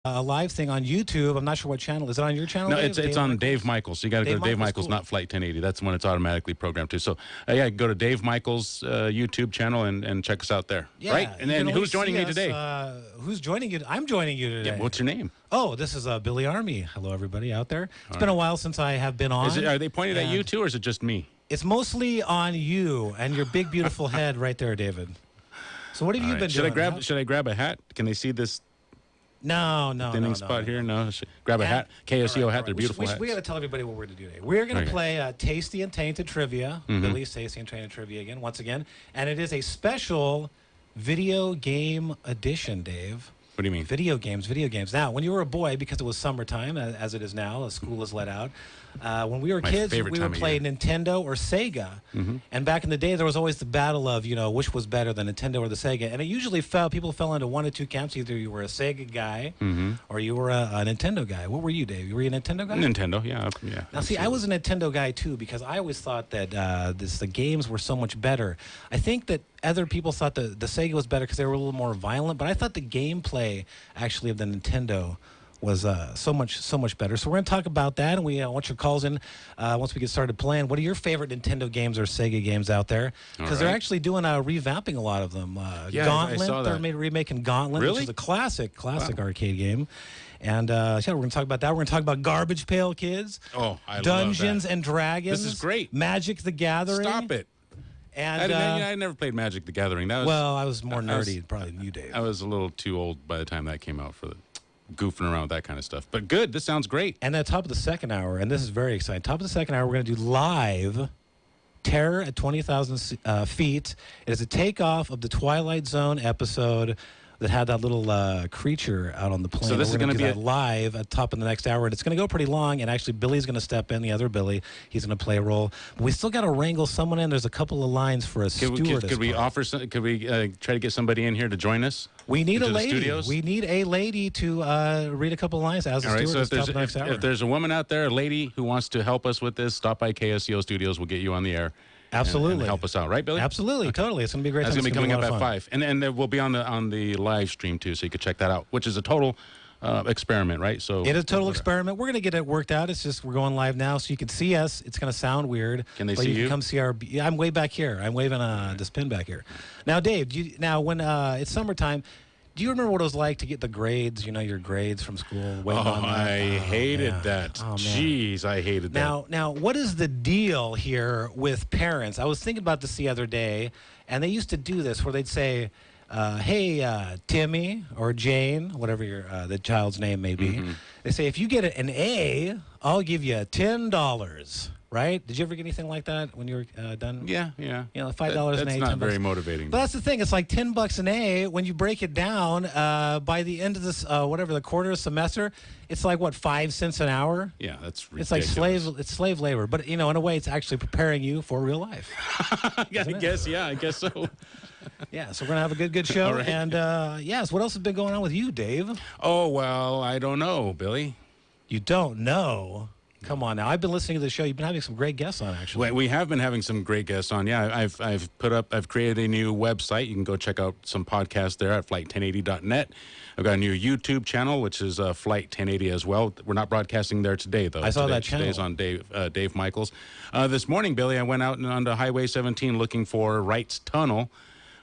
a live thing on YouTube. I'm not sure what channel. Is it on your channel? No, Dave? it's on Dave Michaels. So you got to go to Dave Michaels, cool. not Flight 1080. That's when it's automatically programmed to. So yeah, go to Dave Michaels' YouTube channel and check us out there. Yeah, right? And then who's joining me today? Who's joining you? I'm joining you today. Yeah, what's your name? Oh, this is Billy Armi. Hello, everybody out there. It's been a while since I have been on. Are they pointed at you too, or is it just me? It's mostly on you and your big, beautiful head right there, David. So what have you been doing? Should I grab a hat? Can they see this? No. Thinning spot here? No. Grab a hat. KSCO hat. They're beautiful hats. We got to tell everybody what we're going to do today. We're going to play Tasty and Tainted Trivia. Billy's Tasty and Tainted Trivia once again. And it is a special video game edition, Dave. What do you mean? Video games. Now, when you were a boy, because it was summertime, as it is now, school is let out. When we were kids, we would play Nintendo or Sega. And back in the day, there was always the battle of, which was better, the Nintendo or the Sega. And it usually people fell into one of two camps. Either you were a Sega guy or you were a Nintendo guy. What were you, Dave? Were you a Nintendo guy? Nintendo, yeah. Now, see, I was a Nintendo guy, too, because I always thought that the games were so much better. I think that other people thought the Sega was better because they were a little more violent, but I thought the gameplay, actually, of the Nintendo was so much better. So we're going to talk about that, and we want your calls in once we get started playing. What are your favorite Nintendo games or Sega games out there? Because they're actually doing revamping a lot of them. Gauntlet, I saw that. They're remaking Gauntlet, which is a classic arcade game. And we're going to talk about that. We're going to talk about Garbage Pail Kids. Oh, I love Dungeons that. and Dragons. This is great. Magic the Gathering. Stop it. And I never played Magic the Gathering. I was more nerdy probably than you, Dave. I was a little too old by the time that came out for the goofing around with that kind of stuff. But good. This sounds great. And at top of the second hour, and this is very exciting, top of the second hour, we're going to do live Terror at 20,000 feet. It is a takeoff of the Twilight Zone episode that had that little creature out on the plane. So this is going to be live at top of the next hour, and it's going to go pretty long. And actually, Billy's going to step in. The other Billy, he's going to play a role. But we still got to wrangle someone in. There's a couple of lines for a stewardess. Could we offer? Could we try to get somebody in here to join us? We need a lady. We need a lady to read a couple of lines as a stewardess. So if there's a woman out there, a lady who wants to help us with this, stop by KSCO Studios. We'll get you on the air. Absolutely. And help us out, right, Billy? Absolutely, totally. It's going to be a great time. It's going to be coming up at 5. And we'll be on the live stream, too, so you can check that out, which is a total experiment, right? So it is a total experiment. We're going to get it worked out. It's just we're going live now, so you can see us. It's going to sound weird. Can they see you? Come see our... I'm way back here. I'm waving this pin back here. Now, Dave, when it's summertime... Do you remember what it was like to get the grades, your grades from school? I hated that. Oh, jeez, I hated that. Now, what is the deal here with parents? I was thinking about this the other day, and they used to do this where they'd say, hey, Timmy or Jane, whatever the child's name may be, they say, if you get an A, I'll give you $10. Right? Did you ever get anything like that when you were done? Yeah. $5 an A. That's not very motivating. But that's the thing. It's like $10 an A. When you break it down, by the end of this, the quarter semester, it's like, 5 cents an hour? Yeah, that's ridiculous. It's like slave labor. But, in a way, it's actually preparing you for real life. I guess so. Yeah, so we're going to have a good show. Right. And, yes, what else has been going on with you, Dave? Oh, well, I don't know, Billy. You don't know? Come on now. I've been listening to the show. You've been having some great guests on, actually. We have been having some great guests on. Yeah, I've created a new website. You can go check out some podcasts there at flight1080.net. I've got a new YouTube channel, which is Flight 1080 as well. We're not broadcasting there today, though. I saw that channel. Today's on Dave Michaels. This morning, Billy, I went out onto Highway 17 looking for Wright's Tunnel,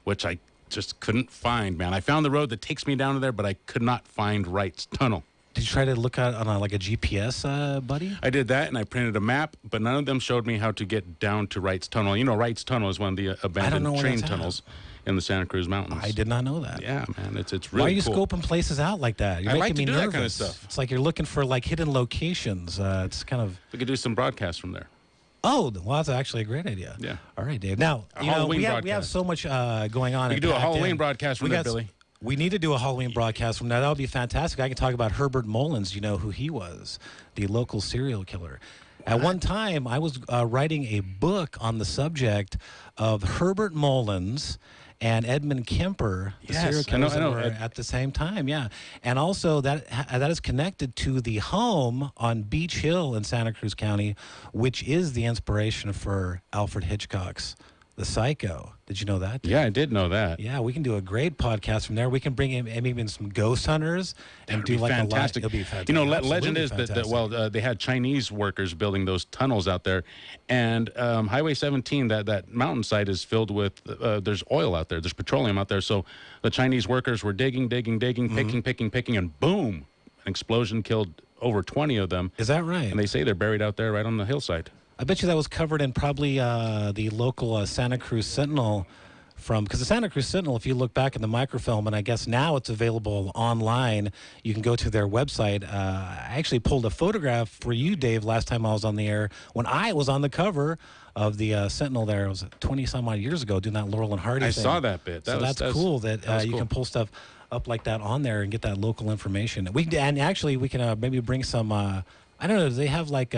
which I just couldn't find, man. I found the road that takes me down to there, but I could not find Wright's Tunnel. Did you try to look at on a GPS, buddy? I did that, and I printed a map, but none of them showed me how to get down to Wright's Tunnel. Wright's Tunnel is one of the abandoned train tunnels in the Santa Cruz Mountains. I did not know that. Yeah, man, it's really cool. Why are you scoping places out like that? You're making me nervous. That kind of stuff. It's like you're looking for hidden locations. It's kind of... We could do some broadcasts from there. Oh, well, that's actually a great idea. Yeah. All right, Dave. Now, we have so much going on. We could do a Halloween broadcast from there, Billy. We need to do a Halloween broadcast from that. That would be fantastic. I can talk about Herbert Mullins. You know who he was, the local serial killer. What? At one time, I was writing a book on the subject of Herbert Mullins and Edmund Kemper, the serial killers at the same time. Yeah, and also that is connected to the home on Beach Hill in Santa Cruz County, which is the inspiration for Alfred Hitchcock's the Psycho. Did you know that? Yeah, I did know that. Yeah, we can do a great podcast from there. We can bring in even some ghost hunters and do like fantastic. It'll be fantastic. You know, legend Absolutely is that fantastic. they had Chinese workers building those tunnels out there, and Highway 17, that mountainside is filled with there's oil out there, there's petroleum out there. So the Chinese workers were digging, picking, and boom, an explosion killed over 20 of them. Is that right? And they say they're buried out there right on the hillside. I bet you that was covered in probably the local Santa Cruz Sentinel because the Santa Cruz Sentinel, if you look back in the microfilm, and I guess now it's available online, you can go to their website. I actually pulled a photograph for you, Dave, last time I was on the air when I was on the cover of the Sentinel there. It was 20-some-odd years ago doing that Laurel and Hardy thing. I saw that bit. That's cool that you cool. can pull stuff up like that on there and get that local information. We can maybe bring some... I don't know. Do they have like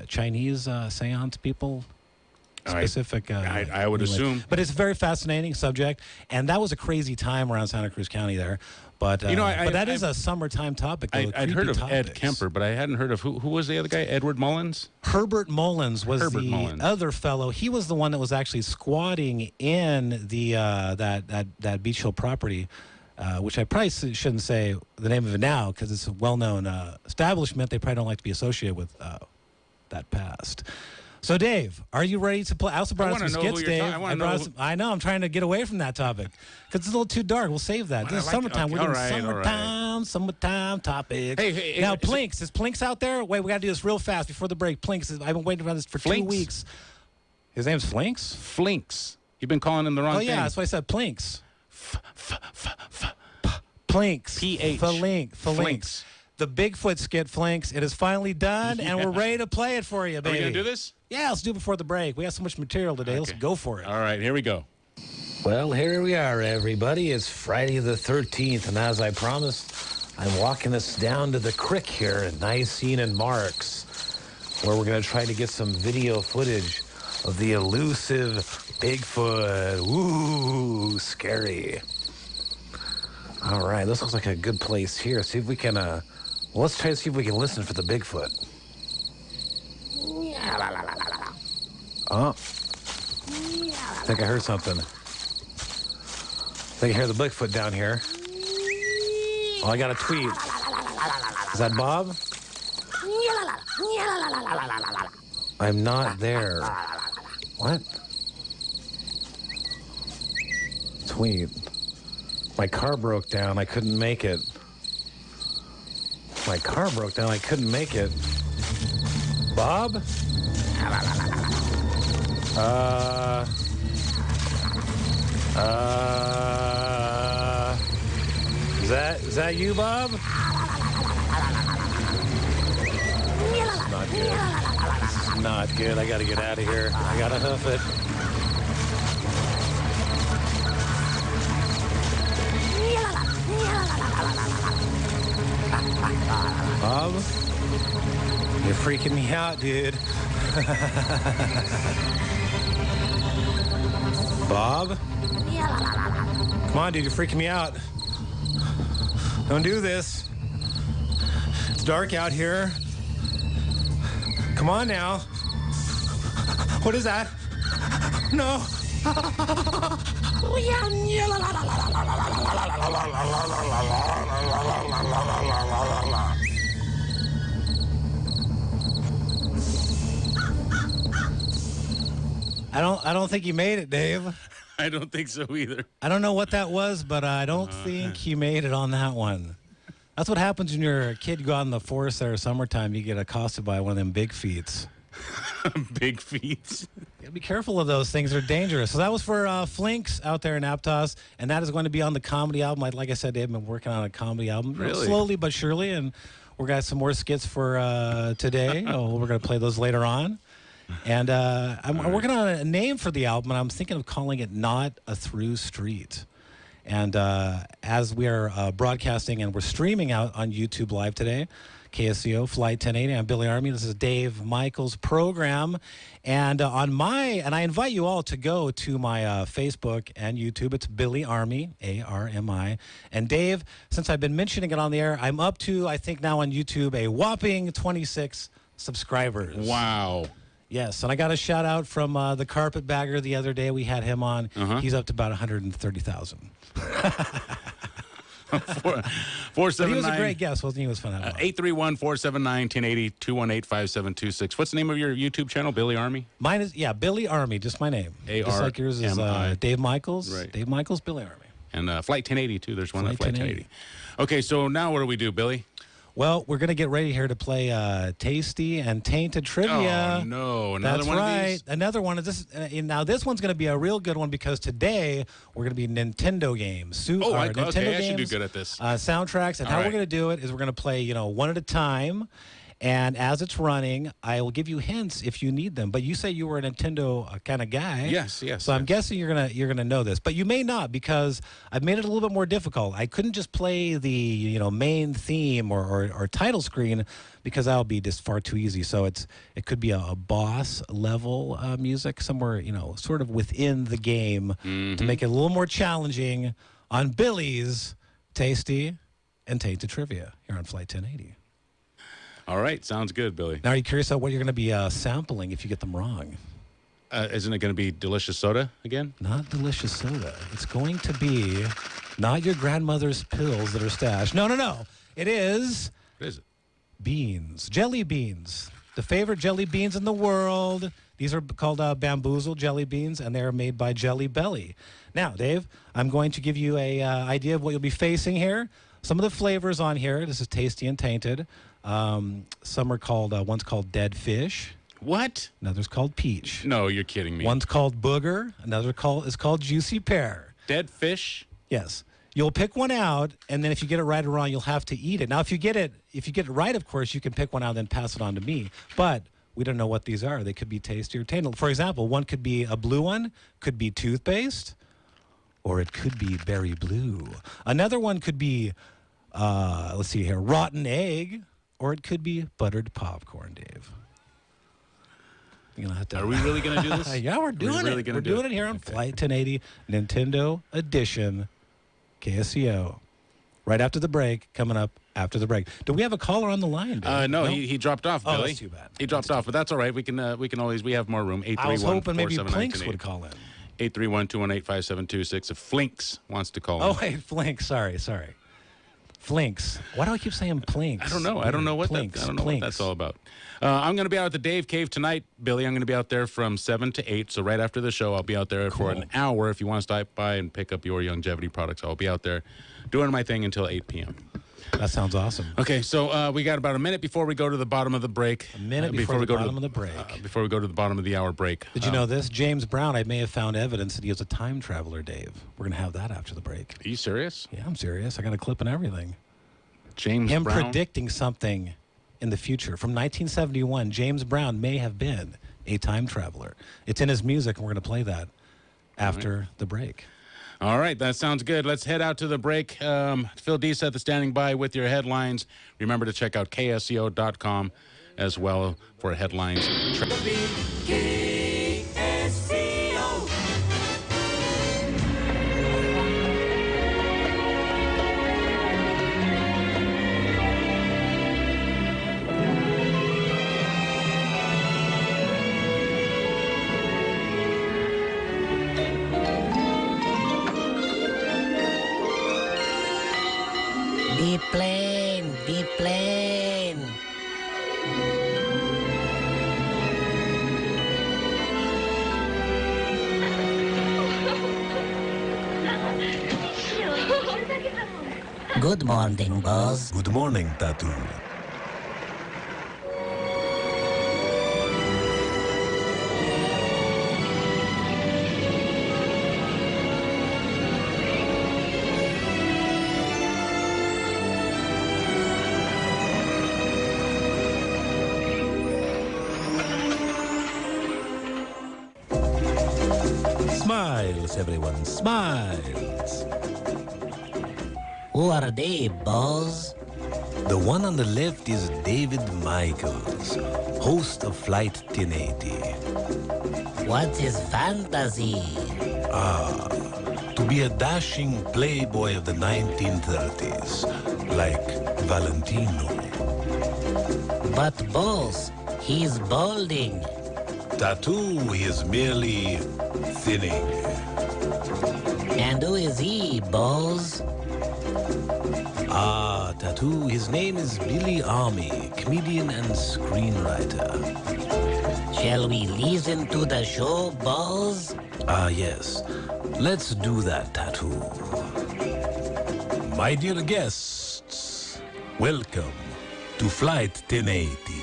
Chinese seance people? Specific. I would assume. But it's a very fascinating subject, and that was a crazy time around Santa Cruz County there. But that is a summertime topic. Though, I'd heard of topics. Ed Kemper, but I hadn't heard of who was the other guy? Edward Mullins. Herbert Mullins was other fellow. He was the one that was actually squatting in the that Beach Hill property. Which I probably shouldn't say the name of it now because it's a well-known establishment. They probably don't like to be associated with that past. So, Dave, are you ready to play? I also brought out some skits, Dave. I know. I'm trying to get away from that topic because it's a little too dark. We'll save that. This is summertime. We're doing summertime topics. Hey, now, Plinks. Is Plinks out there? Wait, we got to do this real fast before the break. Plinks. I've been waiting for this for 2 weeks. His name's Flinks? Flinks. You've been calling him the wrong thing. Oh, yeah. That's why I said Plinks. Plinks. P-H. Flinks. The Bigfoot Skit, Flinks. It is finally done, and we're ready to play it for you, baby. Are we going to do this? Yeah, let's do it before the break. We have so much material today. Okay. Let's go for it. All right, here we go. Well, here we are, everybody. It's Friday the 13th, and as I promised, I'm walking us down to the creek here at Nicene and Marks, where we're going to try to get some video footage of the elusive Bigfoot. Ooh, scary. All right, this looks like a good place here. See if we can, let's try to see if we can listen for the Bigfoot. Oh. I think I heard something. I think I hear the Bigfoot down here. Oh, I got a tweet. Is that Bob? I'm not there. What? Tweet. My car broke down. I couldn't make it. My car broke down. I couldn't make it. Bob? Is that you, Bob? Not good. This is not good. I gotta get out of here. I gotta hoof it. Bob, you're freaking me out, dude. Bob? Come on, dude, you're freaking me out. Don't do this. It's dark out here. Come on now. What is that? No. I don't think you made it, Dave. I don't think so either. I don't know what that was, but I don't think you made it on that one. That's what happens when you're a kid. You go out in the forest there summertime, you get accosted by one of them big feets. Big feet. Be careful of those things. They're dangerous. So that was for Flinks out there in Aptos, and that is going to be on the comedy album. Like I said, they've been working on a comedy album slowly but surely, and we're got some more skits for today. We're going to play those later on. And I'm working on a name for the album, and I'm thinking of calling it Not a Through Street. And as we are broadcasting and we're streaming out on YouTube Live today, KSCO Flight 1080. I'm Billy Armi. This is Dave Michael's program, and I invite you all to go to my Facebook and YouTube. It's Billy Armi, ARMI. And Dave, since I've been mentioning it on the air, I'm up to, I think now on YouTube, a whopping 26 subscribers. Wow. Yes, and I got a shout out from the carpetbagger the other day. We had him on. He's up to about 130,000. 479. He was a great guest, wasn't he? He was fun. 831-479-1080, 218-5726. What's the name of your YouTube channel, Billy Armi? Mine is, Billy Armi, just my name. Just like yours is Dave Michaels. Right. Dave Michaels, Billy Armi. And Flight 1080, too. There's one at Flight 1080. 1080. Okay, so now what do we do, Billy? Well, we're going to get ready here to play Tasty and Tainted Trivia. Oh, no. Another one of these? Another one. Now, this one's going to be a real good one because today we're going to be Nintendo games. Nintendo games, I should do good at this. Soundtracks. And how we're going to do it is we're going to play, one at a time. And as it's running, I will give you hints if you need them. But you say you were a Nintendo kind of guy. Yes. So I'm guessing you're gonna know this, but you may not because I've made it a little bit more difficult. I couldn't just play the main theme or title screen because that would be just far too easy. So it could be a boss level music somewhere sort of within the game to make it a little more challenging on Billy's Tasty and Tainted Trivia here on Flight 1080. All right, sounds good, Billy. Now, are you curious about what you're going to be sampling if you get them wrong? Isn't it going to be delicious soda again? Not delicious soda. It's going to be not your grandmother's pills that are stashed. No. It is... What is it? Beans. Jelly beans. The favorite jelly beans in the world. These are called bamboozle jelly beans, and they're made by Jelly Belly. Now, Dave, I'm going to give you a idea of what you'll be facing here. Some of the flavors on here. This is Tasty and Tainted. Some are called, one's called Dead Fish. What? Another's called Peach. No, you're kidding me. One's called Booger. Another is called Juicy Pear. Dead fish? Yes. You'll pick one out, and then if you get it right or wrong, you'll have to eat it. Now, if you get it right, of course, you can pick one out and then pass it on to me. But we don't know what these are. They could be tasty or tainted. For example, one could be a blue one, could be toothpaste, or it could be berry blue. Another one could be, let's see here, rotten egg. Or it could be buttered popcorn, Dave. You're gonna have to. Are we really going to do this? Yeah, we're doing it. We're doing it here on Flight 1080 Nintendo Edition KSCO. Right after the break, coming up after the break. Do we have a caller on the line, Dave? No, he dropped off, Billy. Oh, that's too bad. He dropped off, but that's all right. We can always, we have more room. 831-479-1080. I was hoping maybe Flinks would call in. 831-218-5726. If Flinks wants to call in. Oh, wait, Flinks. Sorry. Flinks. Why do I keep saying Plinks? I don't know. I don't know what that's all about. I'm going to be out at the Dave Cave tonight, Billy. I'm going to be out there from 7 to 8. So right after the show, I'll be out there for an hour. If you want to stop by and pick up your longevity products, I'll be out there doing my thing until 8 p.m. That sounds awesome. Okay, so we got about a minute before we go to the bottom of the break. A minute before we go to the break. Before we go to the bottom of the hour break. Did you know this? James Brown, I may have found evidence that he was a time traveler, Dave. We're going to have that after the break. Are you serious? Yeah, I'm serious. I got a clip and everything. James Brown? Him predicting something in the future. From 1971, James Brown may have been a time traveler. It's in his music, and we're going to play that after the break. All right, that sounds good. Let's head out to the break. Phil D. set the standing by with your headlines. Remember to check out ksco.com as well for headlines. The plane. Good morning, boss. Good morning, Tattoo. Smiles, everyone, smiles. Who are they, boss? The one on the left is David Michaels, host of Flight 1080. What is fantasy? To be a dashing playboy of the 1930s, like Valentino. But boss, he's balding. Tattoo is merely thinning. And who is he, boss? Ah, Tattoo, his name is Billy Armi, comedian and screenwriter. Shall we listen to the show, boss? Ah, yes. Let's do that, Tattoo. My dear guests, welcome to Flight 1080.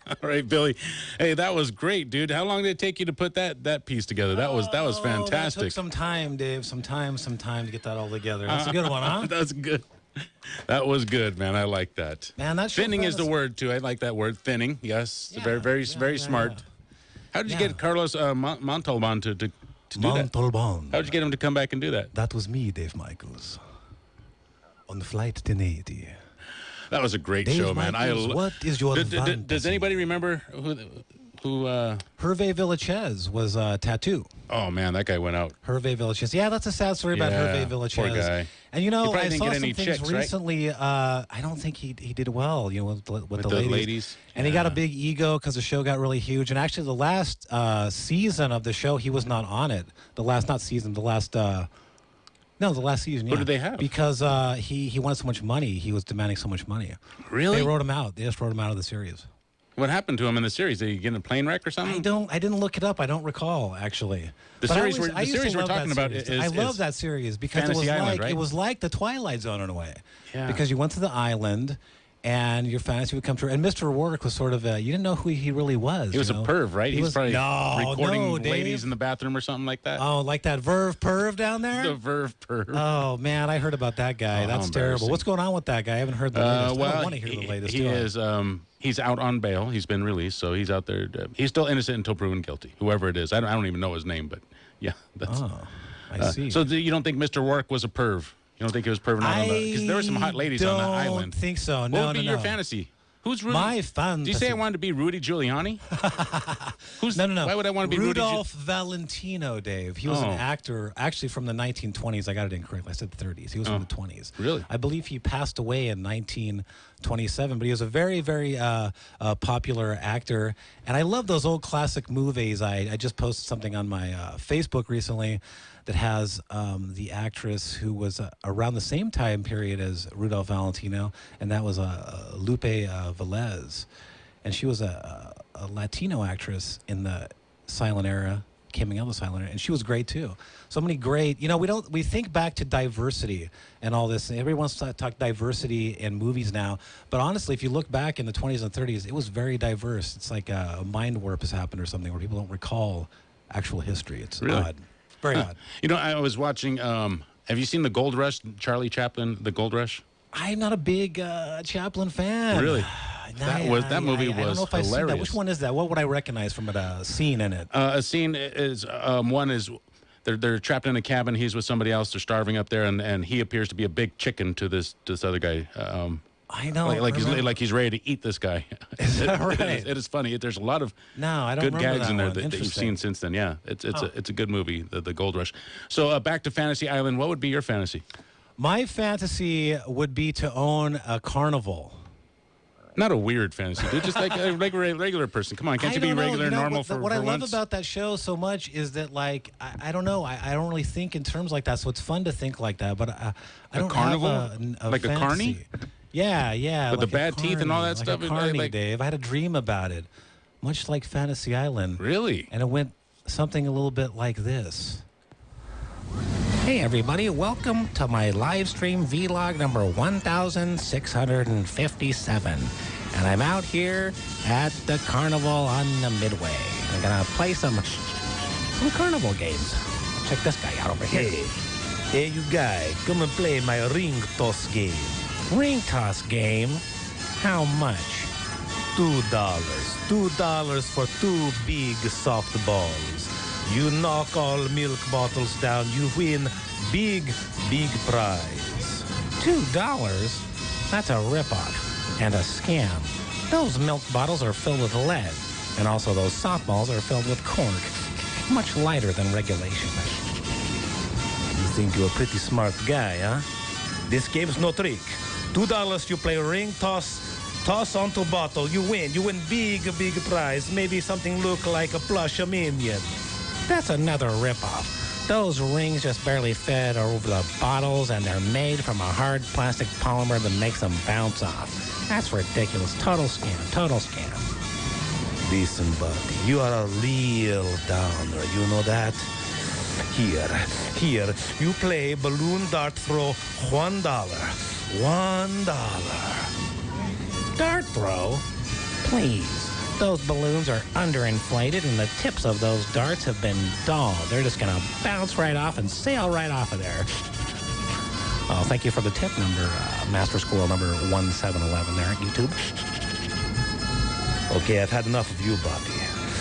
All right, Billy. Hey, that was great, dude. How long did it take you to put that piece together? That was That fantastic. took some time, Dave. Some time to get that all together. That's a good one, huh? That's good. That was good, man. I like that. Man, that show thinning is the fantasy- word too. I like that word, thinning. Yes, Yeah, very yeah, smart. yeah. How did you Yeah. get Carlos Montalban to do that? Montalban. How did you get him to come back and do that? That was me, Dave Michaels. On the Flight 1080. That was a great Dave show, man. Michaels, what is your Does fantasy? anybody remember who? Hervé Villachez was Tattoo. Oh man, that guy went out. Hervé Villachez. Yeah, that's a sad story about Yeah, Hervé Villachez. poor guy. And He you know, probably I didn't saw get some any things chicks, right? recently. I don't think he did well. You know, with the the ladies. ladies? And he got a Yeah. big ego because the show got really huge. And actually, the last season of the show, he was not on it. The last season. The last season. Who yeah. did they have? Because he wanted so much money. He was demanding so much money. Really? They wrote him out. They just wrote him out of the series. What happened to him in the series? Did he get in a plane wreck or something? I didn't look it up. I don't recall actually. The But I series always- we're- I the used to series we're love that talking about series. is- I love is that series because Fantasy Island, right? it was like the Twilight Zone in a way. Yeah. Because you went to the island, and your fantasy would come true. And Mr. Rourke was sort of you didn't know who he really was. He was you a know? perv, right? He He's was, probably no, recording Dave. ladies in the bathroom or something like that. Oh, like that Verve perv down there. The Verve perv. Oh man, I heard about that guy. Oh, That's how terrible. embarrassing. What's going on with that guy? I haven't heard the latest. I don't want to hear the latest. He do I? is. He's out on bail. He's been released, so he's out there. He's still innocent until proven guilty. Whoever it is, I don't even know his name, but yeah, that's. Oh, I see. So you don't think Mr. Rourke was a perv? You don't think he was perving out on the? Because there were some hot ladies on the island. I don't think so. What No, would be no, your no. fantasy? Who's Rudy? My fantasy. Do you say I wanted to be Rudy Giuliani? Who's No. Why would I want to be Rudolph Valentino, Dave. He was an Oh. actor, actually from the 1920s. I got it incorrect. I said the 30s. He was from the 20s. Really? I believe he passed away in 1927, but he was a very, very popular actor. And I love those old classic movies. I just posted something on my Facebook recently that has the actress who was around the same time period as Rudolph Valentino, and that was Lupe Velez. And she was a Latino actress in the silent era, coming out of the silent era, and she was great too. So many great, we think back to diversity and all this. And everyone wants to talk diversity in movies now, but honestly, if you look back in the 20s and 30s, it was very diverse. It's like a mind warp has happened or something where people don't recall actual history. It's Really? odd, very odd. I was watching. Have you seen the Gold Rush? Charlie Chaplin, the Gold Rush. I'm not a big Chaplin fan. Really? That movie I don't was know if I've seen that. hilarious. Which one is that? What would I recognize from it? A scene in it? A scene is one is they're trapped in a cabin. He's with somebody else. They're starving up there, and he appears to be a big chicken to this other guy. I know. Like he's ready to eat this guy. Is that right? It is funny. There's a lot of No, I don't good remember gags that in there one. that you've Interesting. seen since then. Yeah, it's a good movie, the Gold Rush. So back to Fantasy Island. What would be your fantasy? My fantasy would be to own a carnival. Not a weird fantasy, dude. Just like a regular person. Come on, can't you be don't know. regular, normal for what I love once? about that show so much is that, like, I don't know. I don't really think in terms like that, so it's fun to think like that. But I don't carnival? have a Like a fantasy. carny? Yeah. With the like a bad teeth and all that carny, stuff? Like a carny, Like- Dave. I had a dream about it, much like Fantasy Island. Really? And it went something a little bit like this. Hey everybody, welcome to my live stream vlog number 1657. And I'm out here at the carnival on the Midway. I'm gonna play some carnival games. Check this guy out over here. Hey, you guy, come and play my ring toss game. Ring toss game. How much? $2. $2 for 2 big softballs. You knock all milk bottles down, you win big prize. $2? That's a ripoff and a scam. Those milk bottles are filled with lead, and also those softballs are filled with cork, much lighter than regulation. You think you're a pretty smart guy, huh? This game's no trick. $2 you play ring toss. Toss onto bottle, you win. You win big prize. Maybe something look like a plush minion. That's another ripoff. Those rings just barely fit over the bottles, and they're made from a hard plastic polymer that makes them bounce off. That's ridiculous. Total scam. Total scam. Listen, buddy, you are a real downer. You know that? Here, you play balloon dart throw $1. $1. Dart throw? Please. Those balloons are underinflated, and the tips of those darts have been dull. They're just going to bounce right off and sail right off of there. Oh, thank you for the tip number, Master Squirrel number 1711 there at YouTube. Okay, I've had enough of you, buddy.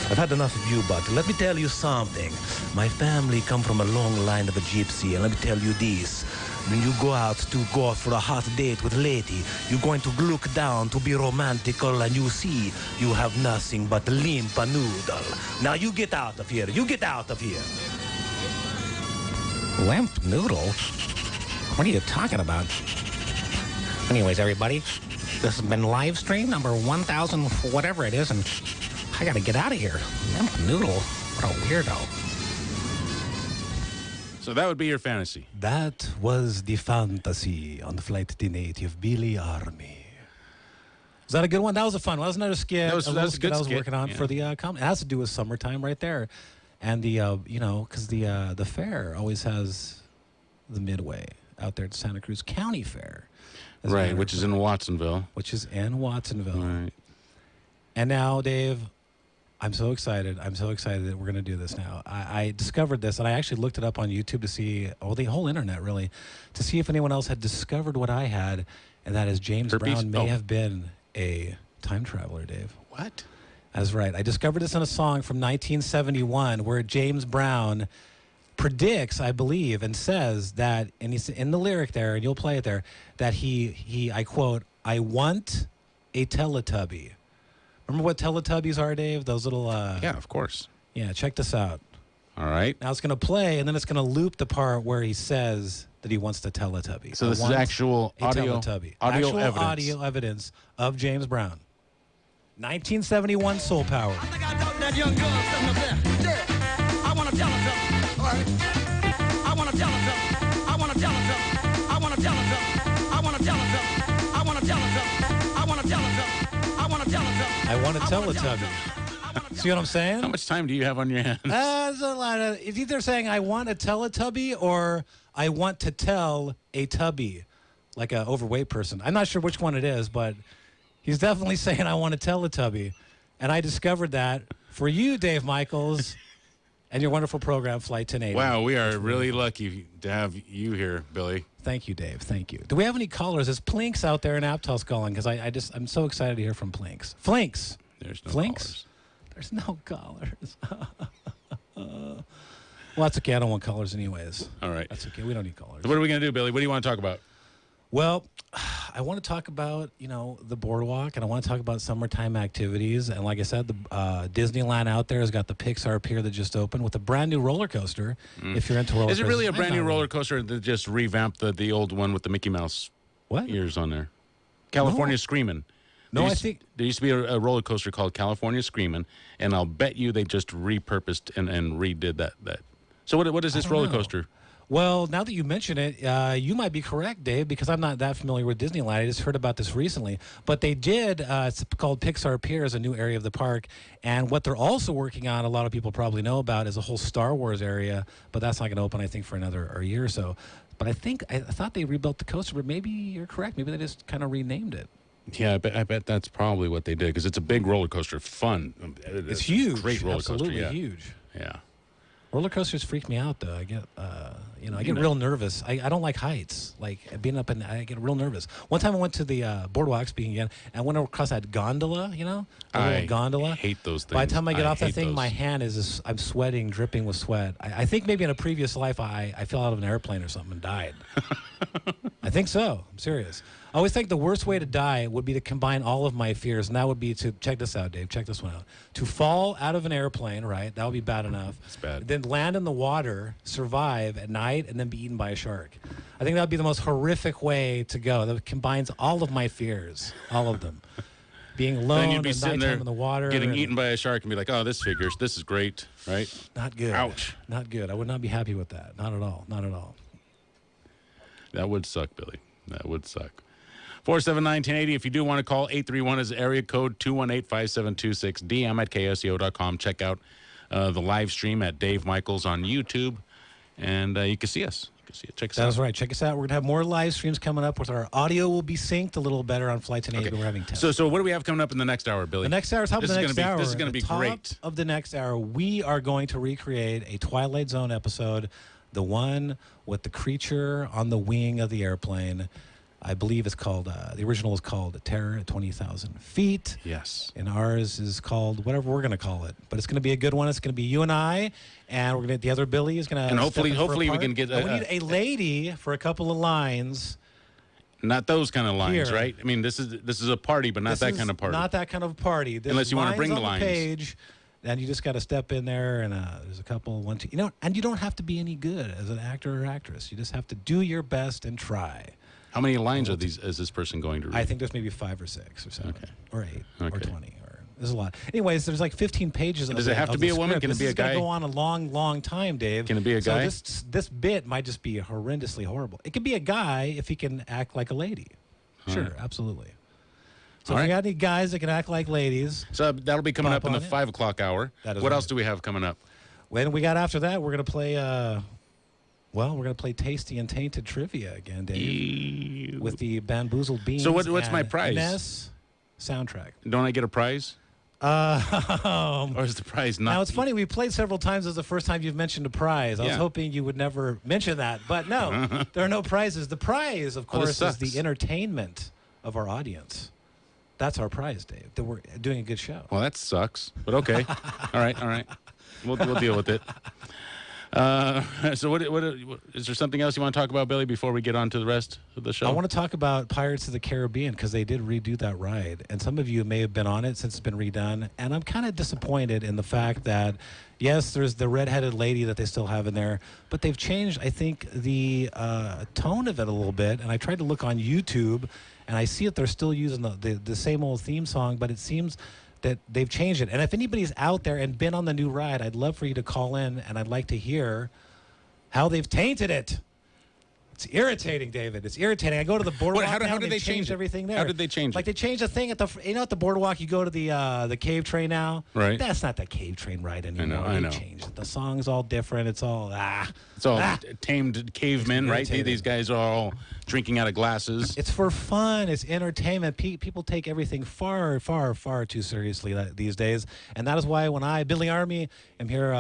I've had enough of you, buddy. Let me tell you something. My family come from a long line of a gypsy, and let me tell you this. When you go out for a hot date with lady, you're going to look down to be romantical, and you see you have nothing but limp noodle. Now you get out of here. You get out of here. Limp noodle? What are you talking about? Anyways, everybody, this has been live stream number 1000, whatever it is, and I gotta get out of here. Limp noodle? What a weirdo. So that would be your fantasy. That was the fantasy on the Flight 1080 of Billy Armi. Was that a good one? That was a fun one. That was another skit. That was a good I was skit, working on for the comedy. It has to do with summertime right there. And the, because the fair always has the Midway out there at Santa Cruz County Fair. Right, which is in Watsonville. Which is in Watsonville. Right. And now, Dave, I'm so excited. I'm so excited that we're going to do this now. I discovered this, and I actually looked it up on YouTube to see, the whole internet really, to see if anyone else had discovered what I had, and that is James Brown may have been a time traveler, Dave. What? That's right. I discovered this in a song from 1971 where James Brown predicts, I believe, and says that, and he's in the lyric there, and you'll play it there, that he I quote, "I want a Teletubby." Remember what Teletubbies are, Dave? Those little... yeah, of course. Yeah, check this out. All right. Now it's going to play, and then it's going to loop the part where he says that he wants the Teletubby. So this is actual audio audio evidence of James Brown. 1971 Soul Power. I think I talked to that young girl sitting up there. Yeah, I want to tell her something. All right. I want to tell her something. I want to tell her something. I want to tell her something. I want to tell her something. I want to tell her something. I want to tell her something. I want to tell her something. I want a Teletubby. See what I'm saying? How much time do you have on your hands? There's a lot of... It's either saying I want a Teletubby or I want to tell a tubby, like an overweight person. I'm not sure which one it is, but he's definitely saying I want a Teletubby. And I discovered that for you, Dave Michaels, and your wonderful program, Flight 1080. Wow, we are really lucky to have you here, Billy. Thank you, Dave. Thank you. Do we have any callers? Is Plinks out there in Aptos calling? Because I'm so excited to hear from Plinks. Flinks. There's no Flinks? callers. There's no callers. Well, that's okay. I don't want callers anyways. All right. That's okay. We don't need callers. So what are we going to do, Billy? What do you want to talk about? Well, I want to talk about, the boardwalk, and I want to talk about summertime activities. And like I said, the Disneyland out there has got the Pixar Pier that just opened with a brand new roller coaster. If you're into roller coasters. Is it really a brand new roller coaster that just revamped the old one with the Mickey Mouse ears on there? California Screamin'. No, there used to be a roller coaster called California Screamin', and I'll bet you they just repurposed and redid that. So what is this roller coaster? Well, now that you mention it, you might be correct, Dave, because I'm not that familiar with Disneyland. I just heard about this recently. But they did, it's called Pixar Pier, is a new area of the park. And what they're also working on, a lot of people probably know about, is a whole Star Wars area. But that's not going to open, I think, for another year or so. But I thought they rebuilt the coaster, but maybe you're correct. Maybe they just kind of renamed it. Yeah, I bet that's probably what they did, because it's a big roller coaster. Fun. It's huge. Great roller Absolutely coaster. Yeah. huge. Yeah. Roller coasters freak me out, though. I get, I get real nervous. I don't like heights. Like being up I get real nervous. One time I went to the boardwalk, speaking again, and I went across that gondola. The little gondola. I hate those things. By the time I get off that thing, those. my hand I'm sweating, dripping with sweat. I think maybe in a previous life I fell out of an airplane or something and died. I think so. I'm serious. I always think the worst way to die would be to combine all of my fears, and that would be to, check this out, Dave, check this one out, to fall out of an airplane, right? That would be bad enough. It's bad. Then land in the water, survive, and height and then be eaten by a shark. I think that would be the most horrific way to go. That combines all of my fears, all of them. Being alone Then you'd be at sitting nighttime there in the water. getting eaten by a shark and be like, oh, this figures. This is great, right? Not good. Ouch. Not good. I would not be happy with that. Not at all. Not at all. That would suck, Billy. That would suck. 479-1080. If you do want to call, 831 is area code 218-5726. DM at KSEO.com. Check out the live stream at Dave Michaels on YouTube, and you can see us. Check us out. That's right. Check us out. We're going to have more live streams coming up with our audio will be synced a little better on Flight 1080. Okay. We're having tests. So what do we have coming up in the next hour, Billy? The next hour is top of the next hour. This is going to be At the top great. Of the next hour, we are going to recreate a Twilight Zone episode, the one with the creature on the wing of the airplane. I believe it's called, the original is called Terror at 20,000 Feet. Yes. And ours is called whatever we're going to call it. But it's going to be a good one. It's going to be you and I, and we're going to, the other Billy is going to. And hopefully we can get. We need a lady for a couple of lines. Not those kind of lines, Here. right? I mean, this is a party, but not that kind of party. Not that kind of party. There's Unless you want to bring the on lines. Page, and you just got to step in there, and there's a couple, one, two. You know, and you don't have to be any good as an actor or actress. You just have to do your best and try. How many lines is this person going to read? I think there's maybe 5 or 6 or 7 or 8 or Okay. 20 or there's a lot. Anyways, there's like 15 pages. Does it have to be a woman? Script. Can it be a guy? This is going to go on a long time, Dave. Can it be a guy? So this bit might just be horrendously horrible. It could be a guy if he can act like a lady. Sure, absolutely. So if you got any guys that can act like ladies, So that'll be coming Pop up in the on it. 5 o'clock hour. That is What right. else do we have coming up? when we got after that, we're going to play. We're going to play Tasty and Tainted Trivia again, Dave, with the Bamboozled Beans. So what's and my prize? NES soundtrack. Don't I get a prize? Or is the prize not? Now, it's funny. We played several times. This is the first time you've mentioned a prize. I was Yeah. hoping you would never mention that. But no, there are no prizes. The prize, of Well, this course, is sucks. the entertainment of our audience. That's our prize, Dave, that we're doing a good show. Well, that sucks. But okay. all right. We'll deal with it. So what is there something else you want to talk about, Billy, before we get on to the rest of the show? I want to talk about Pirates of the Caribbean because they did redo that ride. And some of you may have been on it since it's been redone. And I'm kind of disappointed in the fact that, yes, there's the redheaded lady that they still have in there, but they've changed, I think, the tone of it a little bit. And I tried to look on YouTube, and I see that they're still using the same old theme song, but it seems that they've changed it. And if anybody's out there and been on the new ride, I'd love for you to call in, and I'd like to hear how they've tainted it. It's irritating, David. It's irritating. I go to the boardwalk How now, did and they they've change changed it? everything there. How did they change Like it? they changed the thing at at the boardwalk. You go to the cave train now. Right. That's not the cave train ride anymore. I know. They changed it. The song's all different. It's all It's all tamed cavemen, right? irritating. These guys are all drinking out of glasses. It's for fun. It's entertainment. People take everything far, far, far too seriously these days. And that is why when I, Billy Armi, am here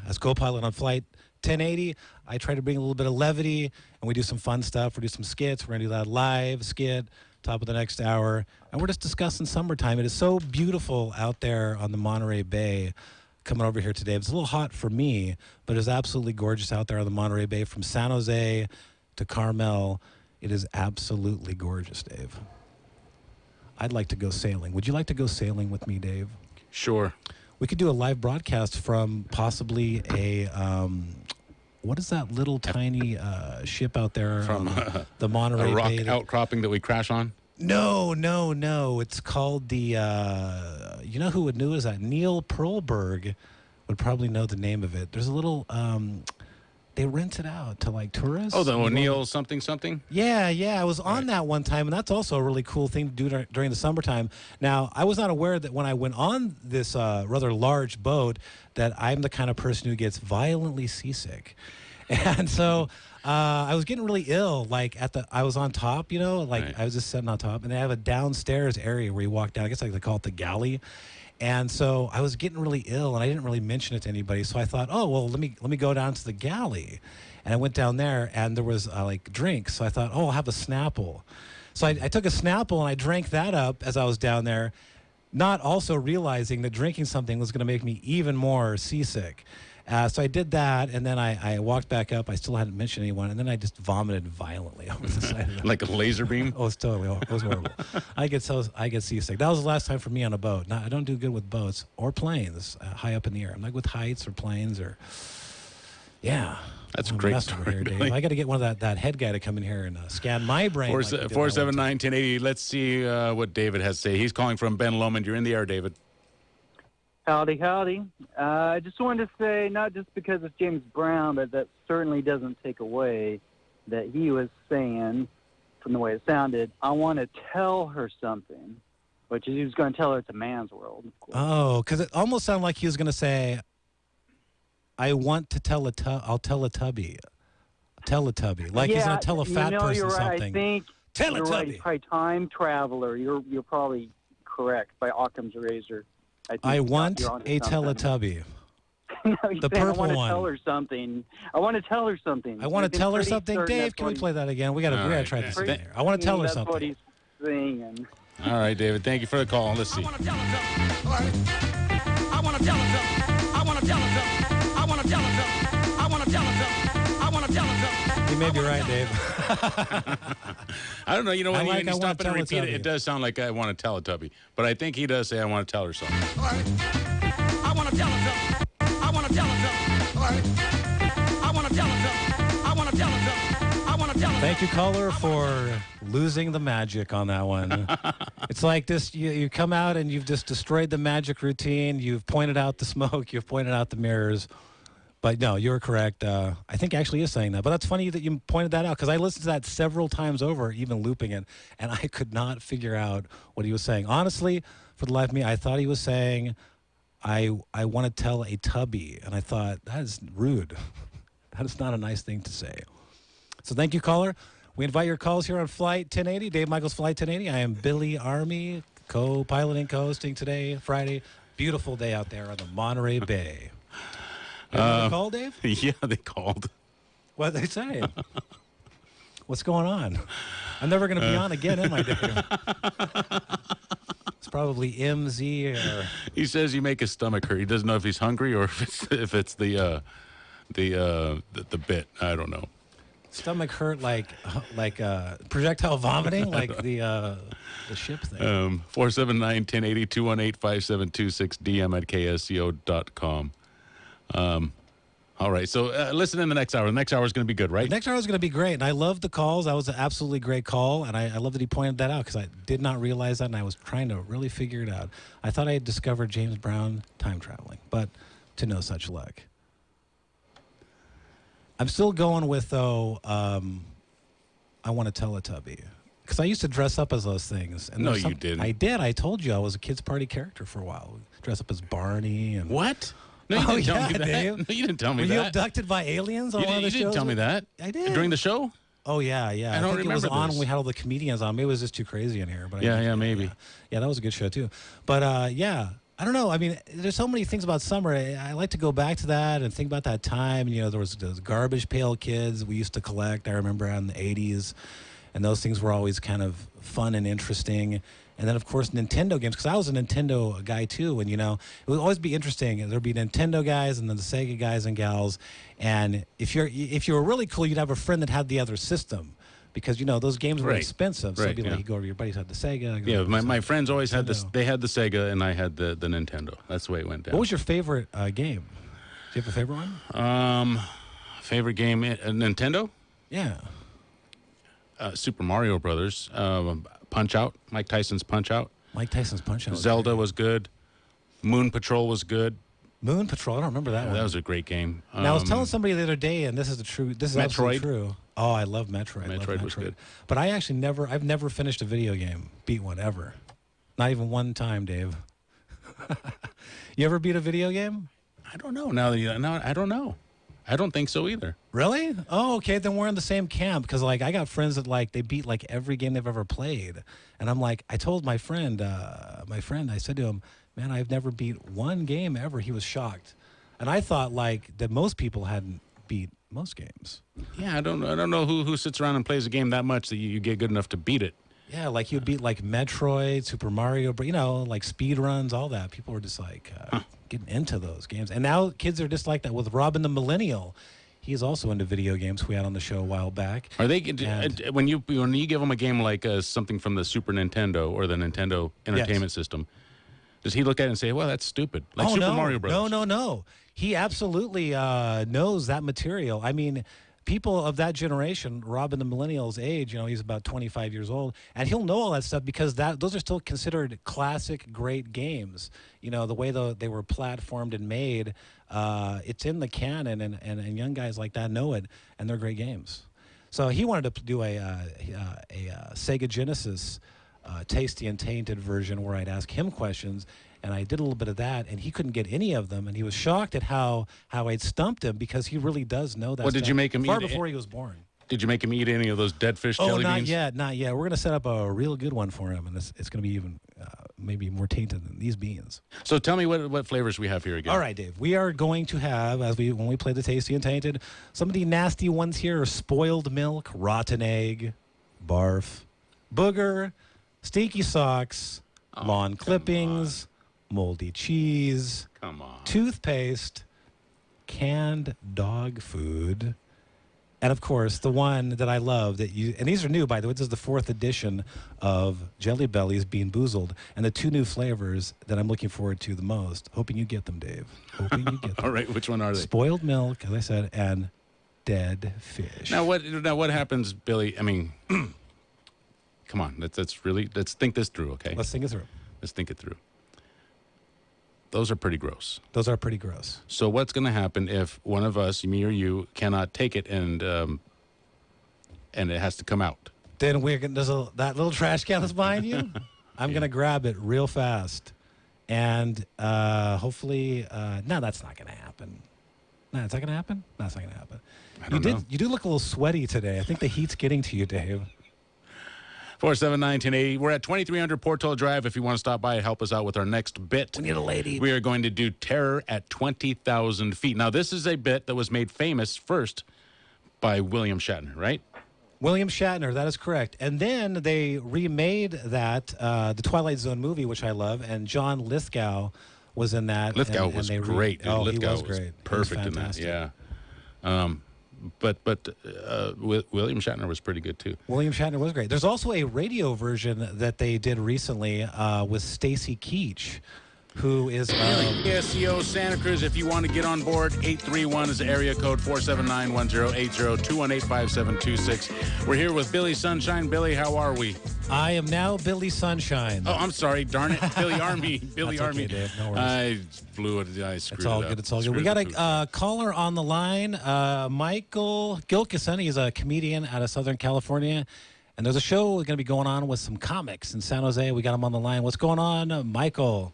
as co-pilot on Flight 1080, I try to bring a little bit of levity, and we do some fun stuff. We do some skits. We're going to do that live skit, top of the next hour. And we're just discussing summertime. It is so beautiful out there on the Monterey Bay coming over here today. It's a little hot for me, but it's absolutely gorgeous out there on the Monterey Bay from San Jose to Carmel. It is absolutely gorgeous, Dave. I'd like to go sailing. Would you like to go sailing with me, Dave? Sure. We could do a live broadcast from possibly a, what is that little tiny ship out there From on the Monterey A rock Bay? outcropping that we crash on. No. It's called the, you know who would know is that? Neil Perlberg would probably know the name of it. There's a little, they rent it out to like tourists. Oh, the You go- O'Neill something. Yeah. I was on that one time, and that's also a really cool thing to do during the summertime. Now, I was not aware that when I went on this rather large boat that I'm the kind of person who gets violently seasick. And so I was getting really ill, like I was on top, Right. I was just sitting on top, and they have a downstairs area where you walk down. I guess like they call it the galley. And so I was getting really ill, and I didn't really mention it to anybody. So I thought, oh, well, let me go down to the galley. And I went down there, and there was like drinks. So I thought, oh, I'll have a Snapple. So I took a Snapple, and I drank that up as I was down there, not also realizing that drinking something was going to make me even more seasick. So I did that, and then I walked back up. I still hadn't mentioned anyone, and then I just vomited violently over the side of the Like a laser beam. Oh, it was horrible. I get seasick. That was the last time for me on a boat. Now, I don't do good with boats or planes high up in the air. I'm like with heights or planes or, yeah. That's a I'm great messing over story. here, Dave. Billy. I got to get one of that head guy to come in here and scan my brain. like we did that one time. 479-1080. Let's see what David has to say. He's calling from Ben Lomond. You're in the air, David. Howdy, howdy. I just wanted to say, not just because it's James Brown, but that certainly doesn't take away that he was saying, from the way it sounded, I want to tell her something, which is he was going to tell her it's a man's world, of course. Oh, because it almost sounded like he was going to say, I want to tell I'll tell a tubby. Teletubby. Like he's going to tell a fat person you're right. something. I think you're right. Teletubby. He's probably Time Traveler. You're probably correct by Occam's Razor. I want you're onto a something. Teletubby. No, he's The saying, purple I want one. to tell her something. I want to tell her something. I want I've to been tell her pretty something. certain Dave, that's can what we he's- play that again? We got All to right. try this Pretty- again here. I want to tell her That's what something. he's saying. All right, David. Thank you for the call. Let's see. I want to tell her something. All right. I want to tell her something. I want to tell her something. I want to tell her something. I want to tell her something. I want to tell her something. You may be right, Dave. I don't know. You know, I when like you I stop wanna and repeat it, Teletubby. it does sound like I want to tell a tubby. But I think he does say I want to tell her something. All right. I want to tell her something. I want to tell her something. All right. I want to tell her something. I want to tell her something. I want to tell her Thank you, caller, for losing the magic on that one. It's like this, you come out and you've just destroyed the magic routine. You've pointed out the smoke. You've pointed out the mirrors. But no, you're correct. I think actually is saying that. But that's funny that you pointed that out because I listened to that several times over, even looping it, and I could not figure out what he was saying. Honestly, for the life of me, I thought he was saying, I want to tell a tubby. And I thought, that is rude. That is not a nice thing to say. So thank you, caller. We invite your calls here on Flight 1080, Dave Michaels Flight 1080. I am Billy Armi, co-piloting, co-hosting today, Friday. Beautiful day out there on the Monterey Bay. You want to call, Dave? Yeah, they called. What they say? What's going on? I'm never going to be on again, am I, Dave? It's probably MZ or... He says you make his stomach hurt. He doesn't know if he's hungry or if it's the bit. I don't know. Stomach hurt like projectile vomiting, like the ship thing. 479-1080, 218-5726, DM at ksco.com. All right, so listen in the next hour. The next hour is going to be good, right? The next hour is going to be great, and I love the calls. That was an absolutely great call, and I love that he pointed that out because I did not realize that, and I was trying to really figure it out. I thought I had discovered James Brown time traveling, but to no such luck. I'm still going with, though, I want to Teletubby. Because I used to dress up as those things. And No, there's you didn't. I did. I told you I was a kids' party character for a while. Dress up as Barney. And What? No, you Oh, didn't tell yeah, me that. Dave. No, you didn't tell me Were you that. abducted by aliens on You one of the didn't shows? tell me that. I did. During the show? Oh, yeah. I don't think it was remember on this. when we had all the comedians on. Maybe it was just too crazy in here. But Maybe. Yeah, that was a good show, too. But, yeah, I don't know. I mean, there's so many things about summer. I like to go back to that and think about that time. You know, there was those garbage pail kids we used to collect, I remember, in the 80s. And those things were always kind of fun and interesting. And then, of course, Nintendo games, because I was a Nintendo guy, too. And, you know, it would always be interesting. There'd be Nintendo guys and then the Sega guys and gals. And if you were really cool, you'd have a friend that had the other system. Because, you know, those games were Right. expensive. So Right, it'd be like yeah. you go over to your buddies had the Sega. go Yeah, over to my the friends always had this. Nintendo. They had the Sega, and I had the Nintendo. That's the way it went down. What was your favorite game? Do you have a favorite one? Favorite game? Nintendo? Yeah. Super Mario Brothers. Punch Out. Mike Tyson's Punch Out. Mike Tyson's Punch-Out. Zelda was good. Moon Patrol was good. Moon Patrol. I don't remember that one. That was a great game. Now, I was telling somebody the other day, and this is absolutely Metroid. true. Oh, I love Metroid. Metroid was good. But I actually I've never finished a video game, beat one ever. Not even one time, Dave. You ever beat a video game? I don't know. Now I don't know. I don't think so either. Really? Oh, okay. Then we're in the same camp because, like, I got friends that they beat like every game they've ever played, and I'm like, I told my friend, I said to him, man, I've never beat one game ever. He was shocked, and I thought that most people hadn't beat most games. Yeah, I don't know who sits around and plays a game that much that you get good enough to beat it. Yeah, like you beat like Metroid, Super Mario, you know, like speed runs, all that. People were just getting into those games. And now kids are just like that with Robin the Millennial. He's also into video games. We had on the show a while back. Are they And- when you give them a game like something from the Super Nintendo or the Nintendo Entertainment System? Does he look at it and say, well, that's stupid? Like Super Mario Brothers. No. He absolutely knows that material. I mean, people of that generation, Rob in the millennials age, he's about 25 years old, and he'll know all that stuff because those are still considered classic, great games. The way they were platformed and made, it's in the canon, and young guys like that know it, and they're great games. So he wanted to do a Sega Genesis Tasty and Tainted version where I'd ask him questions, and I did a little bit of that, and he couldn't get any of them, and he was shocked at how I'd stumped him because he really does know that Well, stuff. did you make him far eat before he was born. Did you make him eat any of those dead fish jelly beans? Not yet. We're going to set up a real good one for him, and it's going to be even maybe more tainted than these beans. So tell me what flavors we have here again. All right, Dave. We are going to have, when we play the Tasty and Tainted, some of the nasty ones here are spoiled milk, rotten egg, barf, booger, stinky socks, lawn clippings, moldy cheese, toothpaste, canned dog food, and of course the one that I love and these are new, by the way. This is the 4th edition of Jelly Bellies Bean Boozled, and the 2 new flavors that I'm looking forward to the most. Hoping you get them, Dave. Hoping you get them. All right, which one are they? Spoiled milk, as I said, and dead fish. Now what happens, Billy? I mean, come on, let's think this through, okay? Let's think it through. Let's think it through. Those are pretty gross. Those are pretty gross. So what's going to happen if one of us, me or you, cannot take it and it has to come out? Then that little trash can that's behind you. I'm gonna grab it real fast, and hopefully, no, that's not gonna happen. No, it's not gonna happen. That's not gonna happen. You do look a little sweaty today. I think the heat's getting to you, Dave. 479-1080. We're at 2300 Portola Drive. If you want to stop by and help us out with our next bit, We need a lady. we are going to do Terror at 20,000 feet. Now, this is a bit that was made famous first by William Shatner, right? William Shatner, that is correct. And then they remade that, the Twilight Zone movie, which I love, and John Lithgow was in that. Lithgow was great. Oh, Lithgow he was great. Perfect He in was that, fantastic. yeah. But William Shatner was pretty good, too. William Shatner was great. There's also a radio version that they did recently with Stacy Keach, who is... KSCO Santa Cruz, if you want to get on board, 831 is the area code, 479-1080-218-5726. We're here with Billy Sunshine. Billy, how are we? I am now Billy Sunshine. Oh, I'm sorry. Darn it. Billy Armi. Billy That's okay, Armi. Dave. No worries. I blew it. I screwed It's all it up. good. It's all good. Screwed We got it up. a caller on the line, Michael Gilkison. He's a comedian out of Southern California. And there's a show going to be going on with some comics in San Jose. We got him on the line. What's going on, Michael?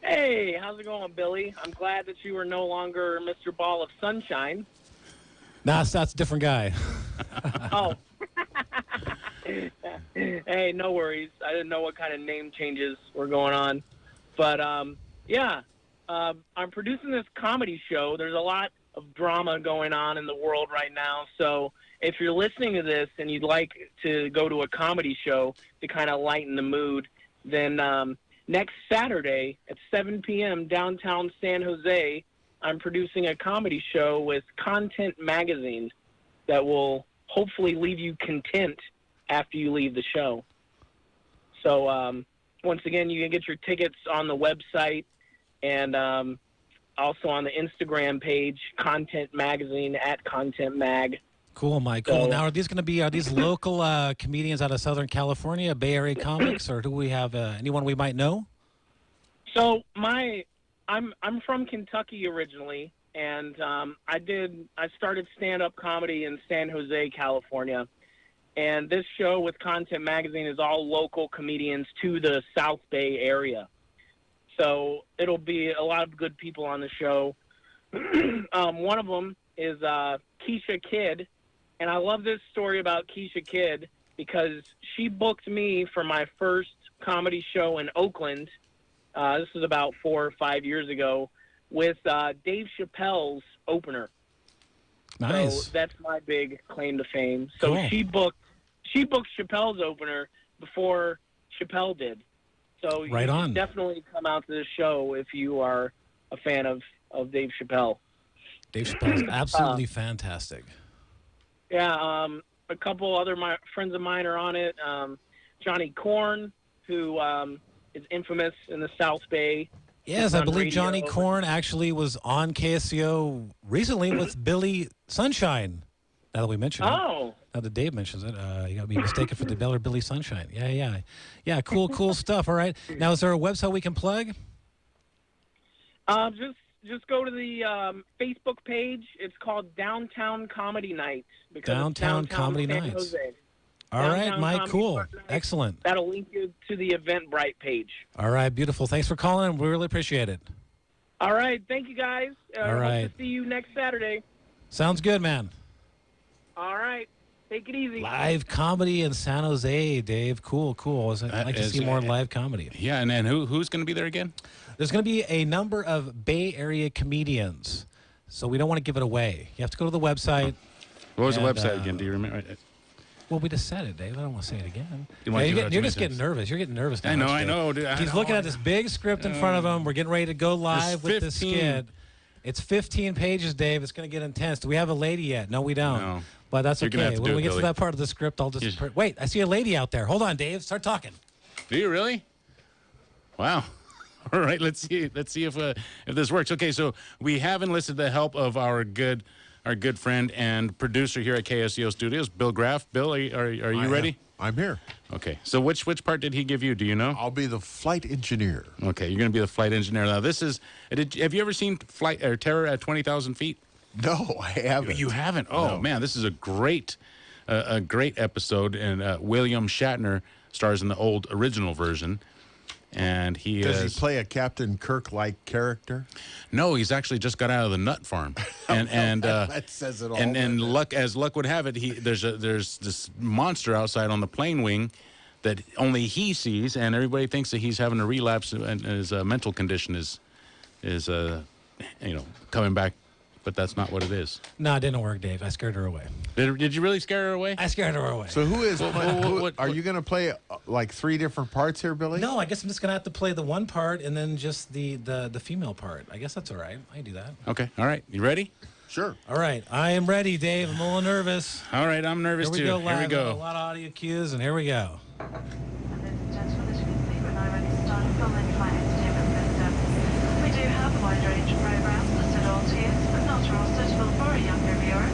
Hey, how's it going, Billy? I'm glad that you are no longer Mr. Ball of Sunshine. Nah, that's a different guy. Oh. Hey, no worries. I didn't know what kind of name changes were going on. But, I'm producing this comedy show. There's a lot of drama going on in the world right now. So if you're listening to this and you'd like to go to a comedy show to kind of lighten the mood, then next Saturday at 7 p.m. downtown San Jose, I'm producing a comedy show with Content Magazine that will hopefully leave you content after you leave the show. So once again, you can get your tickets on the website and also on the Instagram page, Content Magazine at Content Mag. Cool, Michael. So- Now, are these local comedians out of Southern California, Bay Area comics, or do we have anyone we might know? So I'm from Kentucky originally, and I started stand-up comedy in San Jose, California. And this show with Content Magazine is all local comedians to the South Bay area. So it'll be a lot of good people on the show. One of them is Keisha Kidd. And I love this story about Keisha Kidd because she booked me for my first comedy show in Oakland. This was about 4 or 5 years ago with Dave Chappelle's opener. Nice. So that's my big claim to fame. So Cool. she booked Chappelle's opener before Chappelle did. So you Right on. should definitely come out to this show if you are a fan of Dave Chappelle. Dave Chappelle is absolutely fantastic. Yeah, a couple other friends of mine are on it. Johnny Korn, who is infamous in the South Bay. Yes, He's I on believe Johnny radio. Corn actually was on KSCO recently with Billy Sunshine. Now that we mention it. Oh, Now that Dave mentions it, you got to be mistaken for the Billy Sunshine. Yeah. Cool stuff. All right. Now, is there a website we can plug? just go to the Facebook page. It's called Downtown Comedy Night. Because it's Downtown downtown Comedy San Nights. Jose. All right, Downtown Mike. Comedy Cool. Night. Excellent. That'll link you to the Eventbrite page. All right, beautiful. Thanks for calling. We really appreciate it. All right, thank you guys. All right. Hope to see you next Saturday. Sounds good, man. All right, take it easy. Live comedy in San Jose, Dave. Cool. I'd like to see more live comedy. Yeah, and who's going to be there again? There's going to be a number of Bay Area comedians, so we don't want to give it away. You have to go to the website. What was the And, website again? Do you remember? Well, we just said it, Dave. I don't want to say it again. You want to give it out You're too just many getting times? nervous. You're getting nervous now. I know, aren't you? I know, dude. I He's know. looking at this big script in front of him. We're getting ready to go live with this 15. skit. It's 15 pages, Dave. It's going to get intense. Do we have a lady yet? No, we don't. No. But that's You're gonna have okay. to When do we it, get to Billy. that part of the script, I'll just... Wait, I see a lady out there. Hold on, Dave. Start talking. Do you really? Wow. All right, let's see if this works. Okay, so we have enlisted the help of our good friend and producer here at KSCO Studios, Bill Graff. Bill, are you ready? I'm here. Okay. So which part did he give you? Do you know? I'll be the flight engineer. Okay, you're going to be the flight engineer. Now, this is. Have you ever seen Terror at 20,000 feet? No, I haven't. You haven't? Oh, No. man, this is a great episode, and William Shatner stars in the old original version. And Does he play a Captain Kirk-like character? No, he's actually just got out of the nut farm, and That says it all. and luck would have it, there's this monster outside on the plane wing that only he sees, and everybody thinks that he's having a relapse, and his mental condition is coming back, but that's not what it is. No, it didn't work, Dave. I scared her away. Did you really scare her away? I scared her away. So who is? what- are you going to play like 3 different parts here, Billy? No, I guess I'm just going to have to play the one part and then just the female part. I guess that's all right. I can do that. Okay, all right, you ready? Sure. All right. I am ready, Dave. I'm a little nervous. All right, I'm nervous Here we too. go live. Here we go. A lot of audio cues, and here we go. Ladies and gentlemen, as you can see, we're now ready to start a full-length flight entertainment system. We do have a wide range of programs listed all to use, but not all suitable for a younger viewer.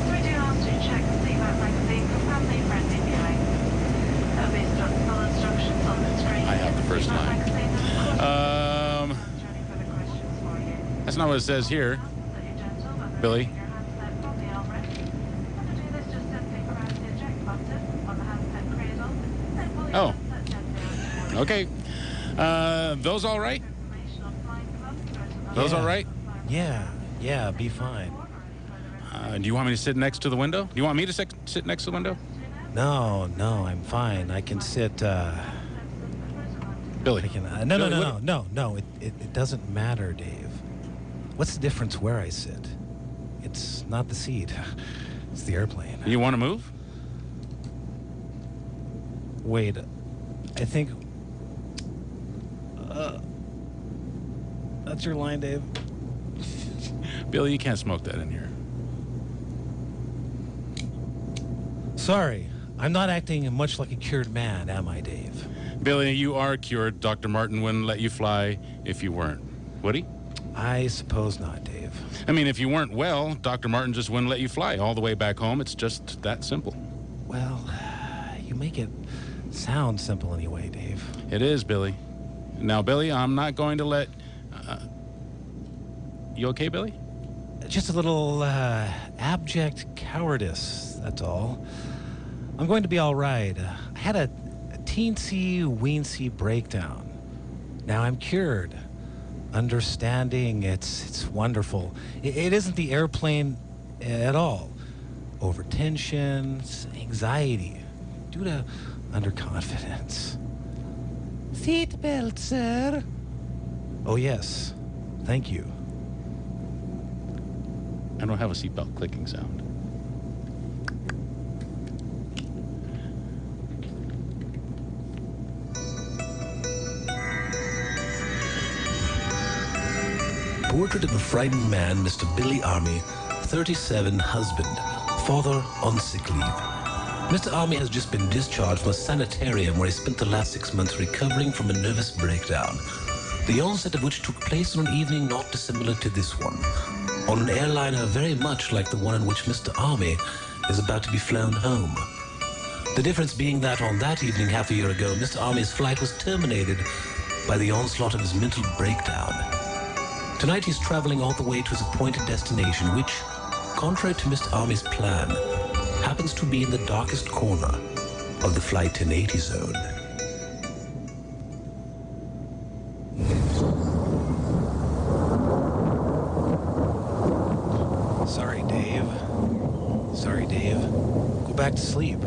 So we do ask you to check the seatbelt magazine for family-friendly viewing. There'll be full instructions on the screen. I have the first Seatbelt line. magazine and of course, any further questions for you. That's not what it says here. That you're gentle, but Billy? your handset from the armrest. And to do this, just simply press the eject button on the handset cradle. Then pull your Oh. handset gently out towards you. Okay. Those all right? Information on flying clubs, Those Yeah. all right? Yeah, be fine. Do you want me to sit next to the window? Do you want me to sit next to the window? No, I'm fine. I can sit. Billy. I can, Billy, no. It doesn't matter, Dave. What's the difference where I sit? It's not the seat. It's the airplane. You want to move? Wait, I think. That's your line, Dave. Billy, you can't smoke that in here. Sorry, I'm not acting much like a cured man, am I, Dave? Billy, you are cured. Dr. Martin wouldn't let you fly if you weren't. Would he? I suppose not, Dave. I mean, if you weren't well, Dr. Martin just wouldn't let you fly all the way back home. It's just that simple. Well, you make it sound simple anyway, Dave. It is, Billy. Now, Billy, I'm not going to let... you okay, Billy? Just a little abject cowardice, that's all. I'm going to be all right. I had a teensy-weensy breakdown. Now I'm cured. Understanding, it's wonderful. It isn't the airplane at all. Overtension, anxiety, due to underconfidence. Seatbelt, sir. Oh, yes. Thank you. I don't have a seatbelt clicking sound. Portrait of a frightened man, Mr. Billy Armi, 37, husband, father on sick leave. Mr. Armi has just been discharged from a sanitarium where he spent the last 6 months recovering from a nervous breakdown, the onset of which took place on an evening not dissimilar to this one, on an airliner very much like the one in which Mr. Armi is about to be flown home. The difference being that on that evening half a year ago, Mr. Armi's flight was terminated by the onslaught of his mental breakdown. Tonight he's traveling all the way to his appointed destination, which, contrary to Mr. Armi's plan, happens to be in the darkest corner of the Flight 1080 zone. Sorry, Dave. Sorry, Dave. Go back to sleep.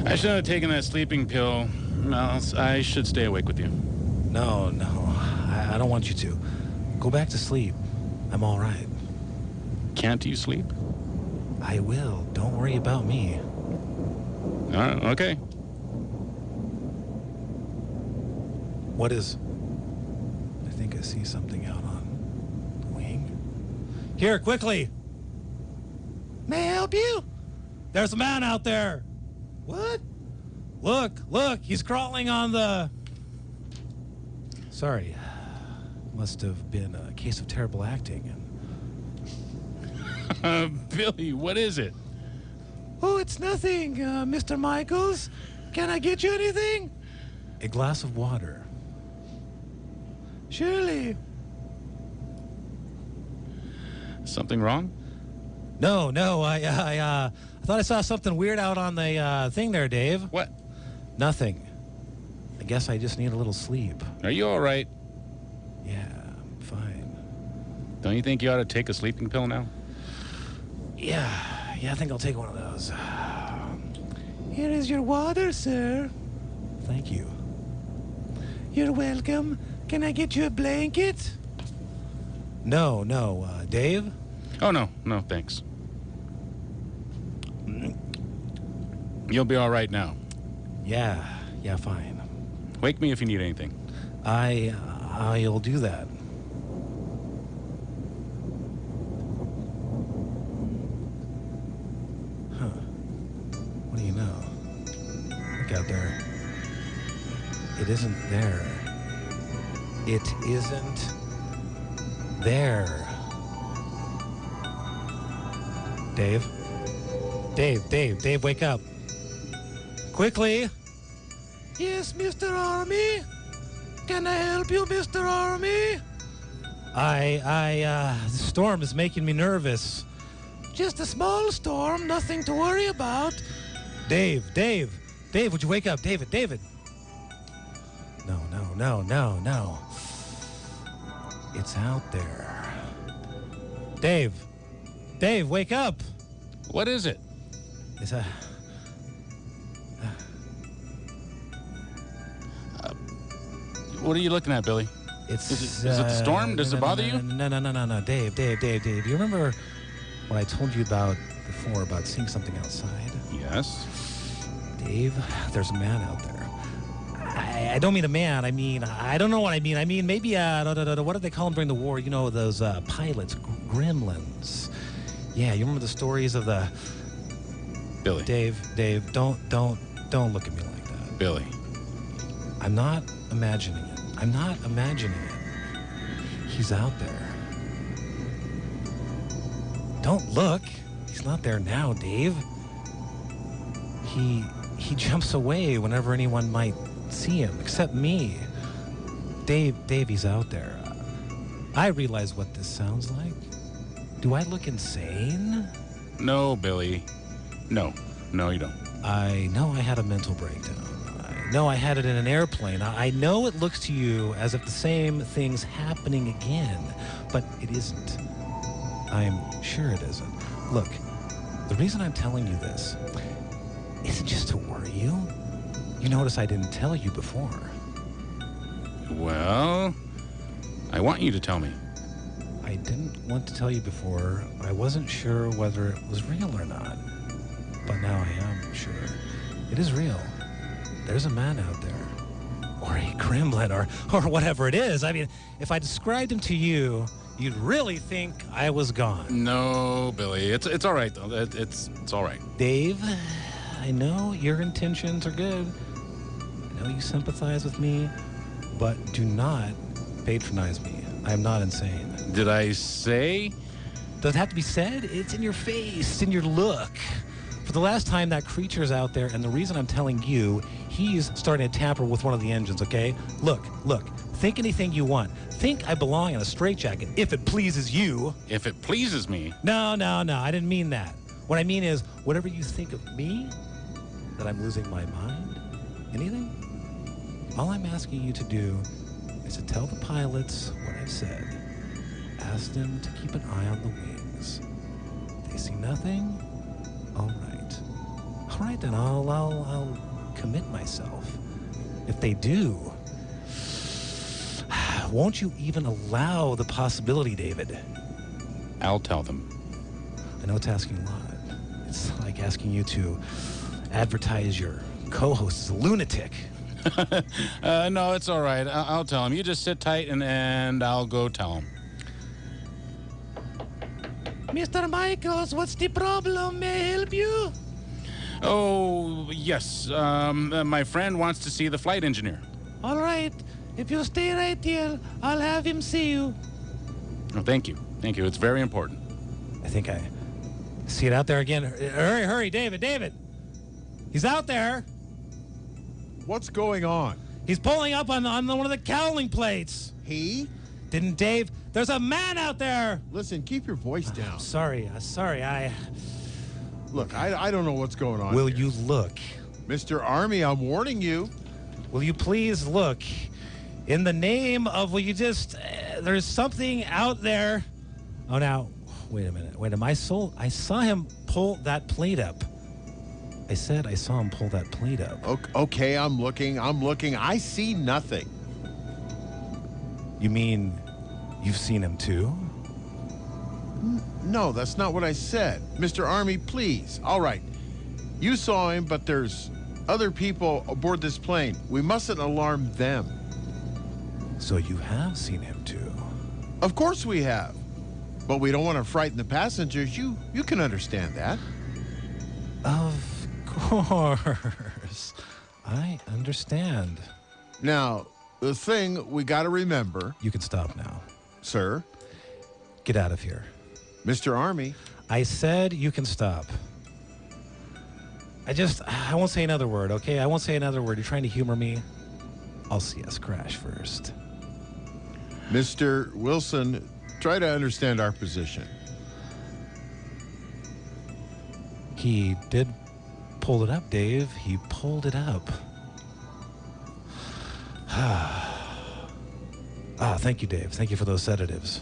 I should have taken that sleeping pill. No, I should stay awake with you. No, I don't want you to. Go back to sleep. I'm all right. Can't you sleep? I will. Don't worry about me. Okay. What is... I think I see something out on the wing. Here, quickly! May I help you? There's a man out there. What? Look, he's crawling on the... Sorry. Must have been a case of terrible acting. Billy, what is it? Oh, it's nothing, Mr. Michaels. Can I get you anything? A glass of water. Surely. Something wrong? No, I thought I saw something weird out on the thing there, Dave. What? Nothing. I guess I just need a little sleep. Are you all right? Yeah, I'm fine. Don't you think you ought to take a sleeping pill now? Yeah, I think I'll take one of those. Here is your water, sir. Thank you. You're welcome. Can I get you a blanket? No, Dave? Oh, no, thanks. You'll be all right now. Yeah, fine. Wake me if you need anything. I'll do that. Huh. What do you know? Look out there. It isn't there. It isn't there. Dave, wake up. Quickly. Yes, Mr. Armi? Can I help you, Mr. Armi? The storm is making me nervous. Just a small storm, nothing to worry about. Dave, would you wake up? David. No. It's out there. Dave, wake up. What is it? It's a... What are you looking at, Billy? Is it the storm? Does it bother you? No. Dave. You remember what I told you about before about seeing something outside? Yes. Dave, there's a man out there. I don't mean a man. I mean, I don't know what I mean. I mean, maybe, what did they call them during the war? You know, those pilots, gremlins. Yeah, you remember the stories of the... Billy. Dave, don't look at me like that. Billy. I'm not imagining it. He's out there. Don't look. He's not there now, Dave. He jumps away whenever anyone might see him, except me. Dave, he's out there. I realize what this sounds like. Do I look insane? No, Billy. No, you don't. I know I had a mental breakdown. I know I had it in an airplane. I know it looks to you as if the same thing's happening again, but it isn't. I'm sure it isn't. Look, the reason I'm telling you this isn't just to worry you. You notice I didn't tell you before. Well, I want you to tell me. I didn't want to tell you before. I wasn't sure whether it was real or not. But now I am sure. It is real. There's a man out there. Or a gremlin, or whatever it is. I mean, if I described him to you, you'd really think I was gone. No, Billy. It's all right, though. It's all right. Dave, I know your intentions are good. I know you sympathize with me, but do not patronize me. I am not insane. Did I say? Does it have to be said? It's in your face, it's in your look. For the last time, that creature's out there, and the reason I'm telling you, he's starting to tamper with one of the engines, okay? Look. Think anything you want. Think I belong in a straitjacket, if it pleases you. If it pleases me. No, I didn't mean that. What I mean is, whatever you think of me, that I'm losing my mind, anything, all I'm asking you to do is to tell the pilots what I've said. Ask them to keep an eye on the wings. If they see nothing, all right. All right, then I'll commit myself. If they do, won't you even allow the possibility, David? I'll tell them. I know it's asking a lot. It's like asking you to advertise your co-host as a lunatic. No, it's all right. I'll tell him. You just sit tight, and I'll go tell him. Mr. Michaels, what's the problem? May I help you? Oh, yes. My friend wants to see the flight engineer. All right. If you stay right here, I'll have him see you. Oh, thank you. Thank you. It's very important. I think I see it out there again. Hurry, David. He's out there. What's going on? He's pulling up on one of the cowling plates. He? Didn't Dave? There's a man out there. Listen, keep your voice down. Sorry. Look, I don't know what's going on. Will here. you look? Mr. Army, I'm warning you. Will you please look? In the name of, will you just, there's something out there. Oh, now, wait a minute. I saw him pull that plate up. I said I saw him pull that plate up. Okay, I'm looking. I see nothing. You mean you've seen him too? No, that's not what I said. Mr. Army, please. All right. You saw him, but there's other people aboard this plane. We mustn't alarm them. So you have seen him too? Of course we have. But we don't want to frighten the passengers. You can understand that. Of course. I understand. Now, the thing we got to remember... You can stop now. Sir? Get out of here. Mr. Army? I said you can stop. I won't say another word, okay? I won't say another word. You're trying to humor me? I'll see us crash first. Mr. Wilson, try to understand our position. He did pull it up, Dave. He pulled it up. Thank you, Dave. Thank you for those sedatives.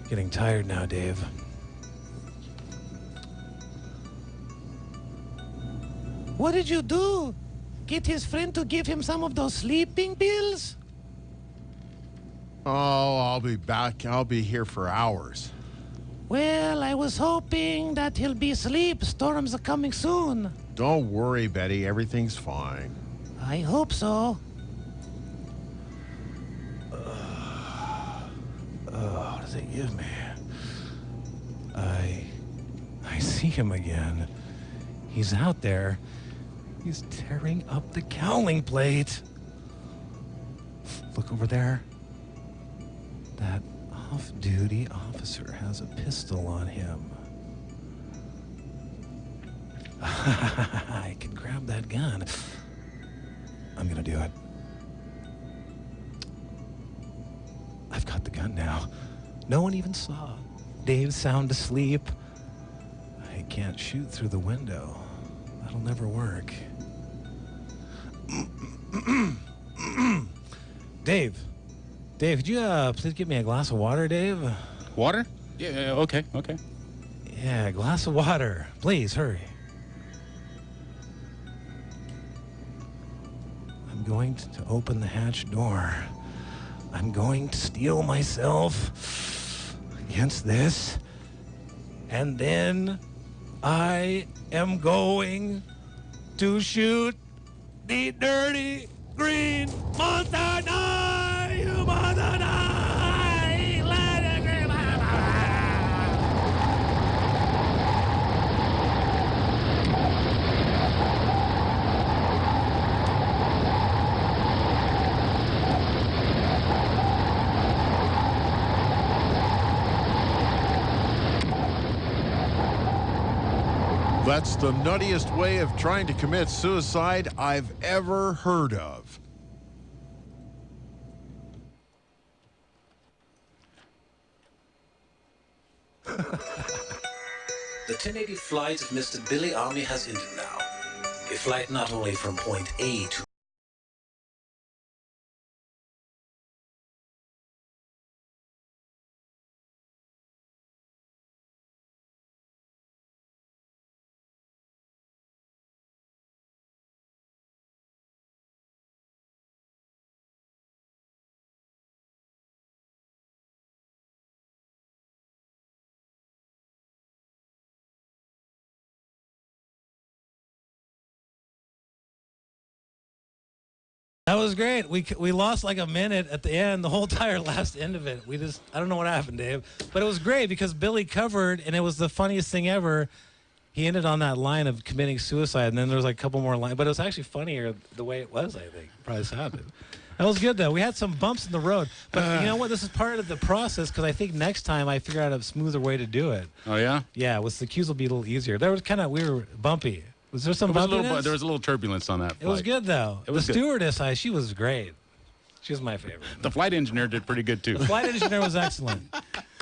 Getting tired now, Dave. What did you do? Get his friend to give him some of those sleeping pills? Oh, I'll be back. I'll be here for hours. Well, I was hoping that he'll be asleep. Storms are coming soon. Don't worry, Betty. Everything's fine. I hope so. What does it give me? I see him again. He's out there. He's tearing up the cowling plate. Look over there. That off-duty officer has a pistol on him. I can grab that gun. I'm gonna do it. I've got the gun now. No one even saw. Dave's sound asleep. I can't shoot through the window. That'll never work. Dave, could you please get me a glass of water, Dave? Water? Yeah, okay. Yeah, a glass of water. Please, hurry. I'm going to open the hatch door. I'm going to steel myself against this. And then I am going to shoot the dirty green monster, die, you monster, die, let it green. That's the nuttiest way of trying to commit suicide I've ever heard of. The 1080 flight of Mr. Billy Armi has ended now. A flight not only from point A to That was great. We lost like a minute at the end, the whole entire last end of it. I don't know what happened, Dave. But it was great because Billy covered, and it was the funniest thing ever. He ended on that line of committing suicide, and then there was like a couple more lines. But it was actually funnier the way it was, I think. Probably sounded. That was good, though. We had some bumps in the road. But you know what? This is part of the process because I think next time I figure out a smoother way to do it. Oh, yeah? Yeah, with the cues will be a little easier. There was we were bumpy. Was there some bumpiness? There was a little turbulence on that flight. It was good, though. It was the good. stewardess, she was great. She was my favorite. The flight engineer did pretty good, too. The flight engineer was excellent.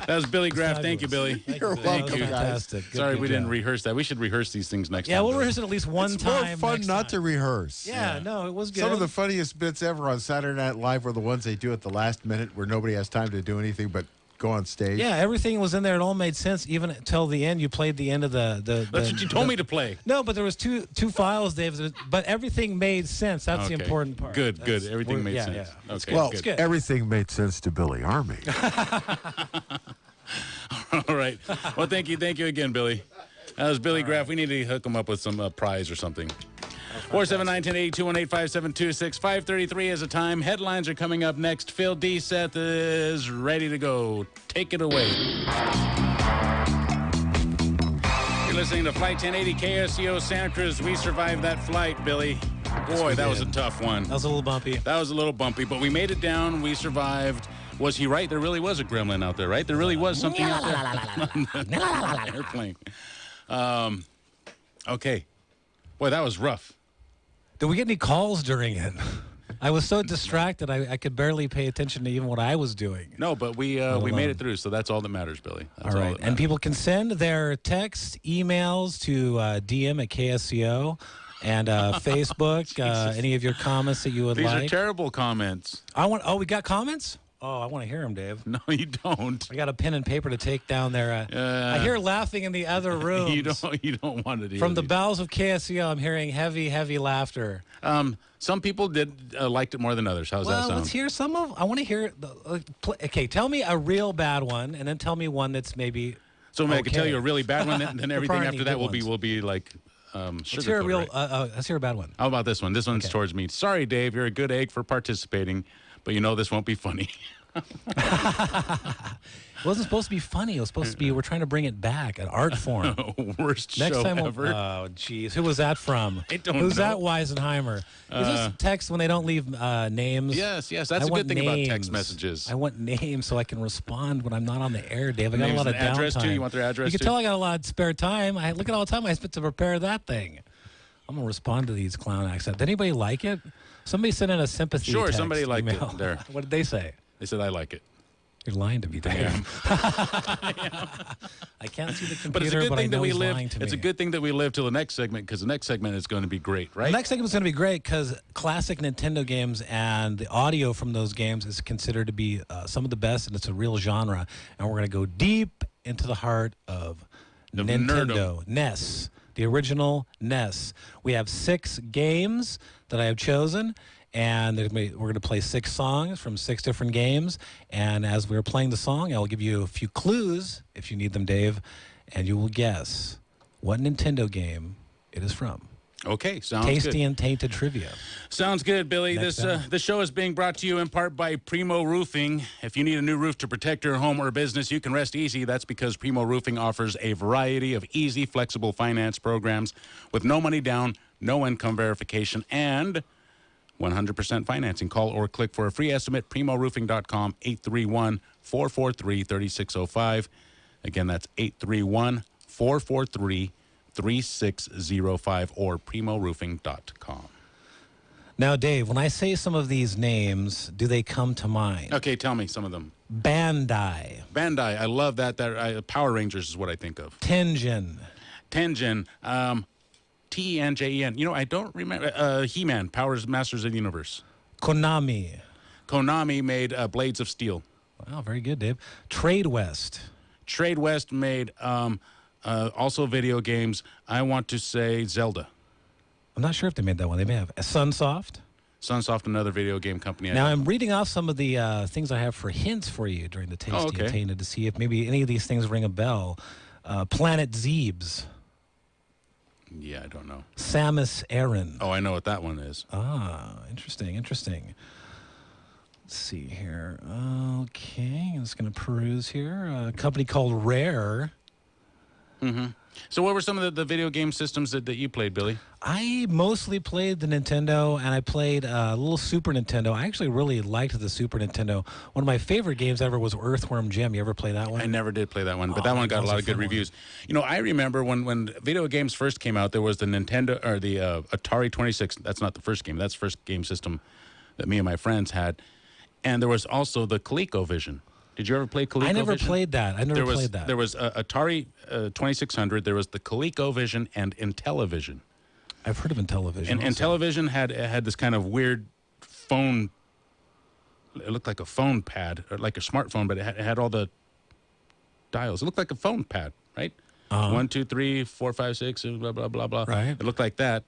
That was Billy Graff. Thank you, Billy. You're Thank welcome, you. Fantastic. Good, Sorry good we didn't job. rehearse that. We should rehearse these things next time. Yeah, we'll Billy. rehearse it at least one It's time. more fun next not time. to rehearse. Yeah, no, it was good. Some of the funniest bits ever on Saturday Night Live were the ones they do at the last minute where nobody has time to do anything but go on stage. Yeah, everything was in there. It all made sense, even until the end. You played the end of the That's what you told me to play. No, but there was two files, Dave. But everything made sense. That's the Okay. important part. Good. Everything made sense. Yeah. Okay. Well, good. good. everything made sense to Billy Armi. All right. Well, thank you again, Billy. That was Billy Graff. We need to hook him up with some prize or something. 479-1080-218-5726. 5:33 is the time. Headlines are coming up next. Phil D. Seth is ready to go. Take it away. You're listening to Flight 1080 KSCO Santa Cruz. We survived that flight, Billy. Boy, that was a tough one. That was a little bumpy. That was a little bumpy, but we made it down. We survived. Was he right? There really was a gremlin out there, right? There really was something out there. Airplane. Okay. Boy, that was rough. Did we get any calls during it? I was so distracted, I could barely pay attention to even what I was doing. No, but we made it through, so that's all that matters, Billy. That's All all right. that And matters. people can send their texts, emails to DM at KSCO and Facebook, any of your comments that you would These like. are terrible comments. We got comments? Oh, I want to hear them, Dave. No, you don't. I got a pen and paper to take down there. I hear laughing in the other rooms. You don't want to do From the bowels of KSCO, I'm hearing heavy, heavy laughter. Some people liked it more than others. How's that Well, sound? let's hear some of. I want to hear. Okay, tell me a real bad one, and then tell me one that's maybe. So I can okay. tell you a really bad one, then everything probably after need that good will be like Let's hear a sugar-coated, real. right? Let's hear a bad one. How about this one? This one's Okay. towards me. Sorry, Dave, you're a good egg for participating, but you know this won't be funny. It wasn't supposed to be funny. It was supposed to be. We're trying to bring it back, an art form. Worst Next show time, ever. oh, jeez. Who was that from? I don't Who's know. that, Weisenheimer? Is this text when they don't leave names? Yes. That's I a want good thing about text names. messages. I want names so I can respond when I'm not on the air, Dave. I got Names a lot of and address, downtime. too? You want their address, You can too? tell I got a lot of spare time. I look at all the time I spent to prepare that thing. I'm gonna respond to these clown accents. Did anybody like it? Somebody sent in a sympathy. Sure, text somebody liked email. it. There. What did they say? They said, I like it. You're lying to me, Dave. I can't see the computer, But it's a good I thing that know we he's live. lying to It's me. a good thing that we live till the next segment because the next segment is going to be great, right? The next segment is going to be great because classic Nintendo games and the audio from those games is considered to be some of the best, and it's a real genre. And we're going to go deep into the heart of The Nintendo NES, the original NES. We have 6 games that I have chosen, and we're going to play 6 songs from 6 different games. And as we're playing the song, I will give you a few clues if you need them, Dave, and you will guess what Nintendo game it is from. Okay, sounds Tasty good. and tainted trivia. Sounds good, Billy. Next This show is being brought to you in part by Primo Roofing. If you need a new roof to protect your home or business, you can rest easy. That's because Primo Roofing offers a variety of easy, flexible finance programs with no money down, no income verification, and 100% financing. Call or click for a free estimate. PrimoRoofing.com, 831-443-3605. Again, that's 831-443-3605 or PrimoRoofing.com. Now, Dave, when I say some of these names, do they come to mind? Okay, tell me some of them. Bandai. Bandai, I love that. Power Rangers is what I think of. Tengen. Tengen, Tenjen. You know, I don't remember. He-Man, Powers Masters of the Universe. Konami. Konami made Blades of Steel. Wow, very good, Dave. Trade West. Trade West made also video games. I want to say Zelda. I'm not sure if they made that one. They may have. Sunsoft. Sunsoft, another video game company. Now, I'm reading off some of the things I have for hints for you during the Tasty and Tainted to see if maybe any of these things ring a bell. Planet Zeebs. Yeah, I don't know. Samus Aran. Oh, I know what that one is. Ah, interesting. Let's see here. Okay, I'm just going to peruse here. A company called Rare. Mm-hmm. So what were some of the video game systems that you played, Billy? I mostly played the Nintendo, and I played a little Super Nintendo. I actually really liked the Super Nintendo. One of my favorite games ever was Earthworm Jim. You ever play that one? I never did play that one, but that one got a lot of good reviews. You know, I remember when video games first came out, there was the Nintendo, or the Atari 26. That's not the first game. That's the first game system that me and my friends had. And there was also the ColecoVision. Did you ever play ColecoVision? I never played that. There was Atari 2600. There was the ColecoVision and Intellivision. I've heard of Intellivision. And Intellivision had this kind of weird phone. It looked like a phone pad, or like a smartphone, but it had all the dials. It looked like a phone pad, right? 1, 2, 3, 4, 5, 6, blah blah blah blah. Right. It looked like that,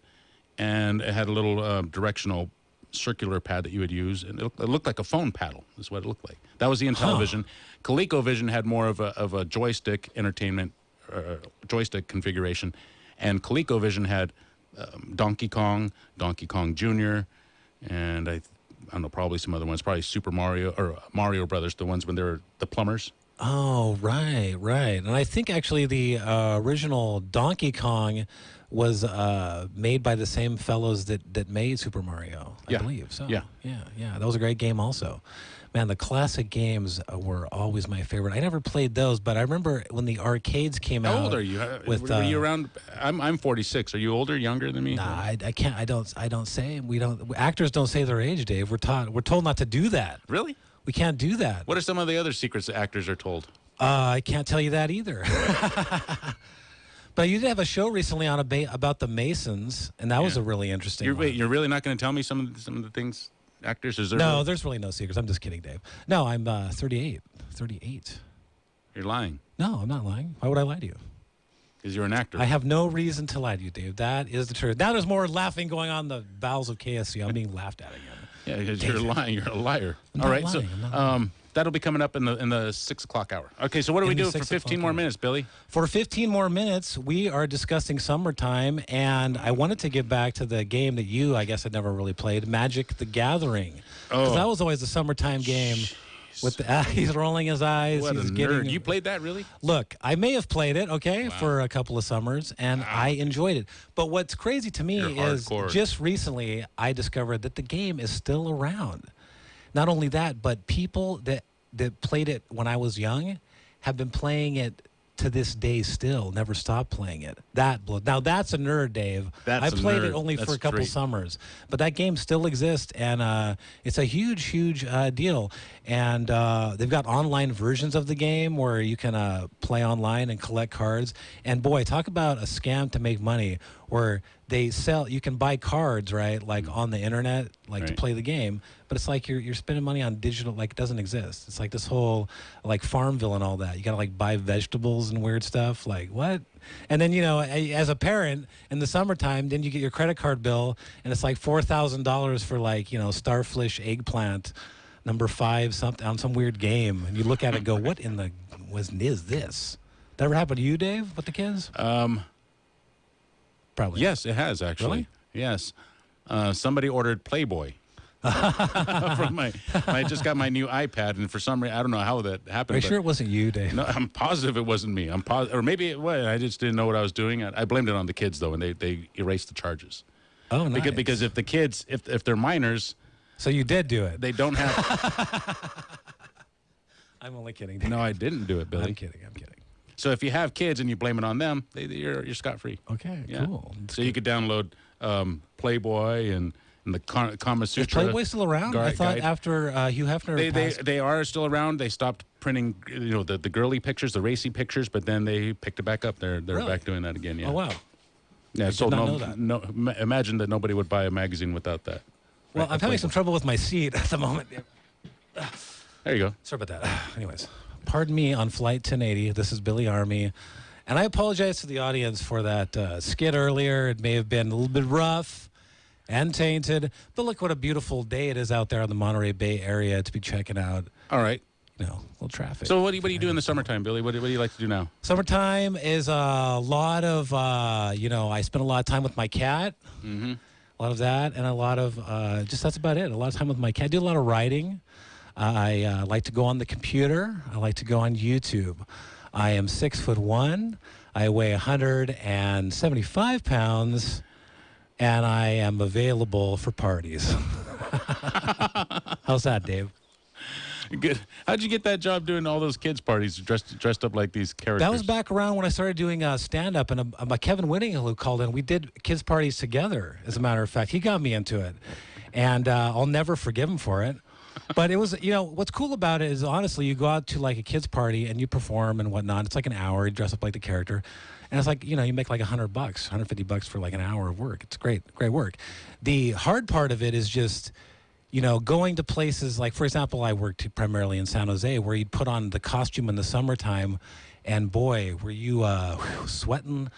and it had a little directional circular pad that you would use, and it looked like a phone paddle. Is what it looked like. That was the Intellivision. ColecoVision had more of a joystick entertainment joystick configuration, and ColecoVision had Donkey Kong Jr., and I don't know, probably some other ones, probably Super Mario or Mario Brothers, the ones when they were the plumbers. Oh, right. And I think actually the original Donkey Kong was made by the same fellows that made Super Mario, I believe. So, yeah. That was a great game also. Man, the classic games were always my favorite. I never played those, but I remember when the arcades came out. How old are you? Were you around? I'm 46. Are you older, younger than me? Nah, I can't. I don't say. We don't. Actors don't say their age, Dave. We're told not to do that. Really? We can't do that. What are some of the other secrets that actors are told? I can't tell you that either. But you did have a show recently on about the Masons, and that was a really interesting one. Wait, you're really not going to tell me some of the things actors? Is there no, there's really no secrets. I'm just kidding, Dave. No, I'm 38. 38. You're lying. No, I'm not lying. Why would I lie to you? Because you're an actor. I have no reason to lie to you, Dave. That is the truth. Now there's more laughing going on in the bowels of KSC. I'm being laughed at again. Yeah, because you're lying. You're a liar. All right, so that'll be coming up in the 6 o'clock hour. Okay, so what do we do for 15 more minutes, Billy? For 15 more minutes, we are discussing summertime, and I wanted to get back to the game that I guess, had never really played, Magic the Gathering. Because that was always a summertime game. With he's rolling his eyes. What he's a getting, nerd. You played that, really? Look, I may have played it, for a couple of summers, and I enjoyed it. But what's crazy to me is just recently I discovered that the game is still around. Not only that, but people that played it when I was young have been playing it to this day still, never stopped playing it. Now that's a nerd, Dave. I played it only for a couple summers, but that game still exists, and it's a huge deal. And they've got online versions of the game where you can play online and collect cards. And boy, talk about a scam to make money, where you can buy cards, right, like on the internet, to play the game, but it's like you're spending money on digital, like it doesn't exist. It's like this whole like Farmville and all that. You gotta buy vegetables and weird stuff, like what? And then as a parent in the summertime, then you get your credit card bill and it's like $4,000 for Starfish eggplant number 5 something on some weird game, and you look at it and go, what in the is this? That ever happened to you, Dave, with the kids? probably. Yes, it has actually. Really? Yes. Somebody ordered Playboy. From my I just got my new iPad, and for some reason, I don't know how that happened. Are you but- sure it wasn't you, Dave? No, I'm positive it wasn't me. I'm positive, or maybe it was. I just didn't know what I was doing. I blamed it on the kids though, and they erased the charges. Oh, nice. Because if the kids, if they're minors, So you did do it. they don't have. I'm only kidding. Dave. No, I didn't do it, Billy. I'm kidding. So if you have kids and you blame it on them, you're scot free. Okay, Yeah. cool. So you could download Playboy and the Kama Is Sutra. Playboy still around? I thought guide. after Hugh Hefner passed. They are still around. They stopped printing, the girly pictures, the racy pictures, but then they picked it back up. They're Really? back doing that again. Yeah. Oh, wow. Yeah. I So did not know that. imagine that nobody would buy a magazine without that. Well, Right, I'm having Playboy. some trouble with my seat at the moment. There you go. Sorry about that. Anyways, pardon me on Flight 1080. This is Billy Armi. And I apologize to the audience for that skit earlier. It may have been a little bit rough and tainted, but look what a beautiful day it is out there on the Monterey Bay area to be checking out. All right. You know, a little traffic. So what do you do in the summertime, Billy? What do you like to do now? Summertime is a lot of, I spend a lot of time with my cat. Mm-hmm. A lot of that, and a lot of, that's about it. A lot of time with my cat. I do a lot of writing. I like to go on the computer. I like to go on YouTube. I am 6'1". I weigh 175 pounds, and I am available for parties. How's that, Dave? Good. How'd you get that job doing all those kids' parties dressed up like these characters? That was back around when I started doing stand-up, and Kevin Whittingham, who called in, we did kids' parties together, as a matter of fact. He got me into it, and I'll never forgive him for it. But it was, what's cool about it is, honestly, you go out to like a kid's party and you perform and whatnot. It's like an hour, you dress up like the character. And it's like, you make like $100, $150 for like an hour of work. It's great work. The hard part of it is just, going to places like, for example, I worked primarily in San Jose, where you'd put on the costume in the summertime, and boy, were you sweating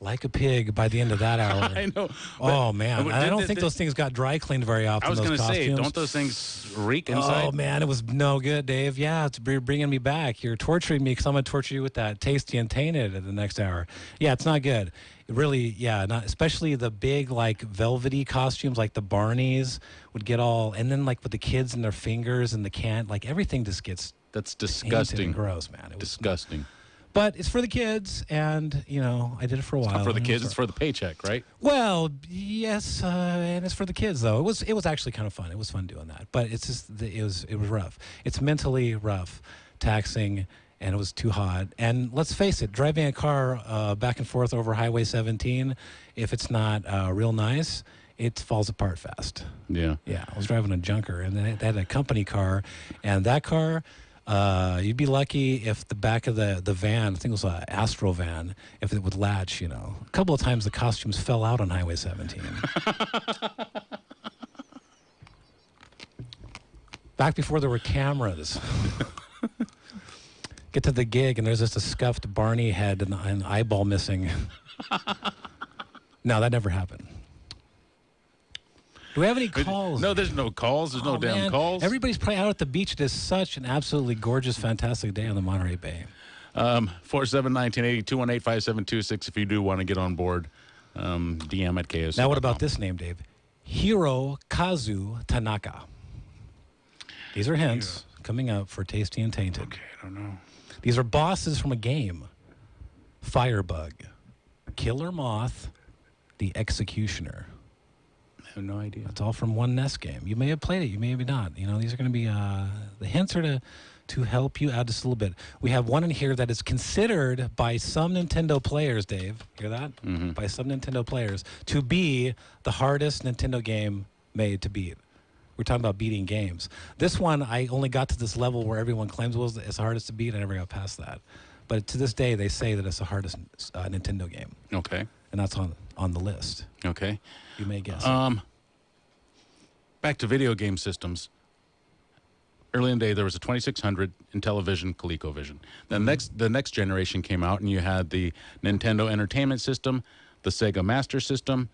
like a pig by the end of that hour. I know. Oh, man. I don't think those things got dry cleaned very often. I was going to say, don't those things reek inside? Oh, man, it was no good, Dave. Yeah, it's bringing me back. You're torturing me because I'm going to torture you with that Tasty and Tainted at the next hour. Yeah, it's not good. It really, not especially the big, like, velvety costumes, like the Barneys would get all, and then, like, with the kids and their fingers and the can, like, everything just gets That's tainted disgusting. and gross, man. It was Disgusting. But it's for the kids, and, I did it for a while. Not for the and kids, it's for the paycheck, right? Well, yes, and it's for the kids though. It was actually kind of fun. It was fun doing that, but it's just it was rough. It's mentally rough, taxing, and it was too hot. And let's face it, driving a car back and forth over Highway 17, if it's not real nice, it falls apart fast. Yeah. Yeah, I was driving a junker, and they had a company car, and that car. You'd be lucky if the back of the van, I think it was an Astro van, if it would latch, A couple of times the costumes fell out on Highway 17. Back before there were cameras. Get to the gig, and there's just a scuffed Barney head and an eyeball missing. No, that never happened. Do we have any calls? No, there's no calls. There's no damn man. calls. Everybody's probably out at the beach. It is such an absolutely gorgeous, fantastic day on the Monterey Bay. 479-1080-218-5726 if you do want to get on board. DM at KSC. Now, what about this name, Dave? Hirokazu Tanaka. These are hints coming up for Tasty and Tainted. Okay, I don't know. These are bosses from a game. Firebug, Killer Moth, the Executioner. I have no idea. It's all from one NES game. You may have played it. You may have not. These are going to be the hints are to help you out just a little bit. We have one in here that is considered by some Nintendo players, Dave. Hear that? Mm-hmm. By some Nintendo players to be the hardest Nintendo game made to beat. We're talking about beating games. This one, I only got to this level where everyone claims it's the hardest to beat. I never got past that. But to this day, they say that it's the hardest Nintendo game. Okay. And that's on the list. Okay. You may guess. Back to video game systems. Early in the day, there was a 2600 Intellivision, ColecoVision. The next generation came out, and you had the Nintendo Entertainment System, the Sega Master System,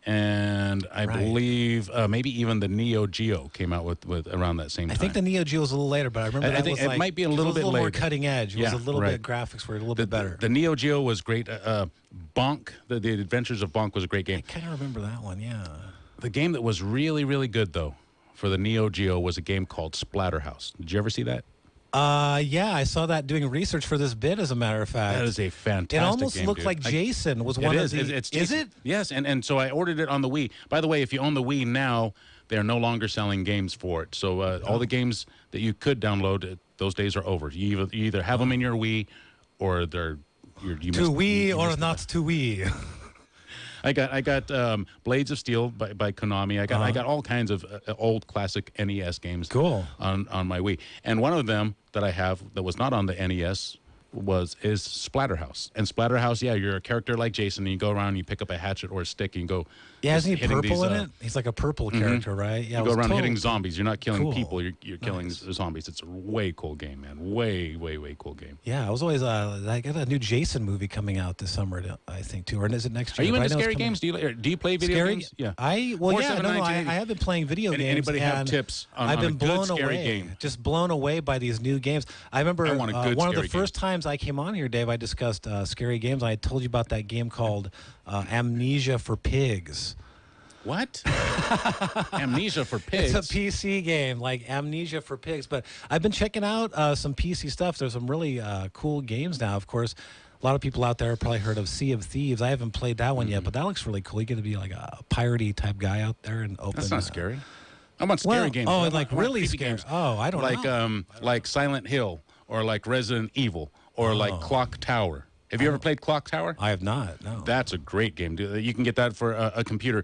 and I believe maybe even the Neo Geo came out with around that same time. I think the Neo Geo was a little later, but I remember I think was it like, might be a little bit more later. cutting edge. It was a little bit graphics were a little bit better. The Neo Geo was great. Bonk, the Adventures of Bonk was a great game. I kind of remember that one. Yeah. The game that was really, really good though for the Neo Geo was a game called Splatterhouse. Did you ever see that? Yeah, I saw that doing research for this bit. As a matter of fact, That is a fantastic game. It almost looked dude. like Jason was one of the. Is it? Yes, and so I ordered it on the Wii. By the way, if you own the Wii now, they are no longer selling games for it. So all the games that you could download, those days are over. You either have them in your Wii, or they're you To missed- Wii you or missed not to Wii. I got Blades of Steel by Konami. I got all kinds of old classic NES games. Cool. On my Wii, and one of them that I have that was not on the NES is Splatterhouse. And Splatterhouse, yeah, you're a character like Jason, and you go around and you pick up a hatchet or a stick and you go. Yeah, isn't he hitting purple these, in it? He's like a purple character, right? Yeah, You it go was around cool. hitting zombies. You're not killing Cool. people. You're killing Nice. zombies. It's a way cool game, man. Way cool game. Yeah, I was always I got a new Jason movie coming out this summer, I think, too. Or is it next Are year? you But I into know it's scary coming games? Do you play video Scary? games? Yeah. I have been playing video games. Anybody have and tips on I've a been good blown scary away, game? just blown away by these new games. I remember I want a good one of the scary first times I came on here, Dave. I discussed scary games. I told you about that game called Amnesia for Pigs. What? Amnesia for Pigs. It's a PC game, like Amnesia for Pigs. But I've been checking out some PC stuff. There's some really cool games now. Of course, a lot of people out there have probably heard of Sea of Thieves. I haven't played that one yet, but that looks really cool. You get to be like a piratey type guy out there and open. That's not scary. I want scary games. Oh, I like want really creepy scary. games. Oh, I don't know. Like Silent Hill or like Resident Evil or like Clock Tower. Have you ever played Clock Tower? I have not. No. That's a great game, dude. You can get that for a computer.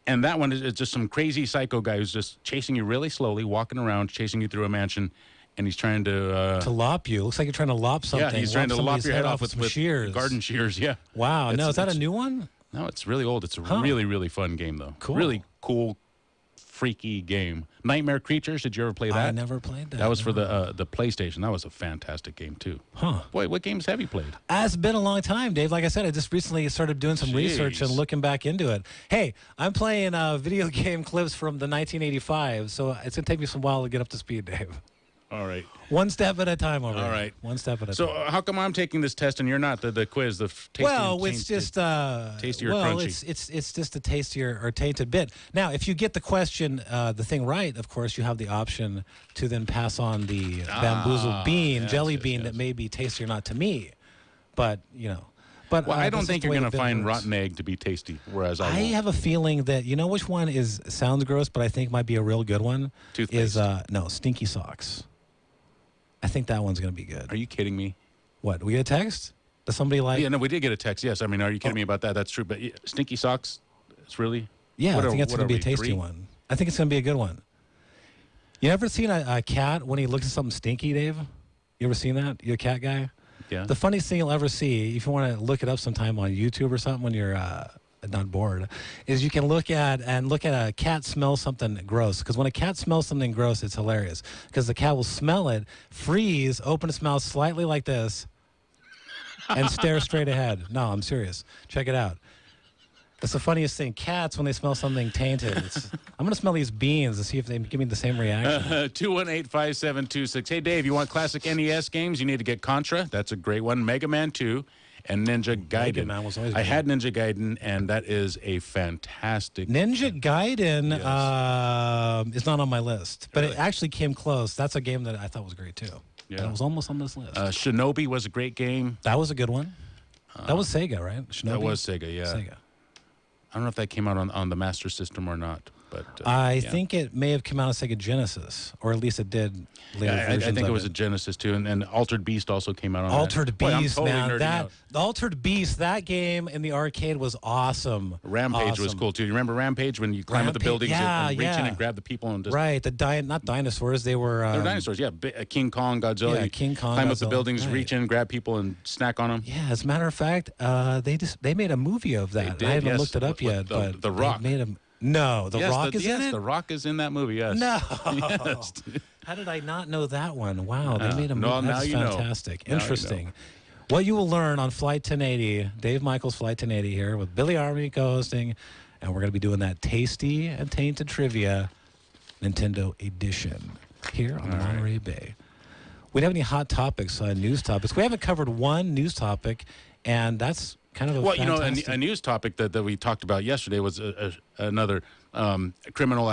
And that one is just some crazy psycho guy who's just chasing you really slowly, walking around, chasing you through a mansion, and he's trying to lop you. Looks like you're trying to lop something. Yeah, he's trying to lop somebody's your head off with with shears. garden shears. Yeah. Wow. It's- No, is that a it's- new one? No, it's really old. It's a really fun game though. Cool. Really cool, freaky game. Nightmare Creatures. Did you ever play that? I never played that. That was for no. the PlayStation. That was a fantastic game too. Huh. Boy, what games have you played? It's been a long time, Dave. Like I said, I just recently started doing some research and looking back into it. Hey, I'm playing video game clips from the 1985, so it's going to take me some while to get up to speed, Dave. All right. One step at a time over All here. right. One step at a So time. how come I'm taking this test and you're not the quiz, the tasty Well, and it's tainted- just tasty or well, crunchy? it's just a tastier or tainted bit. Now, if you get the question, the thing right, of course, you have the option to then pass on the bamboozled bean, jelly bean that may be tasty or not to me. But But Well, I don't this is think the you're way going to the bit find works. rotten egg to be tasty, whereas I I won't. have a feeling that which one sounds gross, but I think might be a real good one. Toothpaste. Is no stinky socks. I think that one's going to be good. Are you kidding me? What? We get a text? Does somebody like? Yeah, no, we did get a text. Yes, I mean, are you kidding me about that? That's true. But stinky socks, it's really. Yeah, what I are- think that's what going to are be a we, tasty 3? one. I think it's going to be a good one. You ever seen a cat when he looks at something stinky, Dave? You ever seen that? You a cat guy? Yeah. The funniest thing you'll ever see, if you want to look it up sometime on YouTube or something when you're not bored, is you can look at a cat smell something gross. Because when a cat smells something gross, it's hilarious. Because the cat will smell it, freeze, open its mouth slightly like this, and stare straight ahead. No, I'm serious. Check it out. It's the funniest thing. Cats, when they smell something tainted, I'm going to smell these beans to see if they give me the same reaction. 218-5726. Hey, Dave, you want classic NES games? You need to get Contra. That's a great one. Mega Man 2 and Ninja Gaiden. Man was always I good. had Ninja Gaiden, and that is a fantastic. Ninja Gaiden is not on my list, but it actually came close. That's a game that I thought was great, too. Yeah. And it was almost on this list. Shinobi was a great game. That was a good one. That was Sega, right? Shinobi? That was Sega, yeah. Sega. I don't know if that came out on the Master System or not, but I think it may have come out on Sega Genesis, or at least it did later I versions think it of was a Genesis too, and Altered Beast also came out on Altered that. Boy, I'm Beast, totally man. nerding out. The Altered Beast, that game in the arcade was awesome. Rampage was Awesome. cool too. You remember Rampage when you climb up the Rampage, buildings yeah, and reach in yeah. and grab the people and just Right, not dinosaurs. They were They're dinosaurs, yeah. King Kong, Godzilla. Yeah, You King Kong, climb up the Godzilla, buildings, right. reach in, grab people, and snack on them. Yeah, as a matter of fact, they made a movie of that. did, I haven't yes, looked it up with yet, the- but The Rock. They made No, The Rock is in it. The Rock is in that movie. Yes. No. Yes. How did I not know that one? Wow, they made a movie. No, now That's you know. fantastic. Now you know. Interesting. What you will learn on Flight 1080, Dave Michaels Flight 1080 here with Billy Armi co-hosting, And we're going to be doing that Tasty and Tainted Trivia Nintendo Edition here on the Monterey Bay. We don't have any hot topics, news topics. We haven't covered one news topic, and that's kind of a fantastic... a news topic that we talked about yesterday was another criminal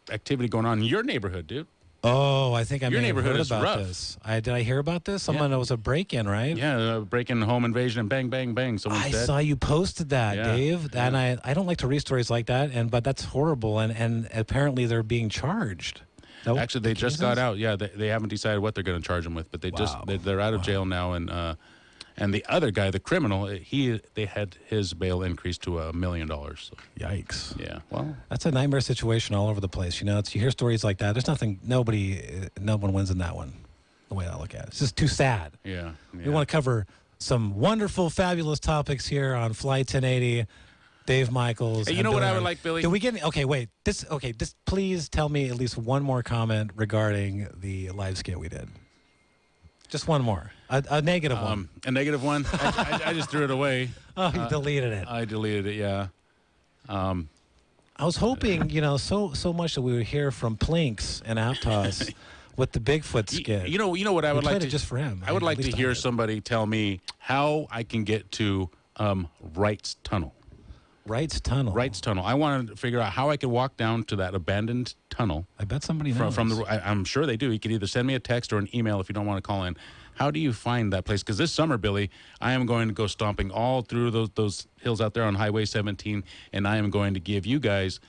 activity going on in your neighborhood, dude. Oh, I think I Your may have neighborhood heard is about rough. this. Did I hear about this? Someone was a break-in, right? Yeah, break-in, home invasion, and bang, bang, bang. Someone's I dead. saw you posted that, Yeah, Dave. yeah. And I don't like to read stories like that, but that's horrible. And apparently they're being charged. That what Actually, they the just case got is? out. Yeah, they haven't decided what they're going to charge them with, but Wow. they're out of jail now. And the other guy, the criminal, they had his bail increased to $1 million. So, Yikes. yeah, well, That's a nightmare situation all over the place. You know, you hear stories like that. There's no one wins in that one, the way I look at it. It's just too sad. yeah. We want to cover some wonderful, fabulous topics here on Flight 1080. Dave Michaels. Hey, you and know what Billy I would Armi. like, Billy? Did we get? Okay, wait. Just please tell me at least one more comment regarding the live skit we did. Just one more. A negative one. A negative one? I just threw it away. Oh, you deleted it. I deleted it, yeah. I was hoping, so much that we would hear from Plinks and Aptos with the Bigfoot skit. You know what I would like played to it just for him. I would At like to least I hear did. somebody tell me how I can get to Wright's Tunnel. Wright's Tunnel. Wright's Tunnel. I want to figure out how I can walk down to that abandoned tunnel. I bet somebody knows. I'm sure they do. You can either send me a text or an email if you don't want to call in. How do you find that place? Because this summer, Billy, I am going to go stomping all through those hills out there on Highway 17, and I am going to give you guys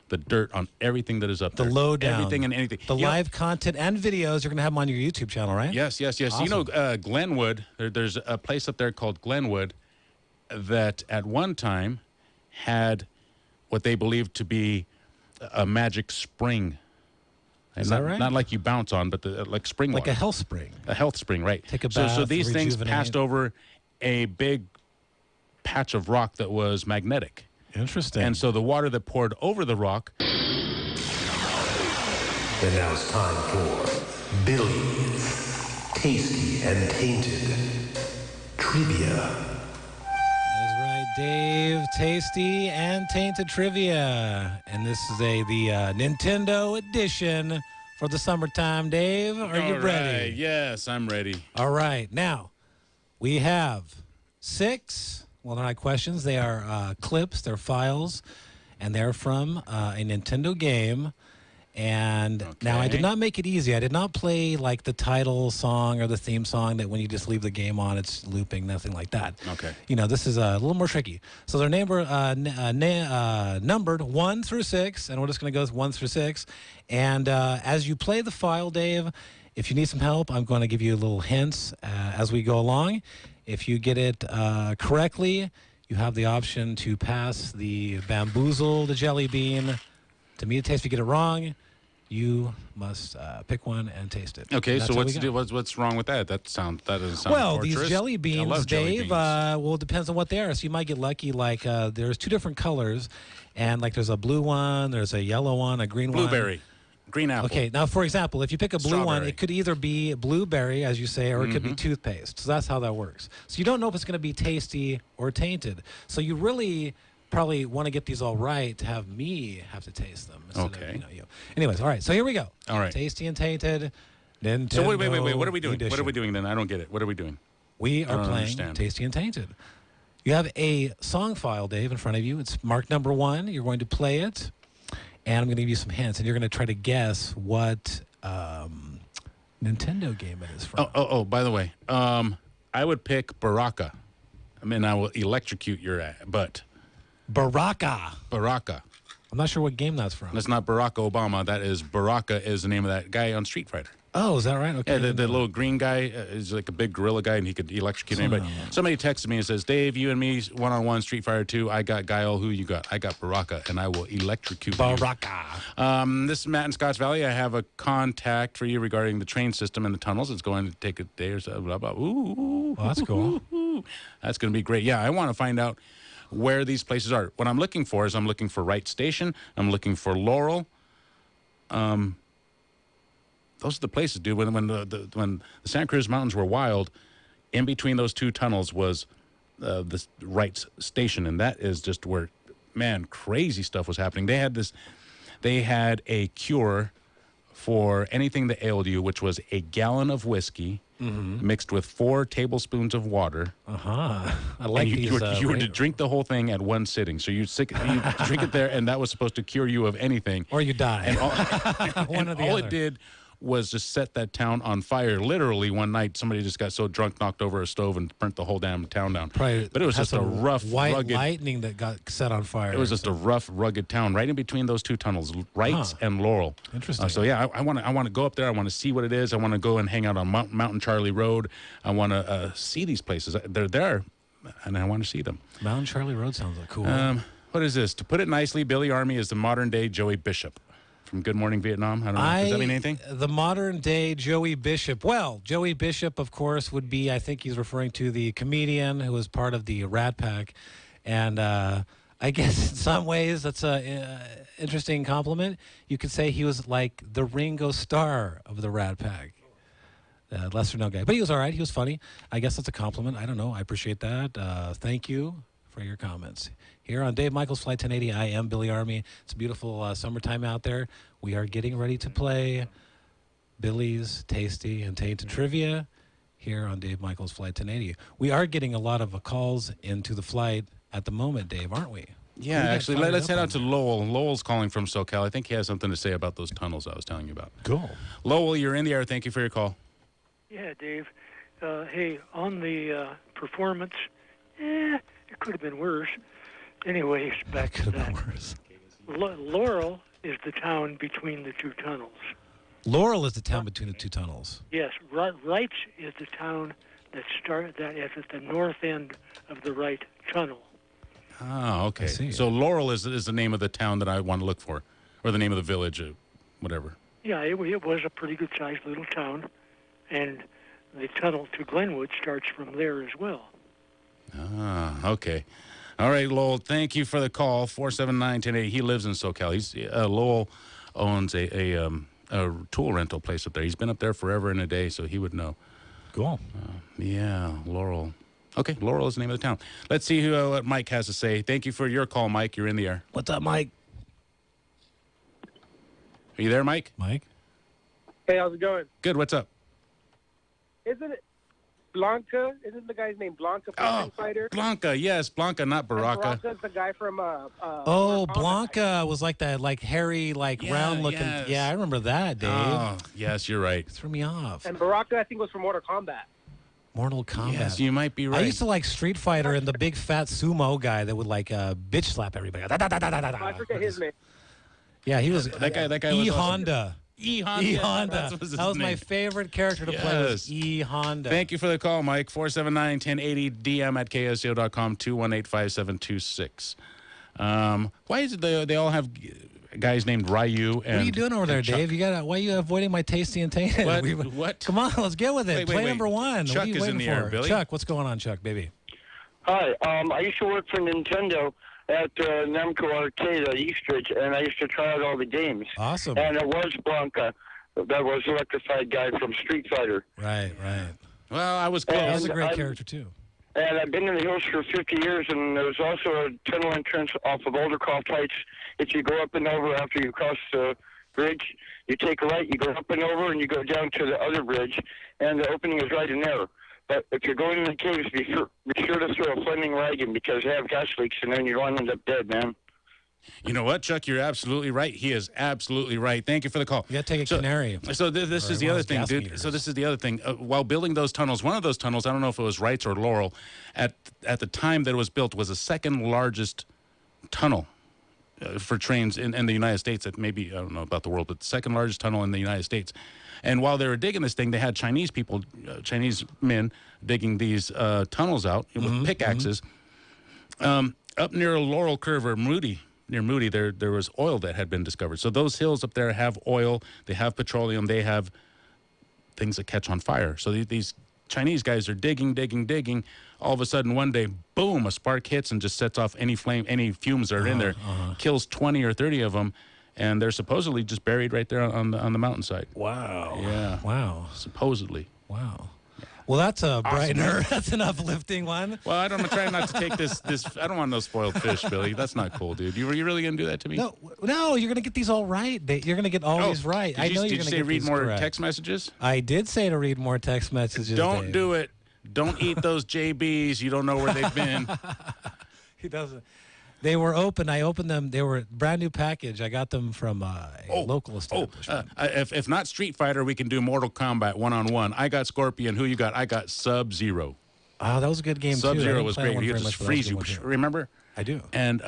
the dirt on everything that is up The there. lowdown. Everything and anything. The You know- live content and videos, you're going to have them on your YouTube channel, right? Yes. Awesome. You know, Glenwood, there's a place up there called Glenwood that at one time had what they believed to be a magic spring. Is not, that right? Not like you bounce on, but like spring Like water. a health spring. A health spring, right. Take a So bath, these things rejuvenate. passed over a big patch of rock that was magnetic. Interesting. And so the water that poured over the rock. And now it's time for Billy's Tasty and Tainted Trivia. That's right, Dave, Tasty and Tainted Trivia. And this is the Nintendo edition for the summertime, Dave. Are you All ready? right, yes, I'm ready. All right. Now, we have 6, well, they're not questions. They are clips. They're files. And they're from a Nintendo game. And now I did Okay. not make it easy. I did not play like the title song or the theme song that when you just leave the game on, it's looping, nothing like that. Okay. You know, this is a little more tricky. So they're numbered 1 through 6, and we're just going to go with 1 through 6. And as you play the file, Dave, if you need some help, I'm going to give you little hints as we go along. If you get it correctly, you have the option to pass the bamboozle, the jelly bean, to me to taste. If you get it wrong, you must pick one and taste it. Okay, And so that's what we got. what's wrong with that? That doesn't sound Well, torturous. these jelly I beans, love jelly Dave, beans. well, it depends on what they are. So you might get lucky. Like there's 2 different colors, and like there's a blue one, there's a yellow one, a green one. Blueberry, green apple. Okay, now for example, if you pick a blue one, Strawberry. it could either be blueberry, as you say, or it could be toothpaste. So that's how that works. So you don't know if it's going to be tasty or tainted. So you really probably want to get these all right to have me have to taste them. Instead Okay. Of, you. Anyways, all right. So here we go. All right. Tasty and tainted. Nintendo So wait. What are we doing? Edition. What are we doing then? I don't get it. What are we doing? We are don't playing understand. Tasty and Tainted. You have a song file, Dave, in front of you. It's marked number 1. You're going to play it, and I'm going to give you some hints, and you're going to try to guess what Nintendo game it is from. Oh, by the way, I would pick Baraka. I mean, I will electrocute your butt. Baraka. Baraka. I'm not sure what game that's from. That's not Barack Obama. That is Baraka is the name of that guy on Street Fighter. Oh, is that right? Okay. Yeah, the little green guy is like a big gorilla guy, and he could electrocute anybody. Somebody texted me and says, Dave, you and me, one-on-one, Street Fighter 2. I got Guile. Who you got? I got Baraka, and I will electrocute you. Baraka. This is Matt in Scotts Valley. I have a contact for you regarding the train system and the tunnels. It's going to take a day or so. Blah, blah. Ooh, Well, that's cool. That's going to be great. Yeah, I want to find out where these places are. What I'm looking for is I'm looking for Wright Station. I'm looking for Laurel. Those are the places, dude. When the Santa Cruz Mountains were wild, in between those 2 tunnels was the Wright's Station, and that is just where man, crazy stuff was happening. They had a cure for anything that ailed you, which was a gallon of whiskey mixed with 4 tablespoons of water. I like and these. you were to drink the whole thing at one sitting. So you drink it there, and that was supposed to cure you of anything. Or you die. And all, One or the all other. it did was just set that town on fire. Literally, one night, somebody just got so drunk, knocked over a stove, and burnt the whole damn town down. Probably But it was had just a some rough, white rugged... lightning that got set on fire. It was just a rough, rugged town, right in between those 2 tunnels, Wrights and Laurel. Interesting. So yeah, I want to go up there. I want to see what it is. I want to go and hang out on Mountain Charlie Road. I want to see these places. They're there, and I want to see them. Mountain Charlie Road sounds like cool. What is this? To put it nicely, Billy Armi is the modern-day Joey Bishop from Good Morning Vietnam. I don't know. Does that mean anything? The modern day Joey Bishop. Well, Joey Bishop, of course, would be, I think he's referring to the comedian who was part of the Rat Pack. And I guess in some ways that's an interesting compliment. You could say he was like the Ringo Starr of the Rat Pack. Lesser known guy. But he was all right. He was funny. I guess that's a compliment. I don't know. I appreciate that. Thank you for your comments. Here on Dave Michaels Flight 1080, I am Billy Armi. It's a beautiful summertime out there. We are getting ready to play Billy's Tasty and Tainted Trivia here on Dave Michaels Flight 1080. We are getting a lot of calls into the flight at the moment, Dave, aren't we? Yeah, actually, let's head out to Lowell. Lowell's calling from SoCal. I think he has something to say about those tunnels I was telling you about. Cool. Lowell, you're in the air. Thank you for your call. Yeah, Dave. Hey, on the performance, it could have been worse. Anyways, back to that. Laurel is the town between the 2 tunnels. Laurel is the town between the 2 tunnels. Yes, Wrights is the town that is at the north end of the Wright tunnel. Oh, okay. I see. So Laurel is the name of the town that I want to look for, or the name of the village, or whatever. Yeah, it was a pretty good-sized little town, and the tunnel to Glenwood starts from there as well. Ah, okay. All right, Lowell, thank you for the call, 479-1080. He lives in SoCal. Lowell owns a tool rental place up there. He's been up there forever and a day, so he would know. Cool. Yeah, Laurel. Okay, Laurel is the name of the town. Let's see what Mike has to say. Thank you for your call, Mike. You're in the air. What's up, Mike? Are you there, Mike? Mike? Hey, how's it going? Good, what's up? Isn't it Blanca? Isn't the guy's name Blanca from Fighter? Blanca, yes, Blanca, not Baraka. Baraka's the guy from Blanca was like that, like hairy, like round looking. yes. Yeah, I remember that, Dave. Oh, yes, you're right. Threw me off. And Baraka, I think, was from Mortal Kombat. Mortal Kombat. Yes, you might be right. I used to like Street Fighter and the big fat sumo guy that would like bitch slap everybody. I forget his name. Yeah, he was that guy was E awesome. Honda. That was his That was my name. favorite character to play. Was E Honda. Thank you for the call, Mike. 479-1080, DM at KSO.com, 218-5726. Why is it they all have guys named Ryu? And, what are you doing over there, Dave? Why are you avoiding my Tasty and Tainted? What? Come on, let's get with it. Wait, Play number 1. Chuck what are you is waiting in the for? air, Billy. Chuck, what's going on, Chuck, baby? Hi, I used to work for Nintendo at Namco Arcade at Eastridge, and I used to try out all the games. Awesome. And it was Blanca. That was the electrified guy from Street Fighter. Right. Well, I was close. That was a great character, too. And I've been in the hills for 50 years, and there was also a tunnel entrance off of Aldercroft Heights. If you go up and over after you cross the bridge, you take a right, you go up and over, and you go down to the other bridge, and the opening is right in there. But if you're going in the caves, be sure to throw a flaming rag in, because they have gas leaks, and then you'll end up dead, man. You know what, Chuck? You're absolutely right. He is absolutely right. Thank you for the call. You got to take a canary. So this is the other thing, dude. So this is the other thing. While building those tunnels, one of those tunnels, I don't know if it was Wrights or Laurel, at the time that it was built, was the second largest tunnel for trains in the United States. That maybe, I don't know about the world, but the second largest tunnel in the United States. And while they were digging this thing, they had Chinese people, Chinese men digging these tunnels out with pickaxes. Up near Laurel Curve or near Moody, there was oil that had been discovered. So those hills up there have oil, they have petroleum, they have things that catch on fire. So these Chinese guys are digging. All of a sudden, one day, boom, a spark hits and just sets off any fumes that are in there, kills 20 or 30 of them, and they're supposedly just buried right there on the mountainside. Wow. Yeah. Wow. Supposedly. Wow. Well, that's a brightener. That's an uplifting one. Well, I'm trying not to take this. I don't want no spoiled fish, Billy. That's not cool, dude. You really gonna do that to me? No, you're gonna get these all right. You're gonna get all these right. Did you gonna say get read these more correct. text messages? I did say to read more text messages. Don't Dave. do it. Don't eat those JBs. You don't know where they've been. He doesn't. They were open. I opened them. They were brand new package. I got them from a local establishment. If not Street Fighter, we can do Mortal Kombat 1-on-1. I got Scorpion. Who you got? I got Sub-Zero. Oh, that was a good game too. Sub-Zero was great. He would just freeze you. Remember? I do. And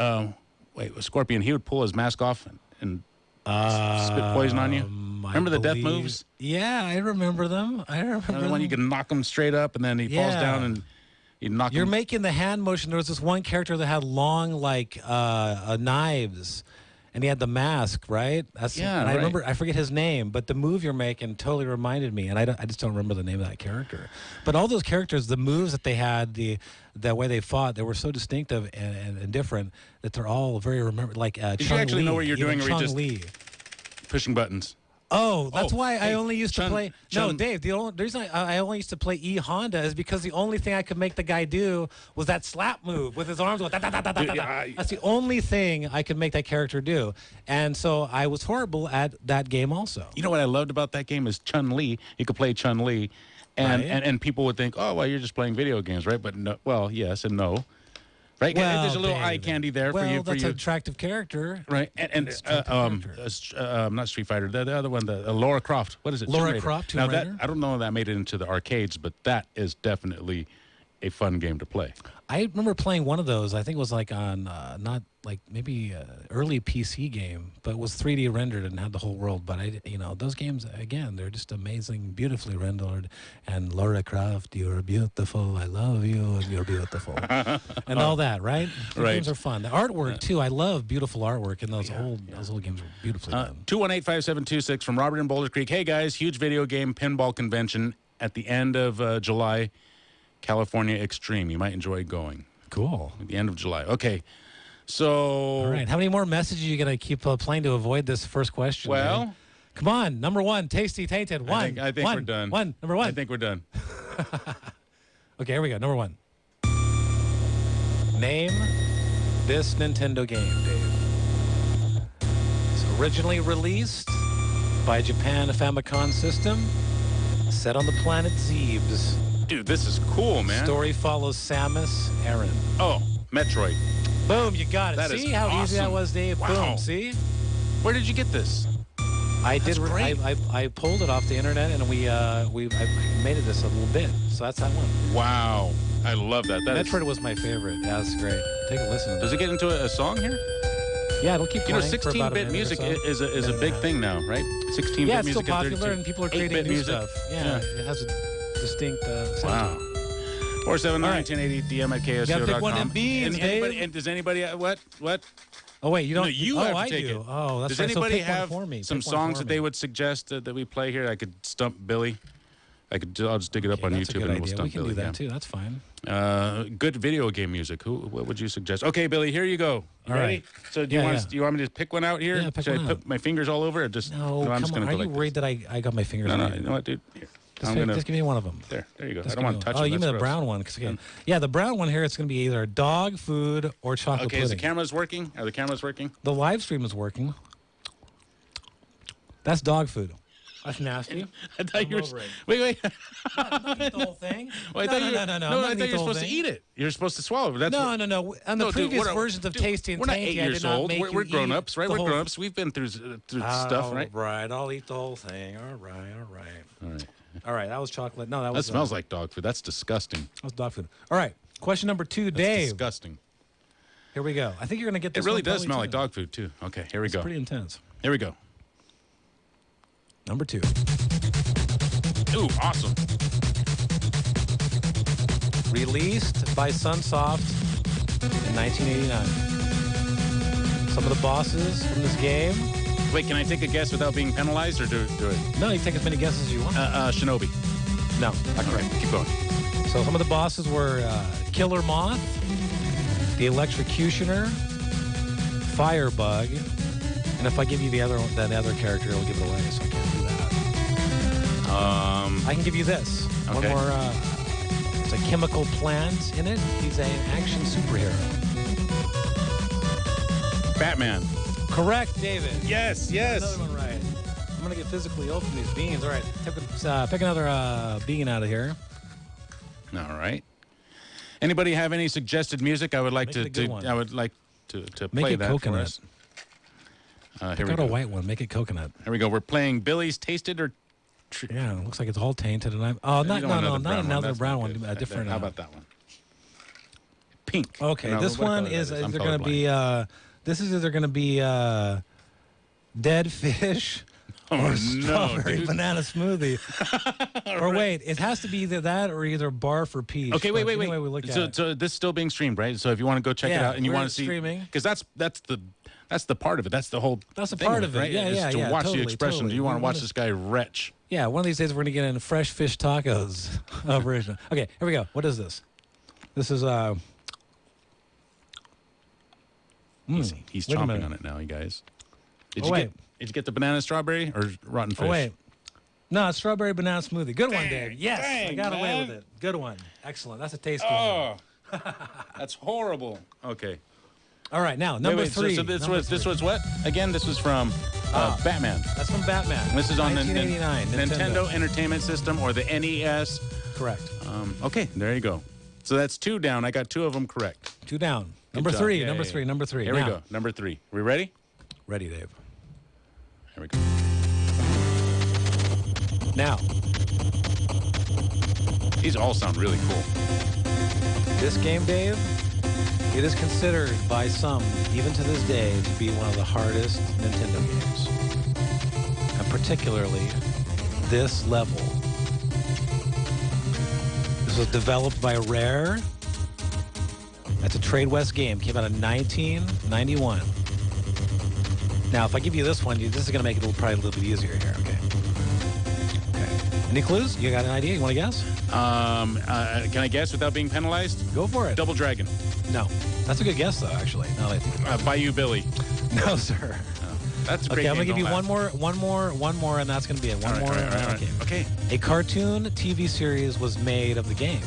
with Scorpion, he would pull his mask off and spit poison on you. Remember the death moves? Yeah, I remember them. The one you can knock him straight up, and then he falls down and you knock You're him. making the hand motion. There was this one character that had long, knives, and he had the mask, right? And I remember, I forget his name, but the move you're making totally reminded me, and I just don't remember the name of that character. But all those characters, the moves that they had, the way they fought, they were so distinctive and different that they're all very remembered. Like Did you actually know what you're doing, or you just Lee. pushing buttons? Oh, that's why I only used to play. No, Dave, the reason I only used to play E Honda is because the only thing I could make the guy do was that slap move with his arms going. That's the only thing I could make that character do, and so I was horrible at that game also. You know what I loved about that game is Chun-Li. You could play Chun-Li, and people would think, oh, well, you're just playing video games, right? But no, well, yes and no. Right, well, there's a little eye candy there for you. That's an attractive character, right? And not Street Fighter, the other one, the Lara Croft. What is it? Lara Croft. Tomb Raider? I don't know if that made it into the arcades, but that is definitely a fun game to play. I remember playing one of those. I think it was like on maybe early PC game, but it was 3D rendered and had the whole world. But those games again, they're just amazing, beautifully rendered. And Lara Croft, you're beautiful. I love you, and you're beautiful, and all that. Right? The games are fun. The artwork too. I love beautiful artwork, and those old games were beautifully done. 218-5726 from Robert in Boulder Creek. Hey guys, huge video game pinball convention at the end of July. California Extreme. You might enjoy going. Cool. At the end of July. Okay. So. All right. How many more messages are you going to keep playing to avoid this first question? Well. Man? Come on. Number one. Tasty Tainted. One. I think we're done. Number one. I think we're done. Okay, here we go. Number one. Name this Nintendo game, Dave. It's originally released by Japan Famicom System. Set on the planet Zebes. Dude, this is cool, man. Story follows Samus Aran. Oh, Metroid. Boom, you got it. That see is how awesome. easy that was, Dave? Wow. Boom, see? Where did you get this? I That's did. great. I pulled it off the internet, and I made it this a little bit. So that's that one. Wow, I love that. Metroid was my favorite. Yeah, that's great. Take a listen. Does it get into a song here? Yeah, it'll keep playing. 16-bit music is a big thing now, right? 16-bit yeah, it's music. still popular, and people are creating new music. stuff. Yeah, it has a distinct. Wow. 479-1080 DM at KSO.com. You gotta pick one of them beans, Dave. And does anybody what? Oh wait, you don't. No, you have to take it. Oh, that's does right. anybody so have for me. some songs that they would suggest that we play here? I could stump Billy. I'll just dig it up on that's YouTube a good and we'll idea. stump We can Billy. do that too. That's fine. Good video game music. What would you suggest? Okay, Billy, here you go. You All ready? right. So do you want me to pick one out here? Yeah, pick Should one I put out. my fingers all over it? Or just No, I'm just come on. gonna Are go you like worried that I got my fingers? No, on you it? know what, dude? Here. Just give me one of them. There you go. Just I don't want to touch Oh, them. you mean That's the gross. brown one? Yeah, the brown one here. It's going to be either dog food or chocolate Okay, pudding. is the cameras working? Are the cameras working? The live stream is working. That's dog food. That's nasty. I thought you were. Wait. Not eat the whole thing. Well, I thought you- No. No, I thought you were supposed to eat it. You're supposed to swallow it. That's No. On the dude, previous we're- versions of dude, Tasty and we're not Tainty, 8 I years did not old. make We're you grown eat ups, right? the We're whole- grown ups. We've been through stuff, right? Right, I'll eat the whole thing. All right. All right, that was chocolate. No, that That was. smells like dog food. That's disgusting. That was dog food. All right, question number 2, That's Dave. disgusting. Here we go. I think you're going to get this. It really one does probably smell too. like dog food too. Okay, here we It's go. pretty intense. Here we go. Number 2. Ooh, awesome. Released by Sunsoft in 1989. Some of the bosses from this game. Wait, can I take a guess without being penalized, or do it? No, you can take as many guesses as you want. Shinobi. No, not correct. Keep going. So some of the bosses were Killer Moth, the Electrocutioner, Firebug, and if I give you that other character, it'll give it away. So I can't do that. I can give you this. Okay. One more There's a chemical plant in it. He's an action superhero. Batman. Correct, David. Yes. Another one right. I'm going to get physically ill from these beans. All right, pick another bean out of here. All right. Anybody have any suggested music? I would like Make it a good one. I would like to Make play it that coconut. for us. Here Pick we out go. a white one. Make it coconut. Here we go. We're playing Billy's Tasted or Yeah, it looks like it's all tainted. And not another brown one. A different. How about that one? Pink. Okay, No, this what one color is that is? I'm either going to be. This is either going to be dead fish or strawberry dude. banana smoothie. Or wait, it has to be either that or either barf or peach. Okay, wait. But anyway, we look at it. So this is still being streamed, right? So if you want to go check it Yeah, out and you we're want to see, streaming. because that's the part of it. That's the whole. That's the thing part of of it. right? Yeah, Is yeah, to yeah, watch the totally, expression. totally. Do you want to We watch wanna- this guy retch? Yeah, one of these days we're going to get in fresh fish tacos original. Okay, here we go. What is this? This is He's wait a chomping minute. on it now, you guys. Did Oh, you wait. Did you get the banana strawberry or rotten fish? Oh wait. No, it's strawberry banana smoothie. Good one, Dave. Yes, I dang, got away man. with it. Good one. Excellent. That's a tasty Oh, one. that's horrible. Okay. All right, now number Wait, three. So this Number was this three. was what? Again, this was from Batman. That's from Batman. This is on the 1989 Nintendo Entertainment System or the NES. Correct. Okay, there you go. So that's 2 down. I got 2 of them correct. 2 down. Good Number job. three. Yeah, Number yeah, three. yeah. Number three. Here Now. we go. Number 3. We ready? Ready, Dave. Here we go. Now, These all sound really cool. this game, Dave, it is considered by some, even to this day, to be one of the hardest Nintendo games. And particularly this level. This was developed by Rare. That's a Trade West game. Came out in 1991. Now, if I give you this one, this is going to make it probably a little bit easier here. Okay. Any clues? You got an idea? You want to guess? Can I guess without being penalized? Go for it. Double Dragon. No. That's a good guess, though, actually. Now that I think about Bayou Billy. it. No, sir. That's a great Okay, I'm game. going to give you Don't laugh. one more, and that's going to be it. One All right, more. all right, all right. Okay. Okay. A cartoon TV series was made of the game.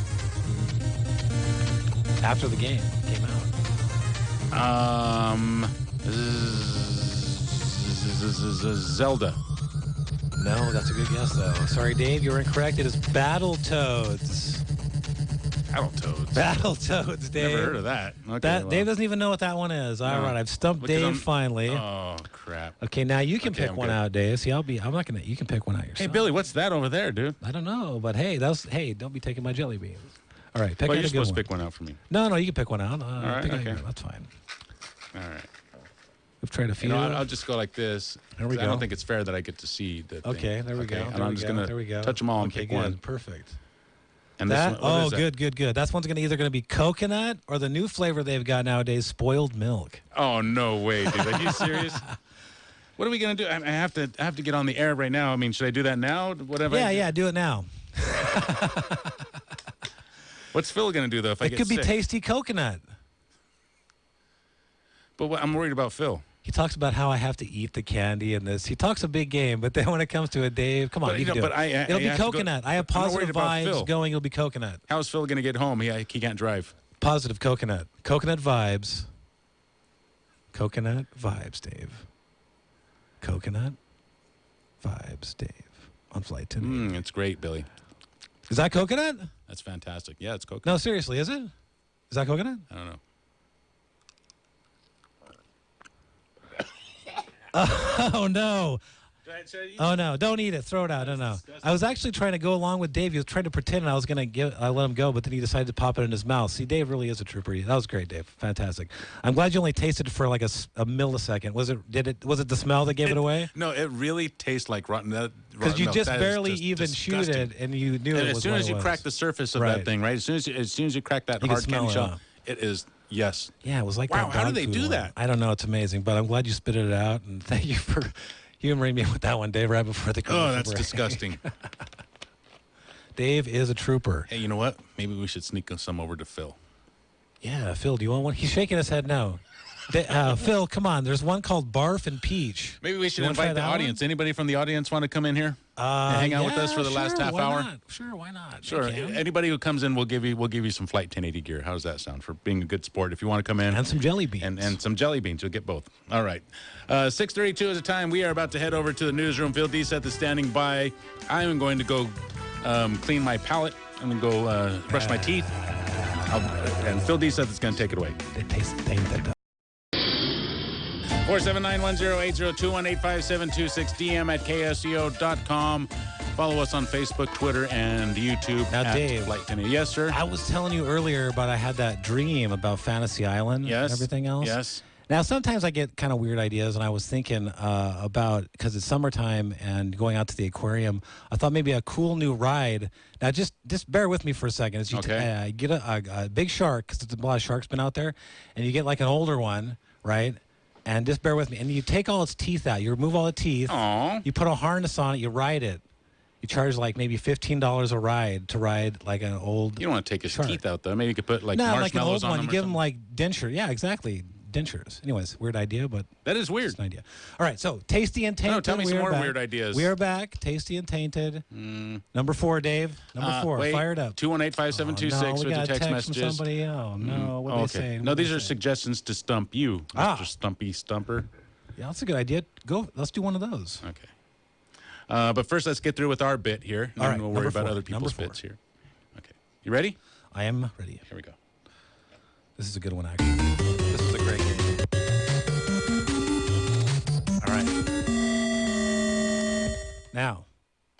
After the game came out. Zelda. No, that's a good guess, though. Sorry, Dave, you're incorrect. It is Battletoads. Battletoads, Dave. Never heard of that. Okay, That well. Dave doesn't even know what that one is. All right, I've stumped Look at Dave them. finally. Oh, crap. Okay, now you can Okay, pick I'm one good. out, Dave. See, I'm not gonna. You can pick one out yourself. Hey, Billy, what's that over there, dude? I don't know, but hey, don't be taking my jelly beans. All right, pick Well, out you're a good supposed one. to pick one out for me. No, you can pick one out. right, pick out okay. your- that's fine. All right. We've tried a few. You know, I'll just go like this. There we 'cause I go. don't think it's fair that I get to see the thing. Okay, there we go. And There I'm we just go. going There we go. to touch them all and Okay, pick good. one. Perfect. And That, this one, what is that? good. That's one's either going to be coconut or the new flavor they've got nowadays, spoiled milk. Oh, no way, dude. Are you serious? What are we going to do? I have to get on the air right now. I mean, should I do that now? Whatever. Yeah, do it now. What's Phil going to do, though, if I It get could be sick? tasty coconut. But I'm worried about Phil. He talks about how I have to eat the candy and this. He talks a big game, but then when it comes to it, Dave, come on, But, you can do it. It'll be have to go- coconut. I have I'm not worried positive about vibes Phil. going. It'll be coconut. How's Phil going to get home? He can't drive. Positive coconut. Coconut vibes. Coconut vibes, Dave. Coconut vibes, Dave. On Flight 10. It's great, Billy. Is that coconut? That's fantastic. Yeah, it's coconut. No, seriously, is it? Is that coconut? I don't know. Oh, no. Oh, no. Don't eat it. Throw it out. No. I was actually trying to go along with Dave. He was trying to pretend I was going to let him go, but then he decided to pop it in his mouth. See, Dave really is a trooper. That was great, Dave. Fantastic. I'm glad you only tasted it for like a millisecond. Was it the smell that gave it away? No, it really tastes like rotten. Because you milk. just That is barely just even chewed disgusting. it, and you knew And it was as soon what as it you was. crack the surface of Right. that thing, right? As soon as you crack that You can hard smell candy it, shell, huh? it is yes. Yeah, it was like Wow, that how do dog they food do one. that? I don't know. It's amazing, but I'm glad you spit it out, and thank you for humoring me with that one, Dave, right before the commercial Oh, that's break. disgusting. Dave is a trooper. Hey, you know what? Maybe we should sneak some over to Phil. Yeah, Phil, do you want one? He's shaking his head no. Phil, come on. There's one called Barf and Peach. Maybe we should You wanna try invite the that one? audience. Anybody from the audience want to come in here and hang out with us for the last half why hour? Not? Sure, why not? Sure. They can. Anybody who comes in, we'll give you some Flight 1080 gear. How does that sound for being a good sport? If you want to come in, And some jelly beans. and some jelly beans, you'll get both. All right. 6:32 is the time. We are about to head over to the newsroom. Phil Deseth is standing by. I am going to go clean my palate. I'm going to go brush my teeth. And Phil Deseth is going to take it away. It tastes tainted. 479-108-02185726 DM at ksco.com. Follow us on Facebook, Twitter, and YouTube. Now, at Dave. Flight 1080. Yes, sir. I was telling you earlier, but I had that dream about Fantasy Island Yes. and everything else. Yes. Now, sometimes I get kind of weird ideas, and I was thinking about, because it's summertime and going out to the aquarium, I thought maybe a cool new ride. Now, just bear with me for a second. As you Okay. get a big shark, because there's a lot of sharks been out there, and you get like an older one, right? And just bear with me. And you take all its teeth out. You remove all the teeth. Aww. You put a harness on it. You ride it. You charge like maybe $15 a ride to ride like an old. You don't want to take his shark. teeth out, though. Maybe you could put like No, marshmallows like an old on one. them You or give them something. like denture. Yeah, exactly. Dentures. Anyways, weird idea, but That is weird. it's an idea. All right, so Tasty and Tainted. No, tell me we some are more back. weird ideas. We are back. Tasty and Tainted. Number 4, Dave. Number 4. Wait, Fire it up. 218-5726 no, we with got the a text text messages. from somebody. Oh, no. What Oh, they okay. say? No, these are suggestions to stump you, Mr. Stumpy Stumper. Yeah, that's a good idea. Go. Let's do one of those. Okay. But first, let's get through with our bit here. All right, We'll worry number about 4. other people's Number 4. bits here. Okay. You ready? I am ready. Here we go. This is a good one, actually. This is a great game. All right. Now,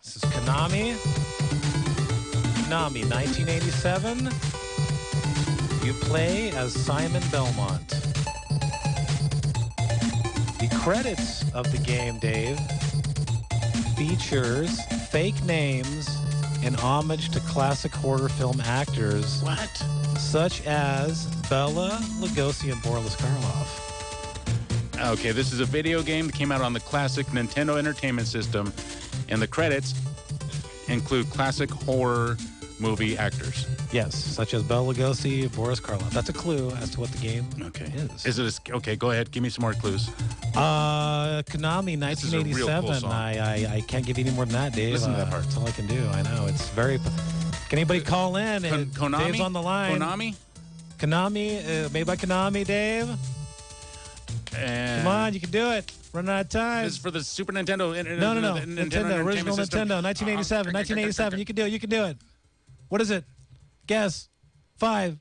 this is Konami. Konami, 1987. You play as Simon Belmont. The credits of the game, Dave, features fake names in homage to classic horror film actors. What? Such as Bela Lugosi and Boris Karloff. Okay, this is a video game that came out on the classic Nintendo Entertainment System, and the credits include classic horror movie actors. Yes, such as Bela Lugosi, Boris Karloff. That's a clue as to what the game is. Is it okay, go ahead. Give me some more clues. Konami, This is a real cool 1987. song. I can't give you any more than that, Dave. Listen to that part. That's all I can do. I know. It's very... Can anybody call in? Konami? Dave's on the line. Konami? Konami, made by Konami, Dave. And Come on, you can do it. Running out of time. This is for the Super Nintendo. No. Nintendo Nintendo, original Entertainment System. Nintendo, 1987. 1987. You can do it. You can do it. What is it? Guess. 5,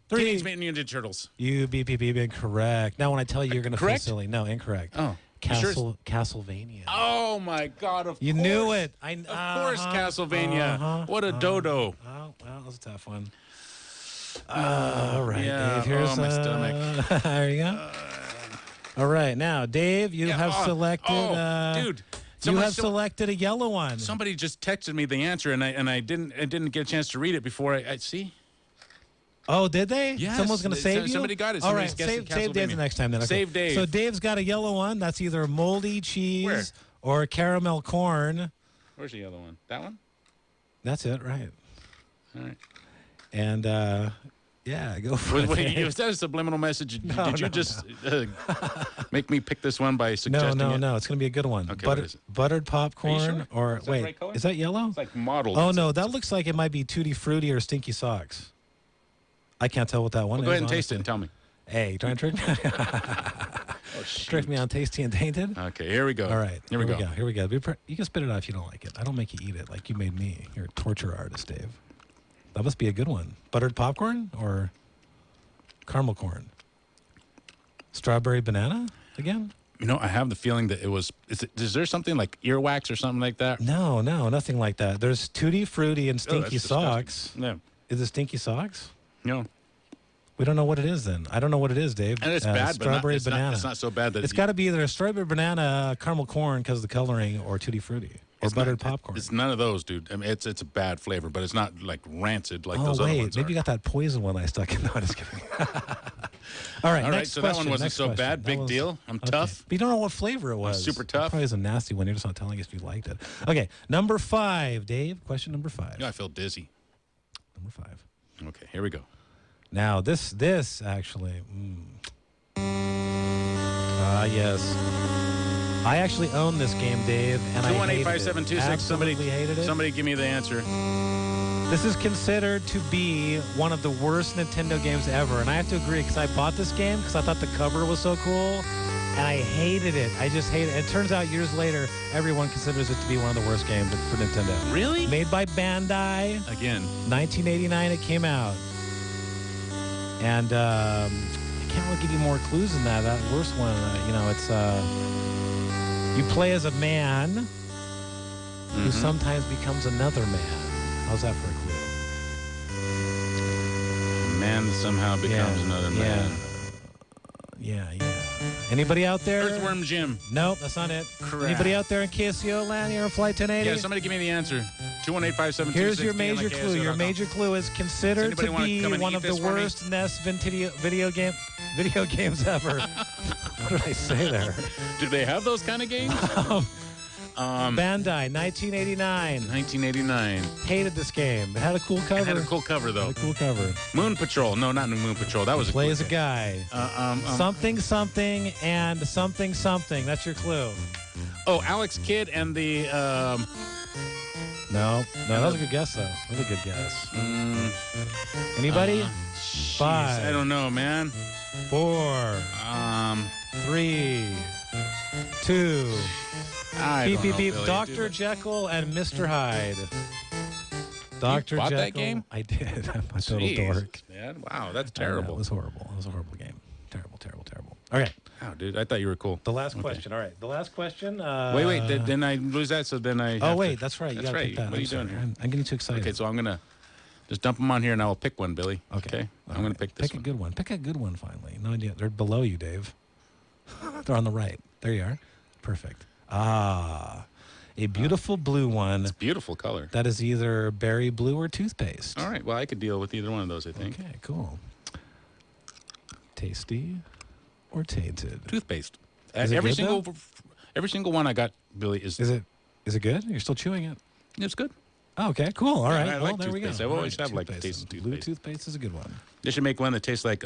3. Teenage Mutant Ninja Turtles. You beep incorrect. Now when I tell you, you're going to feel Correct? silly. No, incorrect. Oh. You sure it's- Castlevania. Oh my God! Of You course. knew it. Of course, Castlevania. What a dodo. Oh, well, that was a tough one. All right, yeah. Dave. Here's my stomach. there you go. All right, now, Dave, you have selected. Dude, you have selected a yellow one. Somebody just texted me the answer, and I didn't get a chance to read it before I see. Oh, did they? Yes. Someone's going to save you? Somebody got it. All right, Somebody's guessing save Dave the Castlevania. next time then. Okay. Save Dave. So Dave's got a yellow one. That's either moldy cheese or caramel corn. Where's the other one? That one? That's it, right. All right. And, yeah, go for it. Wait, Dave. was that a subliminal message? No, Did you no, just make me pick this one by suggesting it? No. It's going to be a good one. Okay, what is it? Buttered popcorn sure? or Is that the wait, right color? is that yellow? It's like modeled. Oh no, that looks like it might be Tutti Frutti or Stinky Socks. I can't tell what that one Well, is. go ahead and taste it honestly. and tell me. Hey, you trying to trick me? Trick me on Tasty and Tainted? Okay, here we go. All right, Here we go. Here we go. You can spit it out if you don't like it. I don't make you eat it like you made me. You're a torture artist, Dave. That must be a good one. Buttered popcorn or caramel corn? Strawberry banana again? You know, I have the feeling that it was. Is there something like earwax or something like that? No, nothing like that. There's Tutti Frutti and Stinky that's disgusting. Socks. No. Is it Stinky Socks? No. We don't know what it is then. I don't know what it is, Dave. And it's bad, strawberry but banana. it's not so bad that It's got to be either a strawberry banana, caramel corn because of the coloring, or Tutti Frutti, or buttered popcorn. It's none of those, dude. I mean, it's a bad flavor, but it's not like rancid like those wait, other ones maybe are. you got that poison one I stuck in. No, I'm just kidding. All right, All right, next so that one question, wasn't next so question. bad. That Big was- deal. I'm okay. tough. But you don't know what flavor it was. super tough. Probably is a nasty one. You're just not telling us if you liked it. Okay, number 5, Dave. Question number 5. Yeah, I feel dizzy. Number 5. Okay, here we go. Now this actually. Yes. I actually own this game, Dave, and I hated it. 218-5726. Absolutely hated it. Somebody give me the answer. This is considered to be one of the worst Nintendo games ever, and I have to agree because I bought this game because I thought the cover was so cool, and I hated it. I just hated it. It turns out years later, everyone considers it to be one of the worst games for Nintendo. Really? Made by Bandai. Again. 1989 it came out. And I can't really give you more clues than that. That worst one, it's... you play as a man who sometimes becomes another man. How's that for a clue? A man that somehow becomes another man. Yeah. Anybody out there? Earthworm Jim. Nope, that's not it. Crap. Anybody out there in KSCO land here on Flight 1080? Yeah, somebody give me the answer. 218-5726. Here's your major clue. Your major clue is considered to be one of the worst NES video games ever. What did I say there? Do they have those kind of games? Bandai, 1989. 1989. Hated this game. It had a cool cover. It had a cool cover, though. Had a cool cover. Moon Patrol. No, not Moon Patrol. That was Play as a guy. Something, and something. That's your clue. Oh, Alex Kidd and the... No, that was a good guess, though. Really good guess. Anybody? 5. I don't know, man. 4. 3. 2. Beep, beep, beep. Dr. Jekyll and Mr. Hyde. Dr. You bought Jekyll. that game? I did. I'm a total dork. Man. Wow, that's terrible. It was horrible. It was a horrible game. Terrible. Okay. Wow, dude, I thought you were cool. The last question. All right. The last question. Wait. Then I lose that, so then I... That's right. You That's gotta right. pick that. What are you doing here? I'm getting too excited. Okay, so I'm going to just dump them on here, and I will pick one, Billy. Okay. I'm going to pick this one. Pick a good one. Pick a good one, finally. No idea. They're below you, Dave. They're on the right. There you are. Perfect. A beautiful blue one. It's a beautiful color. That is either berry blue or toothpaste. All right. Well, I could deal with either one of those, I think. Okay, cool. Tasty or tainted? Toothpaste. Is it every good, single one I got, Billy, is it good? You're still chewing it? It's good. Oh, okay, cool. All right. I well, like there we go. toothpaste. I've always All had like tasted Blue toothpaste. toothpaste is a good one. They should make one that tastes like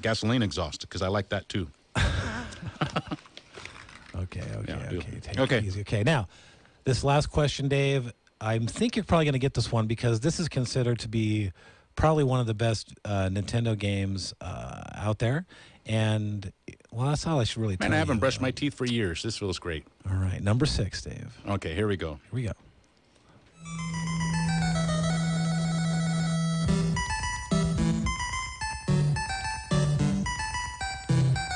gasoline exhaust, because I like that too. Okay. Take Okay. it easy. Okay, now, this last question, Dave, I think you're probably going to get this one because this is considered to be probably one of the best Nintendo games out there. And, well, that's all I should really tell you. Man, I haven't brushed my teeth for years. This feels great. All right, number 6, Dave. Okay, here we go. Here we go.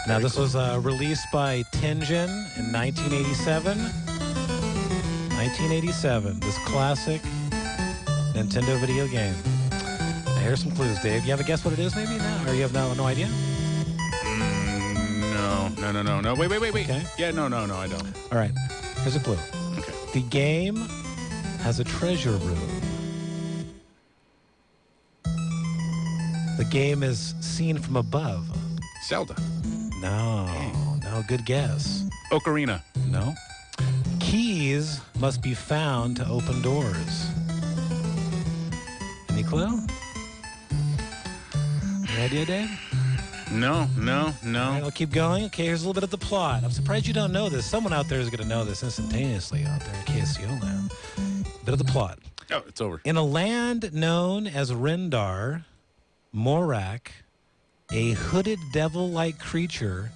Now, this was released by Tengen in 1987. 1987, this classic Nintendo video game. Now, here's some clues, Dave. You have a guess what it is, maybe? No? Or you have no idea? No. Wait. Okay. Yeah, no, I don't. All right, here's a clue. Okay. The game has a treasure room. The game is seen from above. Zelda. No, good guess. Ocarina. No. Keys must be found to open doors. Any clue? Any idea, Dave? No. All right, I'll keep going. Okay, here's a little bit of the plot. I'm surprised you don't know this. Someone out there is going to know this instantaneously out there in KSCO land. Bit of the plot. Oh, it's over. In a land known as Rendar, Morak, a hooded devil-like creature,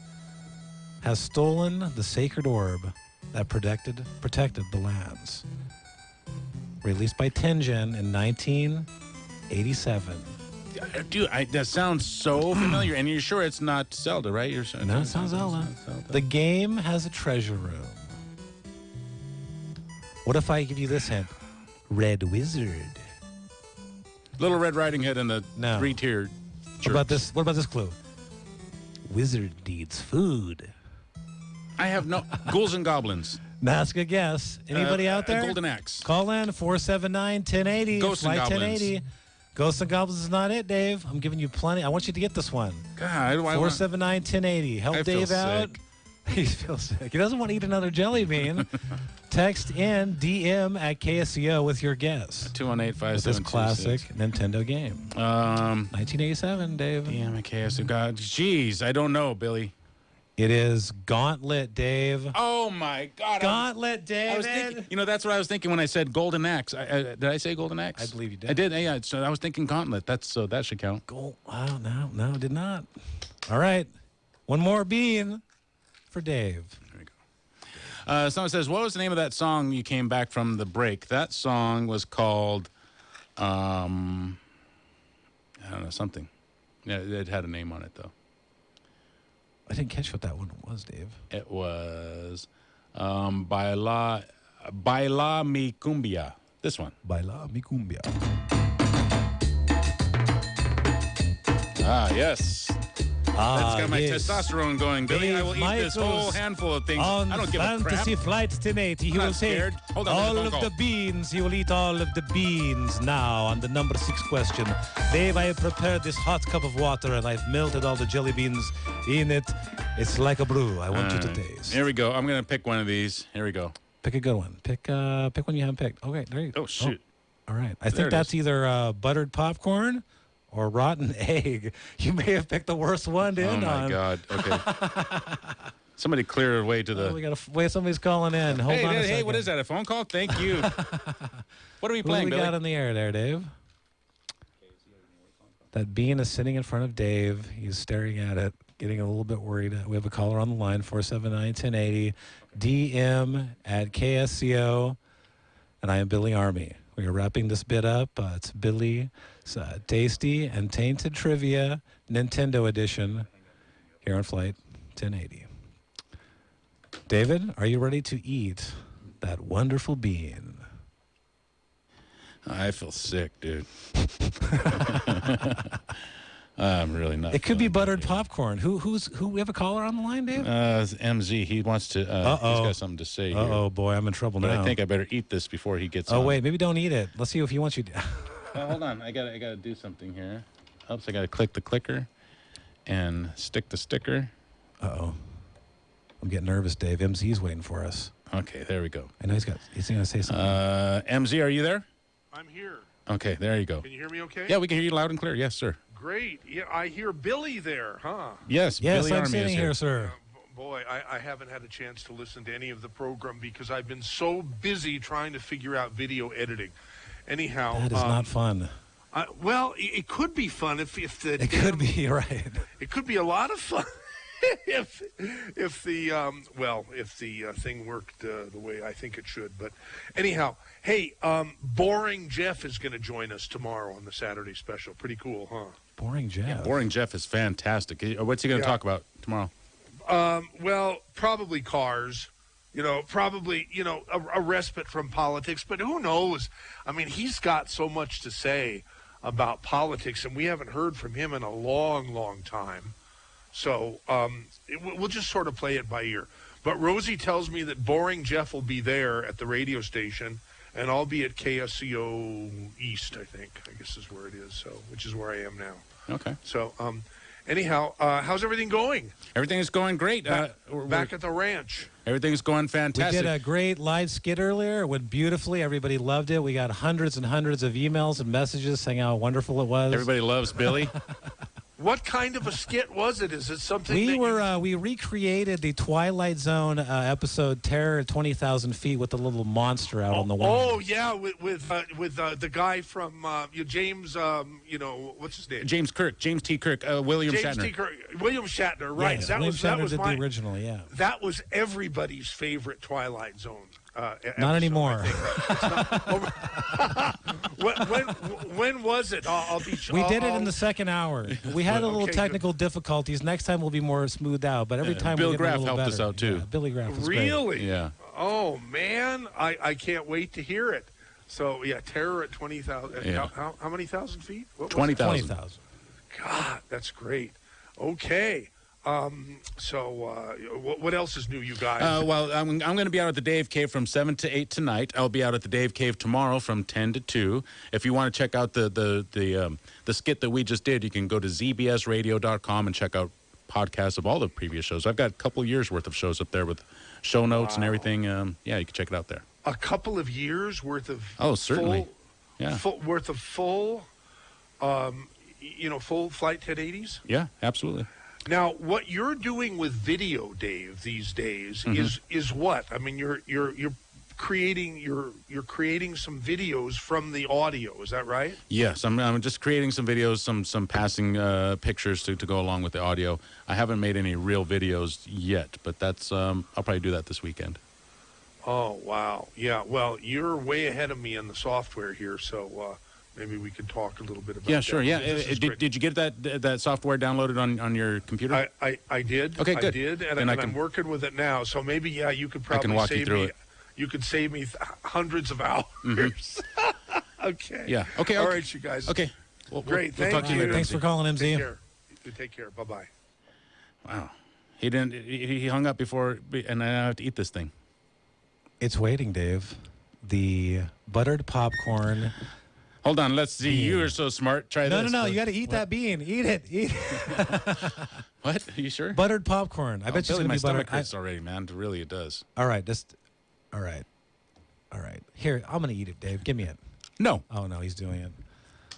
has stolen the sacred orb that protected the lands. Released by Tengen in 1987. Dude, that sounds so familiar. And you're sure it's not Zelda, right? No, it sounds Zelda. The game has a treasure room. What if I give you this hint? Red Wizard. Little Red Riding Hood and the No. three-tiered. What about this clue? Wizard needs food. I have no... Ghouls and Goblins. That's a good guess. Anybody out there? Golden Axe. Call in 479-1080. Ghosts and Flight Goblins. 1080. Ghosts and Goblins is not it, Dave. I'm giving you plenty. I want you to get this one. God, 479-1080. Help I feel Dave out. sick. He feels sick. He doesn't want to eat another jelly bean. Text in DM at KSCO with your guess. 218-5726. With this classic Nintendo game. 1987, Dave. Damn it, KSCO. God, jeez, I don't know, Billy. It is Gaunlet, Dave. Oh my God! Gauntlet, I was David. thinking, that's what I was thinking when I said Golden Axe. Did I say Golden Axe? I believe you did. I did. Yeah. So I was thinking Gauntlet. So that should count. Wow, no, did not. All right. One more bean for Dave. There we go. Someone says, what was the name of that song you came back from the break? That song was called, I don't know, something. Yeah, it had a name on it, though. I didn't catch what that one was, Dave. It was Baila Mi Cumbia. This one. Baila mi cumbia. Ah, yes. That's got my yes. testosterone going, Billy. Dave I will eat this Michaels whole handful of things. On I don't give a crap. Fantasy Flight 1080, he I'm will not take scared. Hold on, all there's a of phone the call. beans. He will eat all of the beans now on the number 6 question. Dave, I have prepared this hot cup of water and I've melted all the jelly beans in it. It's like a brew. I want you to taste. Here we go. I'm going to pick one of these. Here we go. Pick a good one. Pick one you haven't picked. Okay, there you go. Oh, shoot. All right. I There think it that's is. either buttered popcorn or rotten egg. You may have picked the worst one to end on. Oh, my God. Okay. Somebody clear a way to the... Oh, we got to wait. Somebody's calling in. Hold on a second. Hey, what is that? A phone call? Thank you. What are we Who playing, we Billy? got in the air there, Dave? That bean is sitting in front of Dave. He's staring at it, getting a little bit worried. We have a caller on the line, 479-1080, DM at KSCO, and I am Billy Armi. We are wrapping this bit up. It's Billy's Tasty and Tainted Trivia Nintendo Edition here on Flight 1080. David, are you ready to eat that wonderful bean? I feel sick, dude. I'm really not. It could be buttered popcorn. Who we have a caller on the line, Dave? It's MZ. He wants to. He's got something to say. Oh boy, I'm in trouble but now. I think I better eat this before he gets. Oh on. wait, maybe don't eat it. Let's see if he wants you to. Hold on. I gotta do something here. Oops, I gotta click the clicker and stick the sticker. I'm getting nervous, Dave. MZ's waiting for us. Okay, there we go. I know he's gonna say something. MZ, are you there? I'm here. Okay, there you go. Can you hear me okay? Yeah, we can hear you loud and clear. Yes, sir. Great. Yeah, I hear Billy there, huh? Yes, Billy I'm Armi sitting is here, sir. Boy, I haven't had a chance to listen to any of the program because I've been so busy trying to figure out video editing. Anyhow, That is not fun. Well, it could be fun if the It could be right. It could be a lot of fun if the thing worked the way I think it should. But anyhow, hey, Boring Jeff is going to join us tomorrow on the Saturday special. Pretty cool, huh? Boring Jeff. Yeah, Boring Jeff is fantastic. What's he going to talk about tomorrow? Well, probably cars. Probably, a respite from politics. But who knows? I mean, he's got so much to say about politics, and we haven't heard from him in a long, long time. So we'll just sort of play it by ear. But Rosie tells me that Boring Jeff will be there at the radio station, and I'll be at KSCO East, I think, I guess is where it is, so which is where I am now. Okay. So, anyhow, how's everything going? Everything is going great. Back at the ranch. Everything's going We fantastic. did a great live skit earlier. It went beautifully. Everybody loved it. We got hundreds and hundreds of emails and messages saying how wonderful it was. Everybody loves Billy. What kind of a skit was it? Is it something we recreated the Twilight Zone episode Terror at 20,000 Feet with the little monster out on the wall. Oh yeah, with the guy from James, what's his name? James T. Kirk, William James Shatner. T. Kirk, William Shatner, right? Yes, that William was Shatner did my the original, yeah. That was everybody's favorite Twilight Zone. Not anymore. When was it? We did it in the second hour. We had a little Okay, technical difficulties. Next time we'll be more smoothed out. But every time Bill we get a Graff little helped better. us out too. Yeah, Billy Graff was really? great. Yeah. Oh man, I can't wait to hear it. So yeah, Terror at 20,000. Yeah. How many thousand feet? 20,000. 20,000. God, that's great. Okay. What else is new, you guys? Well, I'm going to be out at the Dave Cave from 7 to 8 tonight. I'll be out at the Dave Cave tomorrow from 10 to 2. If you want to check out the skit that we just did, you can go to zbsradio.com and check out podcasts of all the previous shows. I've got a couple years worth of shows up there with show notes and everything. You can check it out there. A couple of years worth of certainly. full Flight 1080s. Yeah, absolutely. Now, what you're doing with video, Dave, these days is what? I mean, you're creating some videos from the audio. Is that right? Yes, I'm just creating some videos, some passing pictures to go along with the audio. I haven't made any real videos yet, but that's I'll probably do that this weekend. Oh, wow. Yeah, well, you're way ahead of me in the software here, so maybe we could talk a little bit about that. Yeah, sure. Yeah. Did you get that software downloaded on your computer? I did. Okay, good. I did, and I'm working with it now. So maybe, you could probably save me. You could save me hundreds of hours. Okay. Yeah. Okay. All right, you guys. Okay. Great. We'll talk to you later. Thanks for calling, MZ. Take care. Bye-bye. Wow. He didn't. He hung up before, and I have to eat this thing. It's waiting, Dave. The buttered popcorn. Hold on, let's see. Bean. You are so smart. Try this. No. You got to eat that bean. Eat it. What? Are you sure? Buttered popcorn. I bet you it's going to be stomach buttered. hurts already, man. Really, it does. All right. All right. Here, I'm going to eat it, Dave. Give me it. No. Oh, no, he's doing it.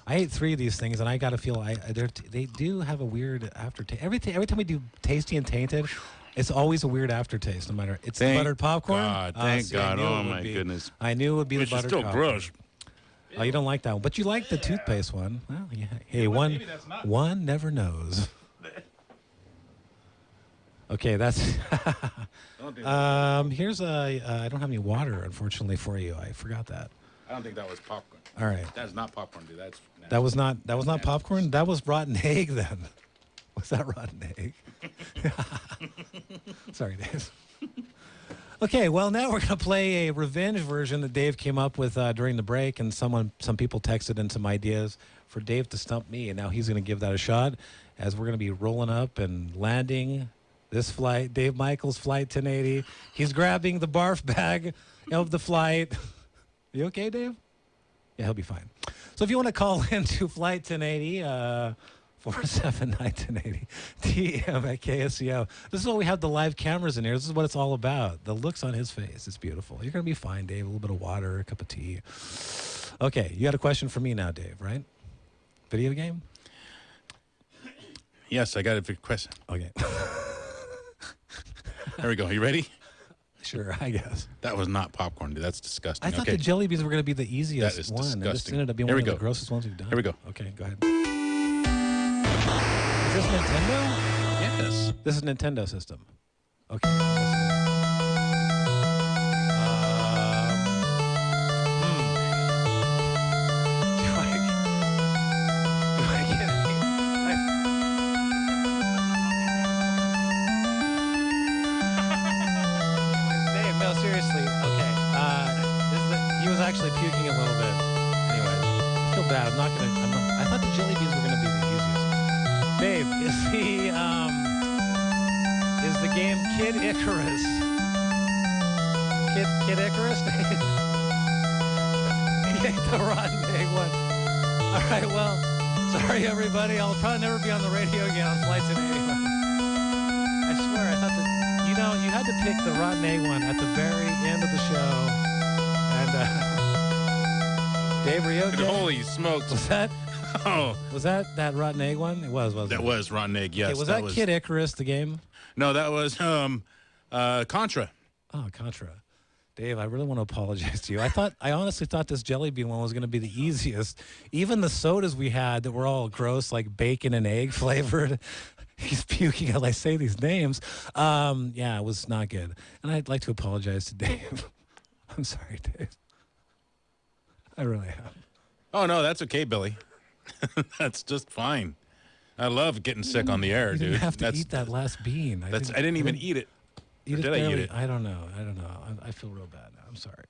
I ate 3 of these things, and I got to feel they do have a weird aftertaste. Every time we do Tasty and Tainted, it's always a weird aftertaste, no matter. It's the buttered popcorn. Thank God. Oh, my goodness. I knew it would be the buttered popcorn. It's still gross. Oh, you don't like that one, but you like the toothpaste one. Well, yeah. Hey, one never knows. Okay, that's. Here's I don't have any water, unfortunately, for you. I forgot that. I don't think that was popcorn. All right. That's not popcorn, dude. That's nasty. That was not popcorn. That was rotten egg. Then was that rotten egg? Sorry, Dave. Okay, well, now we're going to play a revenge version that Dave came up with during the break, and some people texted in some ideas for Dave to stump me, and now he's going to give that a shot as we're going to be rolling up and landing this flight, Dave Michaels Flight 1080. He's grabbing the barf bag of the flight. You okay, Dave? Yeah, he'll be fine. So if you want to call into Flight 1080, 479-1080 TM at KSCO. This is why we have the live cameras in here. This is what it's all about. The looks on his face. It's beautiful. You're going to be fine, Dave. A little bit of water, a cup of tea. Okay, you got a question for me now, Dave, right? Video game? Yes, I got a question. Okay. There we go. You ready? Sure, I guess. That was not popcorn, dude. That's disgusting. I thought the jelly beans were going to be the easiest that is one. Disgusting. And this ended up being one of the grossest ones we've done. Here we go. Okay, go ahead. Is this Nintendo? Yes. This is Nintendo system. Okay. Actually puking a little bit. Anyways, I feel bad. I thought the jelly beans were going to be the easiest. Babe, is the game Kid Icarus? Kid Icarus? The rotten egg one. All right, well, sorry everybody. I'll probably never be on the radio again on Flight 1080. I swear, I thought that you had to pick the rotten egg one at the very end of the show. And Dave, were you okay? Holy smokes. Was that? Oh. Was that rotten egg one? It was, wasn't it? That was rotten egg, yes. Okay, was that Kid Icarus, the game? No, that was Contra. Oh, Contra. Dave, I really want to apologize to you. I honestly thought this jelly bean one was going to be the easiest. Even the sodas we had that were all gross, like bacon and egg flavored. He's puking as I say these names. Yeah, it was not good. And I'd like to apologize to Dave. I'm sorry, Dave. I really am. Oh, no, that's okay, Billy. That's just fine. I love getting sick on the air, you dude. You have to eat that last bean. I didn't even eat it. Did I eat it? I don't know. I feel real bad now. I'm sorry,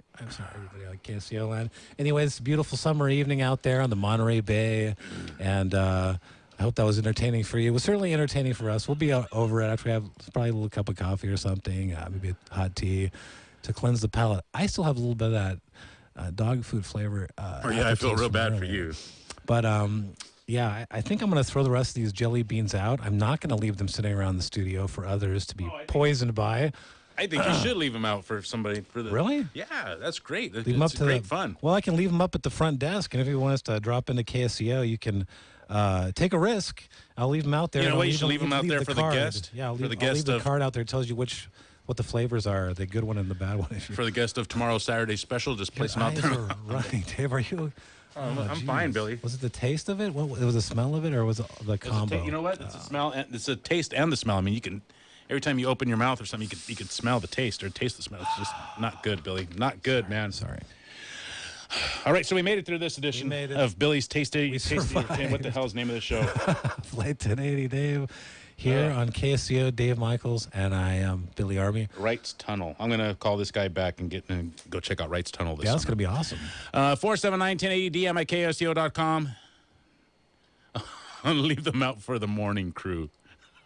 everybody on KSCO land. Anyways, beautiful summer evening out there on the Monterey Bay. And I hope that was entertaining for you. It was certainly entertaining for us. We'll be over it after we have probably a little cup of coffee or something, maybe a hot tea to cleanse the palate. I still have a little bit of that dog food flavor. I feel real bad for you. But yeah, I think I'm going to throw the rest of these jelly beans out. I'm not going to leave them sitting around the studio for others to be poisoned by. I think you should leave them out for somebody. Really? Yeah, that's great. Leave them up to great fun. Well, I can leave them up at the front desk, and if you want us to drop into KSCO, you can take a risk. I'll leave them out there. You know and what? I'll You should leave them out there for the card. guest. Yeah, I'll For leave, the I'll guest leave the of- card out there. It tells you what the flavors are, the good one and the bad one. For the guest of tomorrow's Saturday special, just place them out Eyes there. are running. Dave, are you? I'm geez. fine, Billy. Was it the taste of it? What was the smell of it, or was it the combo? You know what? It's a smell. And it's a taste and the smell. I mean, you can every time you open your mouth or something, you can smell the taste or taste the smell. It's just not good, Billy. Not good, man. Sorry. All right, so we made it through this edition of Billy's Tasty. survived. What the hell's the name of the show? Flight 1080, Dave. Here on KSCO, Dave Michaels, and I am Billy Armi. Wright's Tunnel. I'm gonna call this guy back and go check out Wright's Tunnel this Yeah, that's summer. gonna be awesome. 479-1080 DM at KSCO.com. I'll leave them out for the morning crew.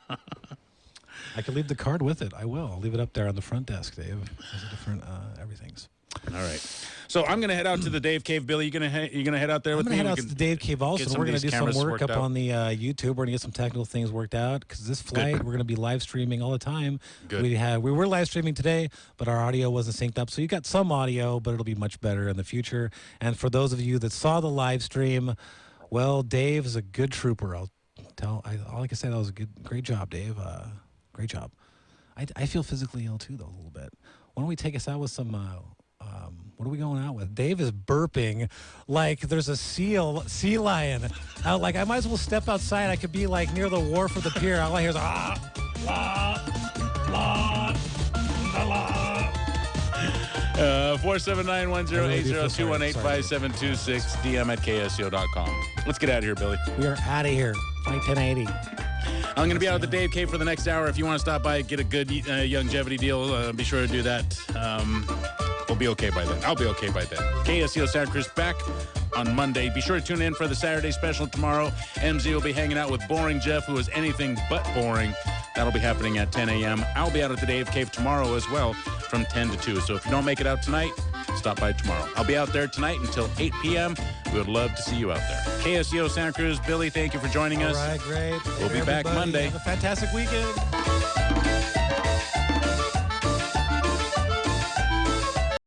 I could leave the card with it. I will. I'll leave it up there on the front desk, Dave. There's a different everything's. All right. So I'm going to head out to the Dave Cave. Billy, you going to head out there with me? I'm going to head out to the Dave Cave also. get And some we're of going to these do some cameras work worked up out. on the YouTube. We're going to get some technical things worked out because this flight, we're going to be live streaming all the time. Good. We were live streaming today, but our audio wasn't synced up. So you got some audio, but it'll be much better in the future. And for those of you that saw the live stream, well, Dave is a good trooper. All I can say, that was a great job, Dave. Great job. I feel physically ill too, though, a little bit. Why don't we take us out with some? What are we going out with? Dave is burping like there's a sea lion out. Like I might as well step outside. I could be like near the wharf of the pier. All I hear is la la la la. 479-1080-218-5726 DM at KSCO.com. Let's get out of here, Billy. We are out of here. Flight 1080. I'm going to be out at the Dave Cave for the next hour. If you want to stop by and get a good longevity deal, be sure to do that. We'll be okay by then. I'll be okay by then. KSCO Santa Cruz back on Monday. Be sure to tune in for the Saturday special tomorrow. MZ will be hanging out with Boring Jeff, who is anything but boring. That'll be happening at 10 a.m. I'll be out at the Dave Cave tomorrow as well from 10 to 2. So if you don't make it out tonight, stop by tomorrow. I'll be out there tonight until 8 p.m. We would love to see you out there. KSCO Santa Cruz. Billy, thank you for joining us. All right, great. We'll be back Everybody, Monday. Have a fantastic weekend.